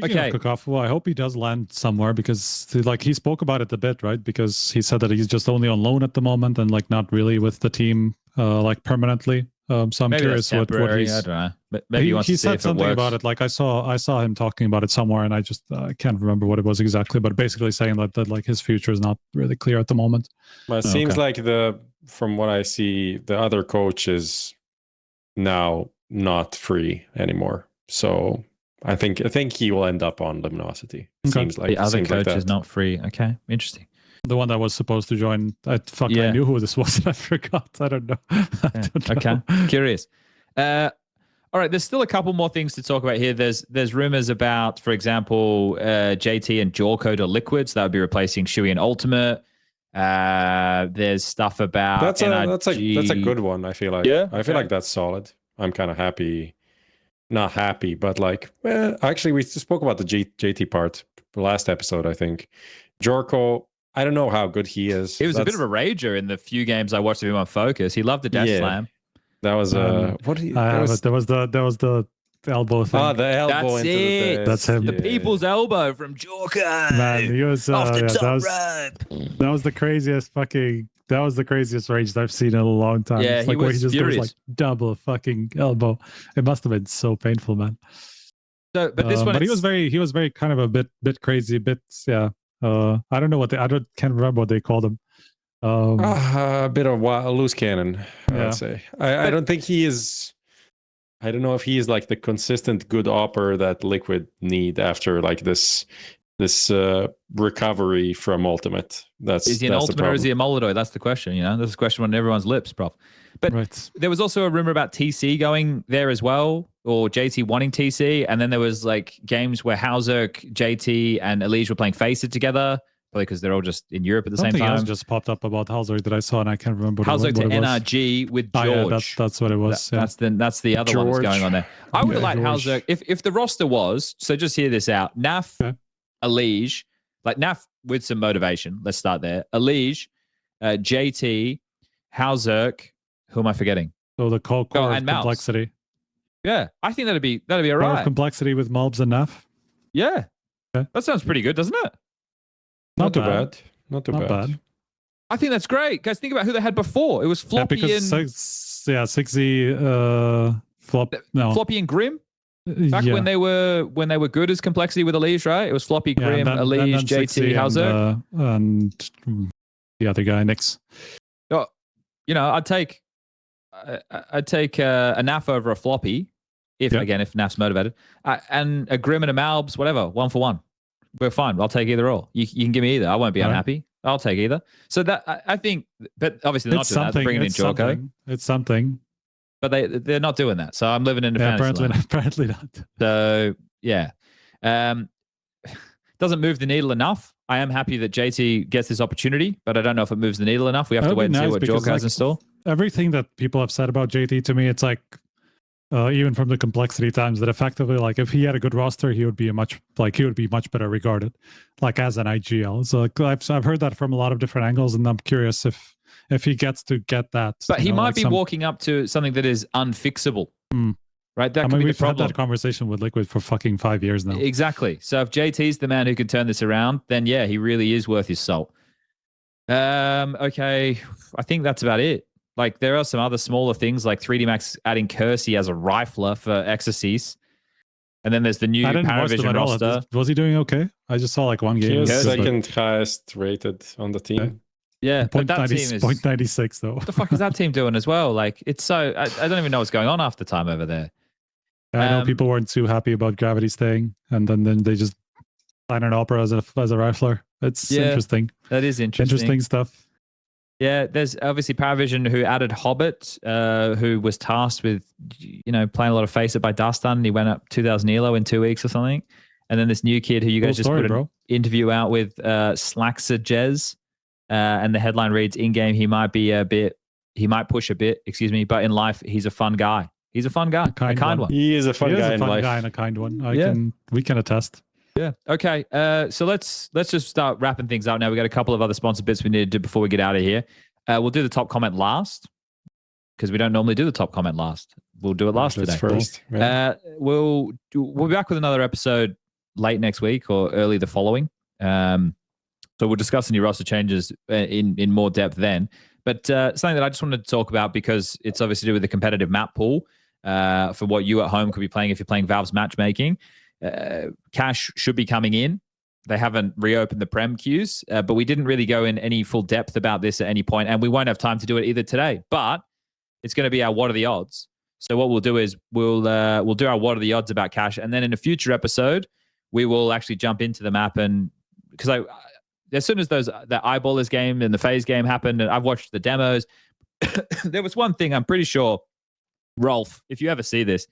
Okay. Kukov, well, I hope he does land somewhere because like he spoke about it a bit, right? Because he said that he's just only on loan at the moment and like not really with the team like permanently. So I'm maybe curious what he's. I don't know. But maybe he wants to see said if something it works. about it. Like I saw him talking about it somewhere, and I just can't remember what it was exactly. But basically saying that like his future is not really clear at the moment. But it seems like from what I see, the other coach is now not free anymore. So I think he will end up on Luminosity. Okay. Seems like the other coach is not free. Okay, interesting. The one that was supposed to join, I knew who this was. I forgot. I don't know. Okay, curious. All right, there's still a couple more things to talk about here. There's rumors about, for example, JT and Jorko to Liquid, so that would be replacing Shui and Ultimate. There's stuff about that's a good one. I feel like I feel like that's solid. I'm kind of happy. Not happy, but like, actually, we spoke about the JT part the last episode, I think. Jorko, I don't know how good he is. He was a bit of a rager in the few games I watched of him on Focus. He loved the death slam. That was there was the elbow thing. Oh, the elbow That's into it. the That's him. The people's elbow from Jorko. Man, he was off the top rope. That was the craziest fucking. That was the craziest rage I've seen in a long time. Yeah, it's like he was where he just furious. goes like double fucking elbow. It must have been so painful, man. So, but this one, but he was very kind of a bit crazy, I don't know can't remember what they called him. A bit of a loose cannon, Yeah. I'd say. I don't think he is. I don't know if he is like the consistent good opper that Liquid need after like this recovery from Ultimate. Is he an Ultimate or is he a molody? That's the question. You know, that's the question on everyone's lips, Prof. But there was also a rumor about TC going there as well, or JT wanting TC, and then there was like games where Hauzerk, JT, and Elige were playing FaZe together. Probably because they're all just in Europe at the same time. Something else just popped up about Hauzerk that I saw, and I can't remember Hauzerk what to it was. NRG with George. Oh, yeah, that's what it was. That's the other one that's going on there. I would have liked Hauzerk if the roster was, so just hear this out. NAF, Elige, like NAF with some motivation. Let's start there. Elige, JT, Hauzerk. Who am I forgetting? So the core and of complexity. Yeah, I think that'd be all right. Complexity with mobs and NAF. Yeah, that sounds pretty good, doesn't it? Not too bad. Not too bad. I think that's great. Guys, think about who they had before. It was Floppy and... 6Z, Floppy and Grim? Back when they were good as Complexity with Elige, right? It was Floppy, Grim, Elige, JT, Hauzerk. And the other guy, Nix. Oh, you know, I'd take a NAF over a Floppy, if NAF's motivated. And a Grim and a Malbs, whatever, 1-for-1. We're fine. I'll take either or. You can give me either. I won't be unhappy. I'll take either. So that I think, but obviously they're not doing that. They're bringing in Jorko. It's something. But they're not doing that. So I'm living in a fantasy land. Apparently not. So yeah, doesn't move the needle enough. I am happy that JT gets this opportunity, but I don't know if it moves the needle enough. We have to wait and see what Jorko has in store. Everything that people have said about JT to me, it's like. Even from the complexity times, that effectively, like if he had a good roster, he would be much better regarded, like as an IGL. So like, I've heard that from a lot of different angles, and I'm curious if he gets to get that. But he might be walking up to something that is unfixable, right? That could be the problem. We've had that conversation with Liquid for fucking 5 years now. Exactly. So if JT's the man who can turn this around, then yeah, he really is worth his salt. Okay, I think that's about it. Like, there are some other smaller things, like 3D Max adding Kersey as a rifler for Exorcise. And then there's the new Paravision roster. Was he doing okay? I just saw like one game. He was second highest rated on the team. Yeah, but that team is 0.96 though. What the fuck is that team doing as well? Like, it's so... I don't even know what's going on half the time over there. I know people weren't too happy about Gravity staying, and then they just sign an Opera as a rifler. It's interesting. That is interesting. Interesting stuff. Yeah, there's obviously Paravision who added Hobbit, who was tasked with, playing a lot of Face It by Dustin, and he went up 2,000 elo in 2 weeks or something. And then this new kid who you guys put an interview out with, Slaxer Jez, and the headline reads, in-game he might push a bit, but in life he's a fun guy. He's a fun guy, a kind one. He is a fun guy in life. Guy and a kind one. We can attest. Yeah. Okay. So let's just start wrapping things up now. We got a couple of other sponsored bits we need to do before we get out of here. We'll do the top comment last because we don't normally do the top comment last. We'll do it last today. First. Yeah. We'll be back with another episode late next week or early the following. So we'll discuss any roster changes in more depth then. But something that I just wanted to talk about because it's obviously to do with the competitive map pool for what you at home could be playing if you're playing Valve's matchmaking. Cash should be coming in. They haven't reopened the Prem queues, but we didn't really go in any full depth about this at any point, and we won't have time to do it either today. But it's going to be our what are the odds. So what we'll do is we'll do our what are the odds about Cash, and then in a future episode we will actually jump into the map. And because as soon as the Eyeballers game and the FaZe game happened, and I've watched the demos, there was one thing I'm pretty sure, Rolf, if you ever see this,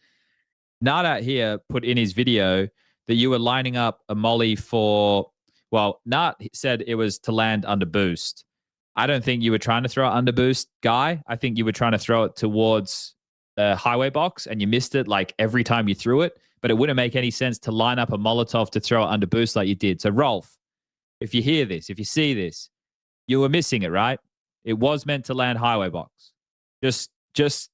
Nat here put in his video that you were lining up a molly for, Nat said it was to land under boost. I don't think you were trying to throw it under boost, Guy. I think you were trying to throw it towards the highway box and you missed it like every time you threw it, but it wouldn't make any sense to line up a Molotov to throw it under boost like you did. So Rolf, if you hear this, if you see this, you were missing it, right? It was meant to land highway box. Just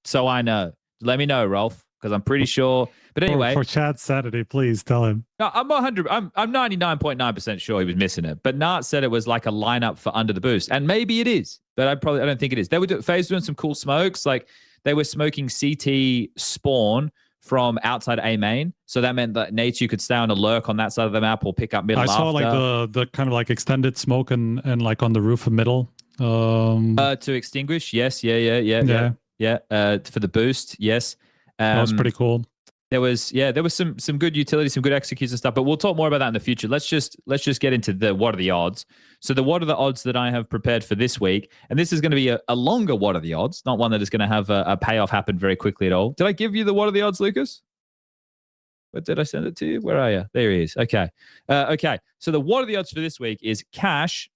so I know. Let me know, Rolf. Because I'm pretty sure. But anyway, for Chad Saturday, please tell him. No, I'm 99.9% sure he was missing it. But Nart said it was like a lineup for under the boost, and maybe it is, but I don't think it is. They were FaZe doing some cool smokes, like they were smoking CT spawn from outside A main, so that meant that Nate could stay on a lurk on that side of the map or pick up middle. I saw like the kind of like extended smoke and like on the roof of middle. To extinguish, yes, yeah. For the boost, yes. That was pretty cool. There was some good utility, some good executes and stuff, but we'll talk more about that in the future. Let's just get into the what are the odds. So the what are the odds that I have prepared for this week, and this is going to be a longer what are the odds, not one that is going to have a payoff happen very quickly at all. Did I give you the what are the odds, Lucas? But did I send it to you? Where are you? There he is. Okay. Okay. So the what are the odds for this week is Cash.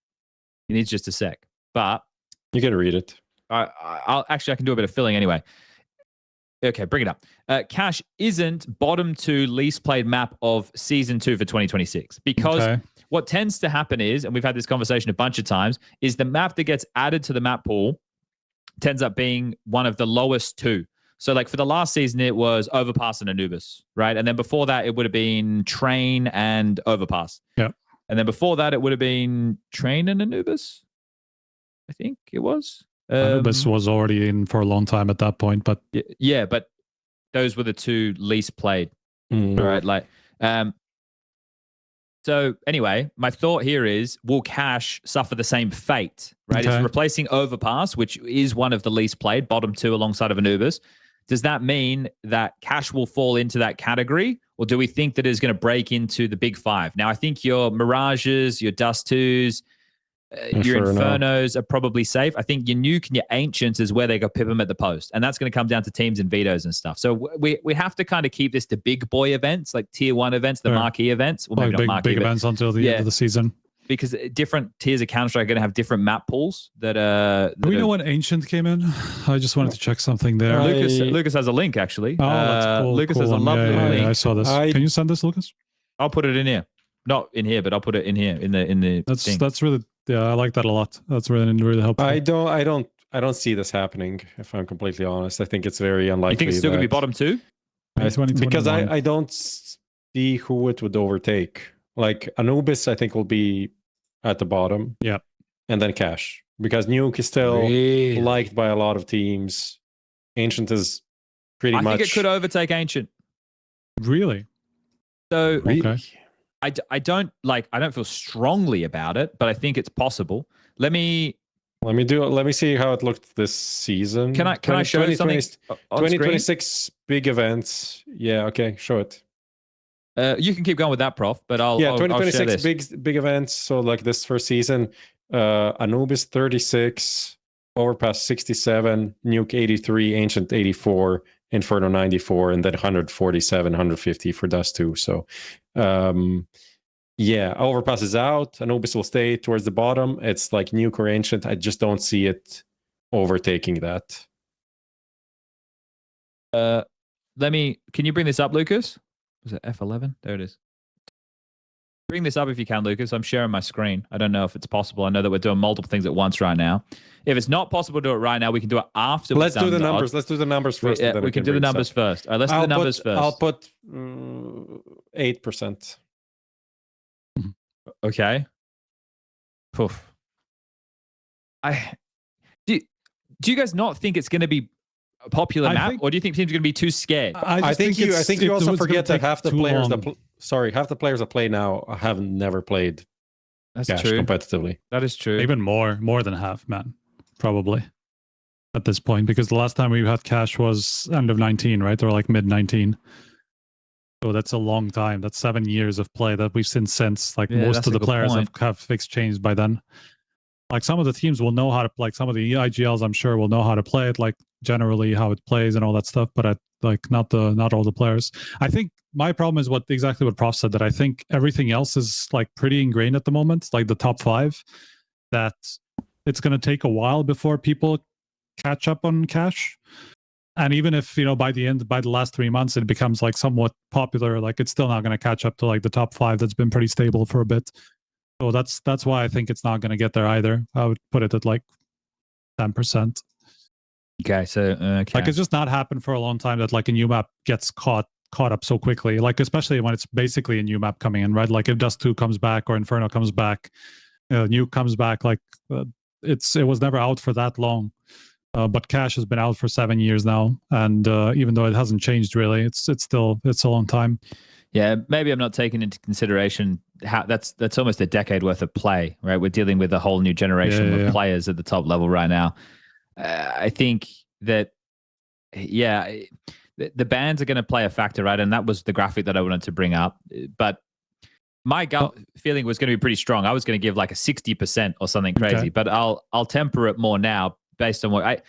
He needs just a sec, but you can read it. I'll actually I can do a bit of filling anyway. Okay, bring it up. Cash isn't bottom 2 least played map of season 2 for 2026 because what tends to happen is, and we've had this conversation a bunch of times, is the map that gets added to the map pool tends up being one of the lowest 2. So like for the last season, it was Overpass and Anubis, right? And then before that, it would have been Train and Overpass. Yeah. And then before that, it would have been Train and Anubis. I think it was. Anubis was already in for a long time at that point, but yeah, but those were the 2 least played, right? Like, so anyway, my thought here is, will Cash suffer the same fate, right? It's replacing Overpass, which is one of the least played, bottom 2 alongside of Anubis. Does that mean that Cash will fall into that category, or do we think that it's going to break into the big 5? Now, I think your Mirages, your Dust 2s, your Infernos are probably safe. I think your Nuke and your Ancients is where they go pip them at the post. And that's going to come down to teams and vetoes and stuff. So we have to kind of keep this to big boy events, like tier 1 events, the marquee events. Well, maybe like not big marquee events until the end of the season. Because different tiers of Counter-Strike are going to have different map pools that Do we know when Ancient came in? I just wanted to check something there. Lucas has a link, actually. Oh, that's cool. Lucas has a lovely link. I saw this. Can you send this, Lucas? I'll put it in here. Not in here, but I'll put it in here in the thing. That's really, yeah, I like that a lot. That's really helpful. I don't see this happening, if I'm completely honest. I think it's very unlikely. You think it's still going to be bottom 2? Because I don't see who it would overtake. Like Anubis, I think will be at the bottom. Yeah. And then Cash. Because Nuke is still liked by a lot of teams. Ancient is pretty much... I think it could overtake Ancient. Really? So I don't feel strongly about it, but I think it's possible. Let me see how it looked this season. Can I show you something? 2026 big events. Yeah, okay, show it. You can keep going with that, Prof, but I'll 2026 big events. So like this first season, Anubis 36, Overpass 67, Nuke 83, Ancient 84, Inferno 94, and then 147, 150 for Dust 2. So yeah, Overpass is out. Anubis will stay towards the bottom. It's like Nuke or Ancient. I just don't see it overtaking that. Can you bring this up, Lucas? Was it F11? There it is. Bring this up if you can, Lucas. I'm sharing my screen. I don't know if it's possible. I know that we're doing multiple things at once right now. If it's not possible to do it right now, we can do it after. Let's do the numbers. Let's do the numbers first. We can do the numbers first. All right, let's do the numbers first. I'll put 8%. Okay. Poof. Do you guys not think it's going to be a popular map, or do you think teams are going to be too scared? I think you also forget that half the players that play now have never played Cash competitively. That is true. Even more than half, man, probably at this point, because the last time we had Cash was end of 19, right, or like mid 19. So that's a long time. That's 7 years of play that we've seen since. Like most of the players have fixed changed by then. Like some of the teams will know how to, like some of the IGLs, I'm sure will know how to play it, like generally how it plays and all that stuff. But not all the players. I think my problem is exactly what Prof said, that I think everything else is like pretty ingrained at the moment, like the top 5, that it's going to take a while before people catch up on Cash. And even if, by the last 3 months, it becomes like somewhat popular, like it's still not going to catch up to like the top 5 that's been pretty stable for a bit. So that's why I think it's not going to get there either. I would put it at like 10%. Okay, so like it's just not happened for a long time that like a new map gets caught up so quickly. Like especially when it's basically a new map coming in, right? Like if Dust 2 comes back or Inferno comes back, Nuke comes back. Like it was never out for that long. But Cash has been out for 7 years now, and even though it hasn't changed really, it's a long time. Yeah, maybe I'm not taking into consideration that's almost a decade worth of play, right? We're dealing with a whole new generation of players at the top level right now. I think that, the bans are going to play a factor, right? And that was the graphic that I wanted to bring up. But my gut feeling was going to be pretty strong. I was going to give like a 60% or something crazy, but I'll temper it more now based on what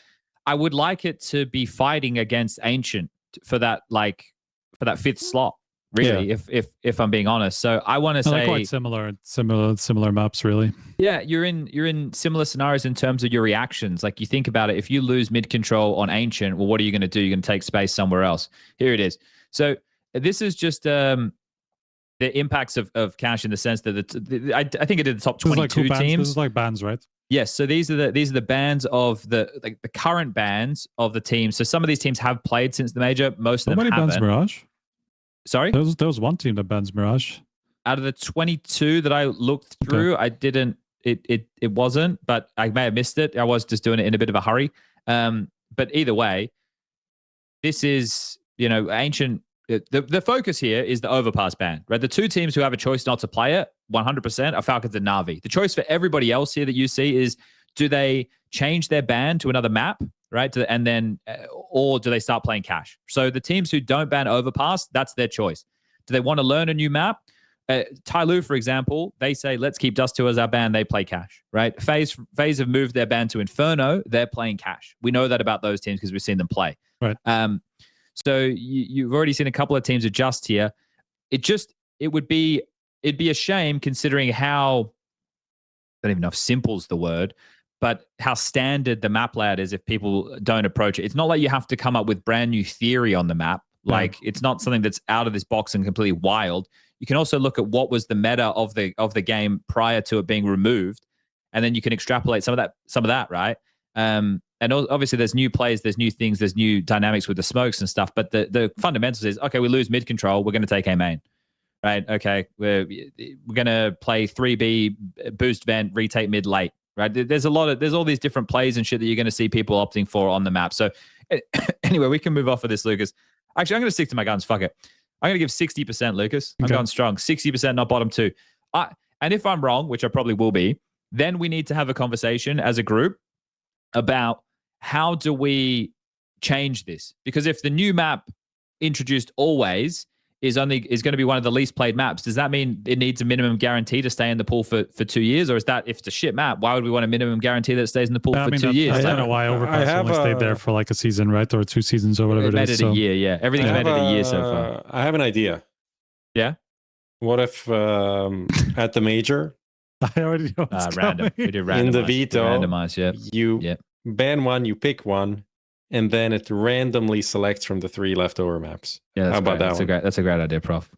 I would like it to be fighting against Ancient for that fifth slot. Really, if I'm being honest. So I want to say quite similar maps, really. Yeah, you're in similar scenarios in terms of your reactions. Like, you think about it, if you lose mid control on Ancient, well, what are you going to do? You're going to take space somewhere else. Here it is. So this is just the impacts of Cash in the sense that I think it did the top 22 teams. This is like bans, right? Yes. So these are the bands of the current bands of the teams. So some of these teams have played since the major. Most of them haven't. Bans Mirage? Sorry? There was one team that bans Mirage. Out of the 22 that I looked through, I didn't. It wasn't, but I may have missed it. I was just doing it in a bit of a hurry. But either way, this is, Ancient. The focus here is the overpass ban, right? The two teams who have a choice not to play it 100% are Falcons and NAVI. The choice for everybody else here that you see is, do they change their ban to another map, right? And then, or do they start playing Cash? So the teams who don't ban overpass, that's their choice. Do they want to learn a new map? Tyloo, for example, they say, let's keep Dust 2 as our ban. They play Cash, right? FaZe have moved their ban to Inferno. They're playing Cash. We know that about those teams because we've seen them play. Right. So you've already seen a couple of teams adjust here. It'd be a shame considering how, I don't even know if simple's the word, but how standard the map layout is if people don't approach it. It's not like you have to come up with brand new theory on the map. Like, it's not something that's out of this box and completely wild. You can also look at what was the meta of the game prior to it being removed, and then you can extrapolate some of that, right? And obviously there's new plays, there's new things, there's new dynamics with the smokes and stuff. But the fundamentals is, okay, we lose mid control, we're going to take A main, right? Okay, we're going to play 3B, boost vent, retake mid late, right? There's all these different plays and shit that you're going to see people opting for on the map. So anyway, we can move off of this, Lucas. Actually, I'm going to stick to my guns. Fuck it. I'm going to give 60%, Lucas. I'm going strong. 60%, not bottom two. And if I'm wrong, which I probably will be, then we need to have a conversation as a group about how do we change this? Because if the new map introduced always is going to be one of the least played maps, does that mean it needs a minimum guarantee to stay in the pool for 2 years? Or is that, if it's a shit map, why would we want a minimum guarantee that it stays in the pool for 2 years? I don't know why Overpass only stayed there for like a season, right? Or 2 seasons or whatever it is. Made it a year, yeah. Everything's made it a year so far. I have an idea. Yeah? What if at the major, I already know what's random. We did randomize. In the veto, you ban one, you pick one, and then it randomly selects from the 3 leftover maps. Yeah, how about that one? That's a great idea, Prof.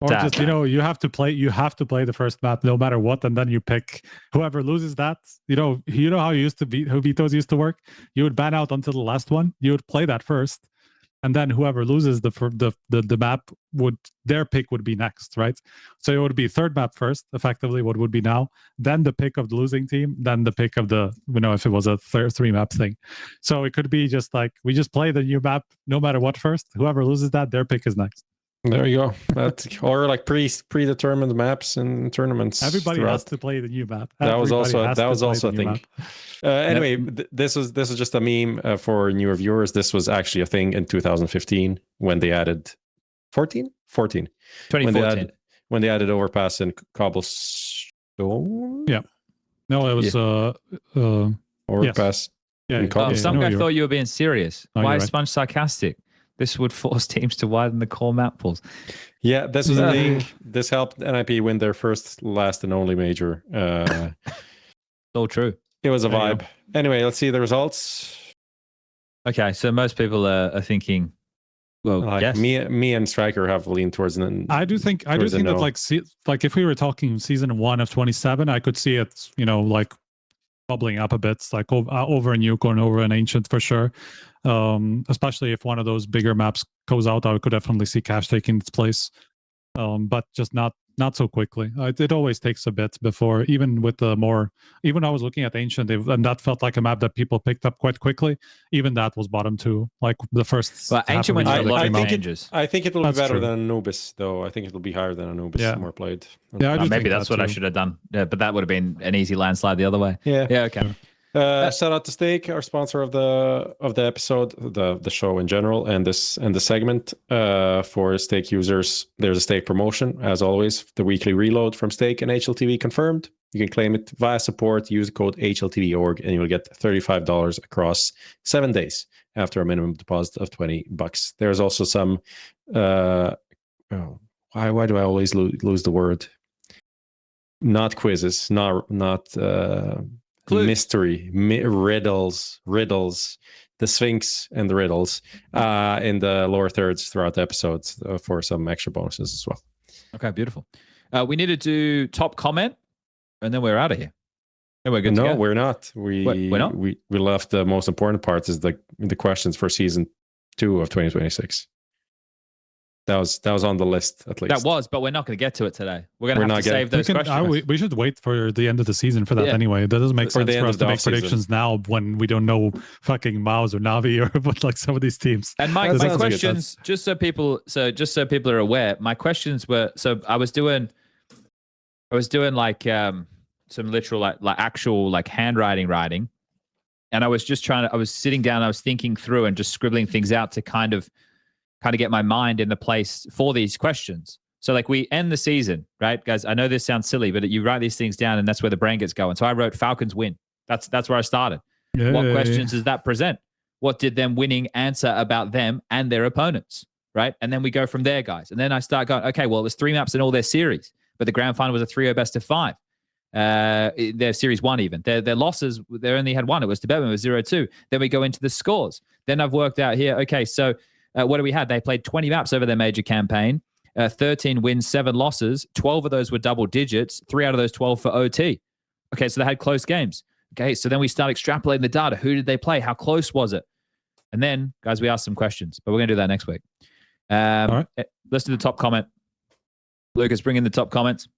Or just, you have to play the first map no matter what, and then you pick whoever loses that. You know how how vetoes used to work? You would ban out until the last one. You would play that first, and then whoever loses the map their pick would be next, right? So it would be third map first, effectively what would be now, then the pick of the losing team, then the pick of the, if it was a 3 map thing. So it could be just like, we just play the new map no matter what first. Whoever loses that, their pick is next. There you go. Or like predetermined maps in tournaments. Everybody has to play the new map. That was also a thing. Anyway, this is just a meme for newer viewers. This was actually a thing in 2015 when they added 14? 14. 2014. When they added overpass and cobblestone. Yeah. No, it was overpass. Yes. Some guy thought you were being serious. No, why is SPUNJ sarcastic? This would force teams to widen the core map pools. Yeah, this was a thing. This helped NIP win their first, last, and only major. All true. It was a vibe. Anyway, let's see the results. Okay, so most people are thinking, well, yes. Me and Striker have leaned towards an. I do think that like if we were talking season 1 of 27, I could see it, like bubbling up a bit, like over a nuke or over an ancient for sure. Especially if one of those bigger maps goes out, I could definitely see Cash taking its place. But just not Not so quickly. It always takes a bit before, even with the more, even I was looking at Ancient, and that felt like a map that people picked up quite quickly. Even that was bottom 2, like the first. Well, Ancient went through a lot of changes. I think it will That's be better true. than Anubis, though. I think it will be higher than Anubis, Yeah. more played. Yeah, I do maybe think that's that what I too. should have done. Yeah, but that would have been an easy landslide the other way. Yeah. Yeah. Okay. Shout out to Stake, our sponsor of the episode, the show in general, and the segment. For Stake users, there's a Stake promotion, as always. The weekly reload from Stake and HLTV Confirmed. You can claim it via support. Use the code HLTV.org, and you'll get $35 across 7 days after a minimum deposit of $20. There's also some. Why do I always lose the word? Not quizzes, not mystery, riddles, the Sphinx and the riddles in the lower thirds throughout the episodes for some extra bonuses as well. Okay, beautiful. We need to do top comment, and then we're out of here. And we're good. No, we're not. We're not. We left the most important parts is the questions for season 2 of 2026. That was on the list, at least. That was, but we're not going to get to it today. We're going to have to save those questions. We should wait for the end of the season for that anyway. That doesn't make sense for us to make predictions now when we don't know fucking MOUZ or NAVI or what, like some of these teams. And my questions, just so people are aware, my questions were, so I was doing like some literal like actual like handwriting writing, and I was sitting down, I was thinking through and just scribbling things out to kind of get my mind in the place for these questions. So like we end the season, right, guys? I know this sounds silly, but you write these things down and that's where the brain gets going. So I wrote Falcons win. That's where I started. Yay. What questions does that present? What did them winning answer about them and their opponents, right? And then we go from there, guys. And then I start going, okay, well, there's 3 maps in all their series, but the grand final was a 3-0 best of 5. Their series 1 even. Their losses, they only had 1. It was to Bedlam, it was 0-2. Then we go into the scores. Then I've worked out here, okay, so what do we have? They played 20 maps over their major campaign, 13 wins, 7 losses. 12 of those were double digits, 3 out of those 12 for OT. Okay, so they had close games. Okay, so then we start extrapolating the data. Who did they play? How close was it? And then, guys, we asked some questions, but we're going to do that next week. All right. Let's do the top comment. Lucas, bring in the top comments.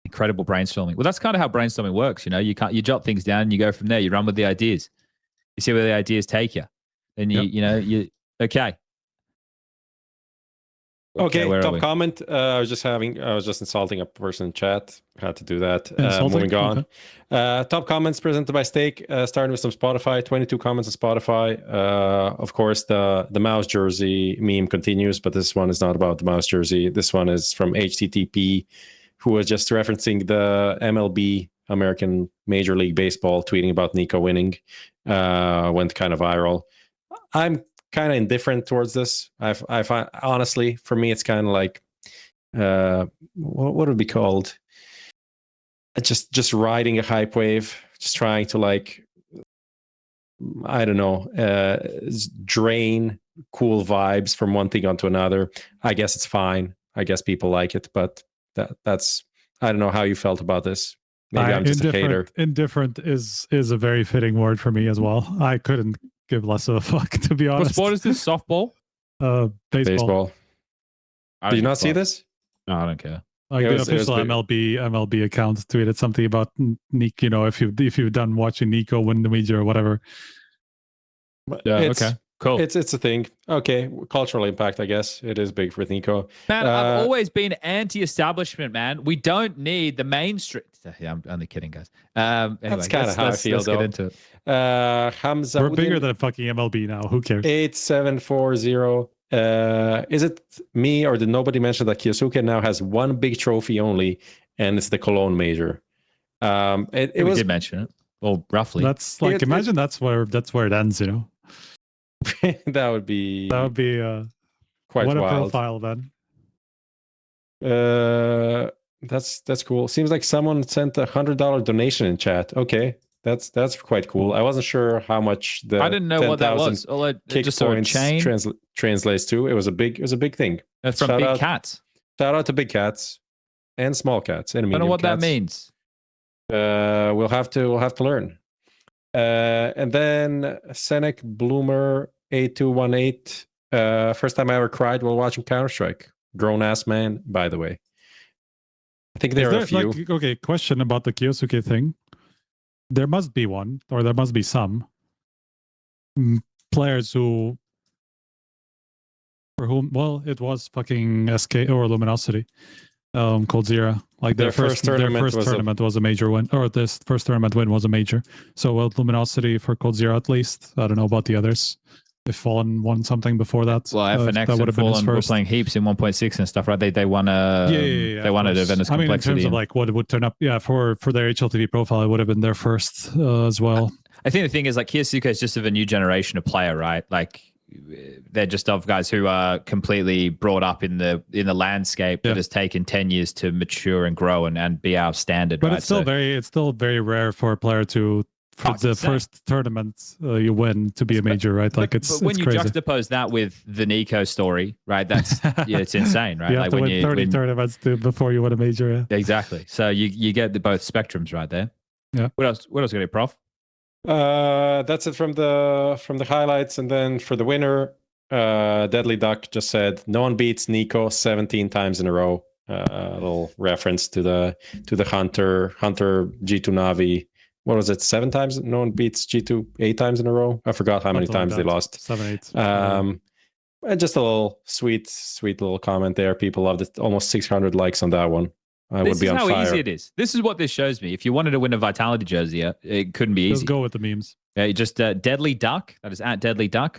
Incredible brainstorming. Well, that's kind of how brainstorming works. You know, you jot things down and you go from there. You run with the ideas. You see where the ideas take you. Then okay. Okay, top comment. I was just insulting a person in chat. Had to do that. Moving on. Okay. Top comments presented by Stake. Starting with some Spotify. 22 comments on Spotify. Of course, the MOUZ jersey meme continues, but this one is not about the MOUZ jersey. This one is from HTTP, who was just referencing the MLB, American Major League Baseball, tweeting about Nico winning. Went kind of viral. I'm kind of indifferent towards this. I find, honestly, for me, it's kind of like, what would it be called? Just riding a hype wave, just trying to like, I don't know, drain cool vibes from one thing onto another. I guess it's fine. I guess people like it, but that's, I don't know how you felt about this. Maybe I'm just a hater. Indifferent is a very fitting word for me as well. I couldn't give less of a fuck, to be honest. What sport is this? Softball? Baseball. Did you not see this? No, I don't care. Like the official MLB account tweeted something about Nico. You know, if you've done watching Nico win the major or whatever. Yeah. Okay. Cool. It's a thing. Okay, cultural impact, I guess. It is big for Nico. Man, I've always been anti-establishment, man. We don't need the mainstream. Yeah, I'm only kidding, guys. Anyway, that's kind of how I feel, though. Get into it. Hamza, we're bigger than fucking MLB now. Who cares? 8740. Is it me or did nobody mention that Kyosuke now has 1 big trophy only, and it's the Cologne major? We did mention it. Well, roughly. That's like imagine that's where it ends. You know. that would be quite what wild. A profile then. That's cool. Seems like someone sent $100 donation in chat. Okay, that's quite cool. I wasn't sure how much the I didn't know what that was. Kick just points chain translates to. It was a big thing. That's from Big Cats. Shout out to Big Cats and Small Cats and medium I don't know what cats. that means. We'll have to learn. And then Senec Bloomer 8218. First time I ever cried while watching Counter-Strike. grown-ass man, by the way. I think there are a few. Like, okay, question about the Kyosuke thing. There must be one, or there must be some players who, for whom, well, it was fucking SK or Luminosity, coldzera. Like their first tournament was a major win, or this first tournament win was a major. So well, Luminosity for coldzera at least. I don't know about the others. If Fallen won something before that, well, FNX and Fallen were playing heaps in 1.6 and stuff, right? They won a they won a Venice Complexity. I mean, in terms of like what would turn up, for their HLTV profile, it would have been their first as well. I think the thing is like Kyosuke is just of a new generation of player, right? Like they're just of guys who are completely brought up in the landscape that has taken 10 years to mature and grow and be our standard. But right? it's still very rare for a player to. For the first tournament you win to be a major, right? Like but when you crazy. Juxtapose that with the Nico story, right? That's it's insane, right? You have like to win 30 tournaments before you win a major. Yeah. Exactly. So you get both spectrums right there. Yeah. What else got it, Prof? That's it from the highlights, and then for the winner, Deadly Duck just said no one beats Nico 17 times in a row. A little reference to the Hunter G2 Navi. What was it? 7 times? No one beats G2 8 times in a row. I forgot how many times they lost. 7, 8. And just a little sweet little comment there. People loved it. Almost 600 likes on that one. I would be on fire. This is how easy it is. This is what this shows me. If you wanted to win a Vitality jersey, it couldn't be easy. Let's go with the memes. Yeah, you just Deadly Duck. That is at Deadly Duck.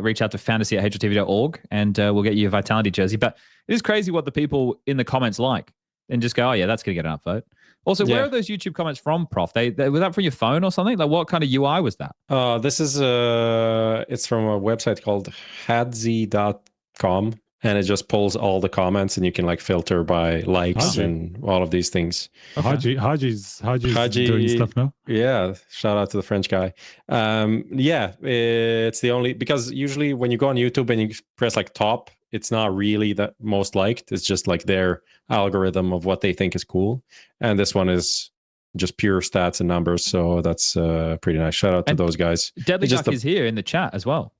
Reach out to fantasy@hltv.org and we'll get you a Vitality jersey. But it is crazy what the people in the comments like, and just go, oh yeah, that's gonna get an upvote. Also, where are those YouTube comments from, Prof? They was that from your phone or something? Like, what kind of UI was that? This is it's from a website called hadzi.com, and it just pulls all the comments, and you can like filter by likes and all of these things. Okay. Haji's doing stuff now. Yeah, shout out to the French guy. It's the only, because usually when you go on YouTube and you press like top, it's not really the most liked. It's just like their algorithm of what they think is cool. And this one is just pure stats and numbers. So that's pretty nice. Shout out to those guys. Deadly Duck is here in the chat as well.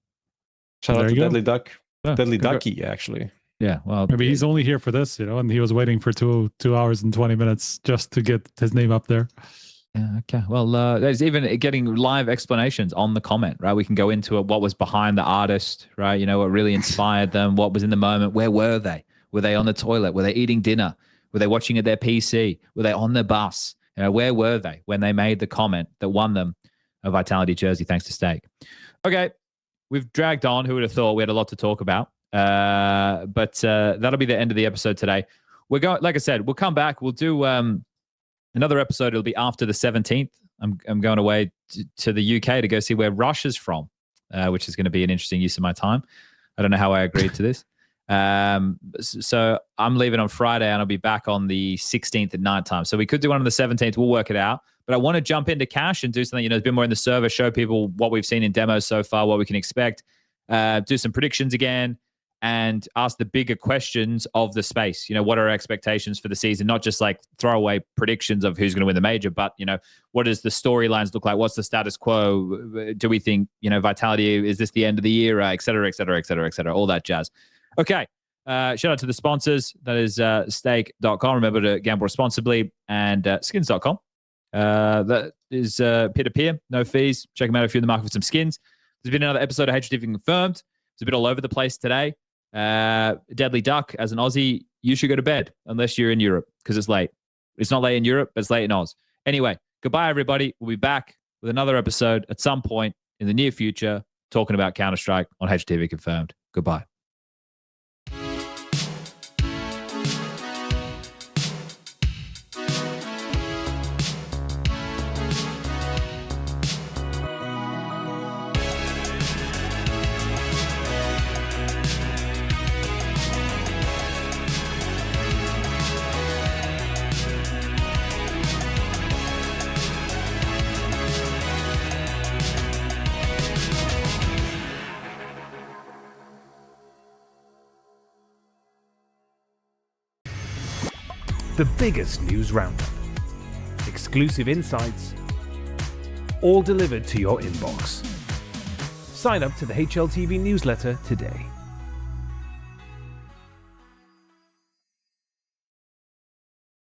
Shout out to Deadly Duck. Yeah, Deadly Ducky, actually. Yeah, well, maybe he's only here for this, and he was waiting for 2 hours and 20 minutes just to get his name up there. Yeah, okay. Well, there's even getting live explanations on the comment, right? We can go into it, what was behind the artist, right? What really inspired them, what was in the moment, where were they? Were they on the toilet? Were they eating dinner? Were they watching at their PC? Were they on the bus? Where were they when they made the comment that won them a Vitality jersey thanks to Stake? Okay, we've dragged on. Who would have thought? We had a lot to talk about. But that'll be the end of the episode today. We're going, like I said, we'll come back. We'll do another episode. It'll be after the 17th. I'm going away to the UK to go see where Rush is from, which is going to be an interesting use of my time. I don't know how I agreed to this. So I'm leaving on Friday and I'll be back on the 16th at night time. So we could do one on the 17th. We'll work it out. But I want to jump into cash and do something, a bit more in the server, show people what we've seen in demos so far, what we can expect, do some predictions again, and ask the bigger questions of the space. What are our expectations for the season? Not just like throwaway predictions of who's going to win the major, but, what does the storylines look like? What's the status quo? Do we think, Vitality, is this the end of the year? Et cetera, et cetera, et cetera, et cetera, all that jazz. Okay. Shout out to the sponsors. That is stake.com. Remember to gamble responsibly, and skins.com. That is peer-to-peer, no fees. Check them out if you're in the market for some skins. There's been another episode of HLTV Confirmed. It's a bit all over the place today. Deadly Duck, as an Aussie, you should go to bed unless you're in Europe because it's late. It's not late in Europe, but it's late in Oz. Anyway, goodbye, everybody. We'll be back with another episode at some point in the near future talking about Counter-Strike on HLTV Confirmed. Goodbye. The biggest news roundup, exclusive insights, all delivered to your inbox. Sign up to the HLTV newsletter today.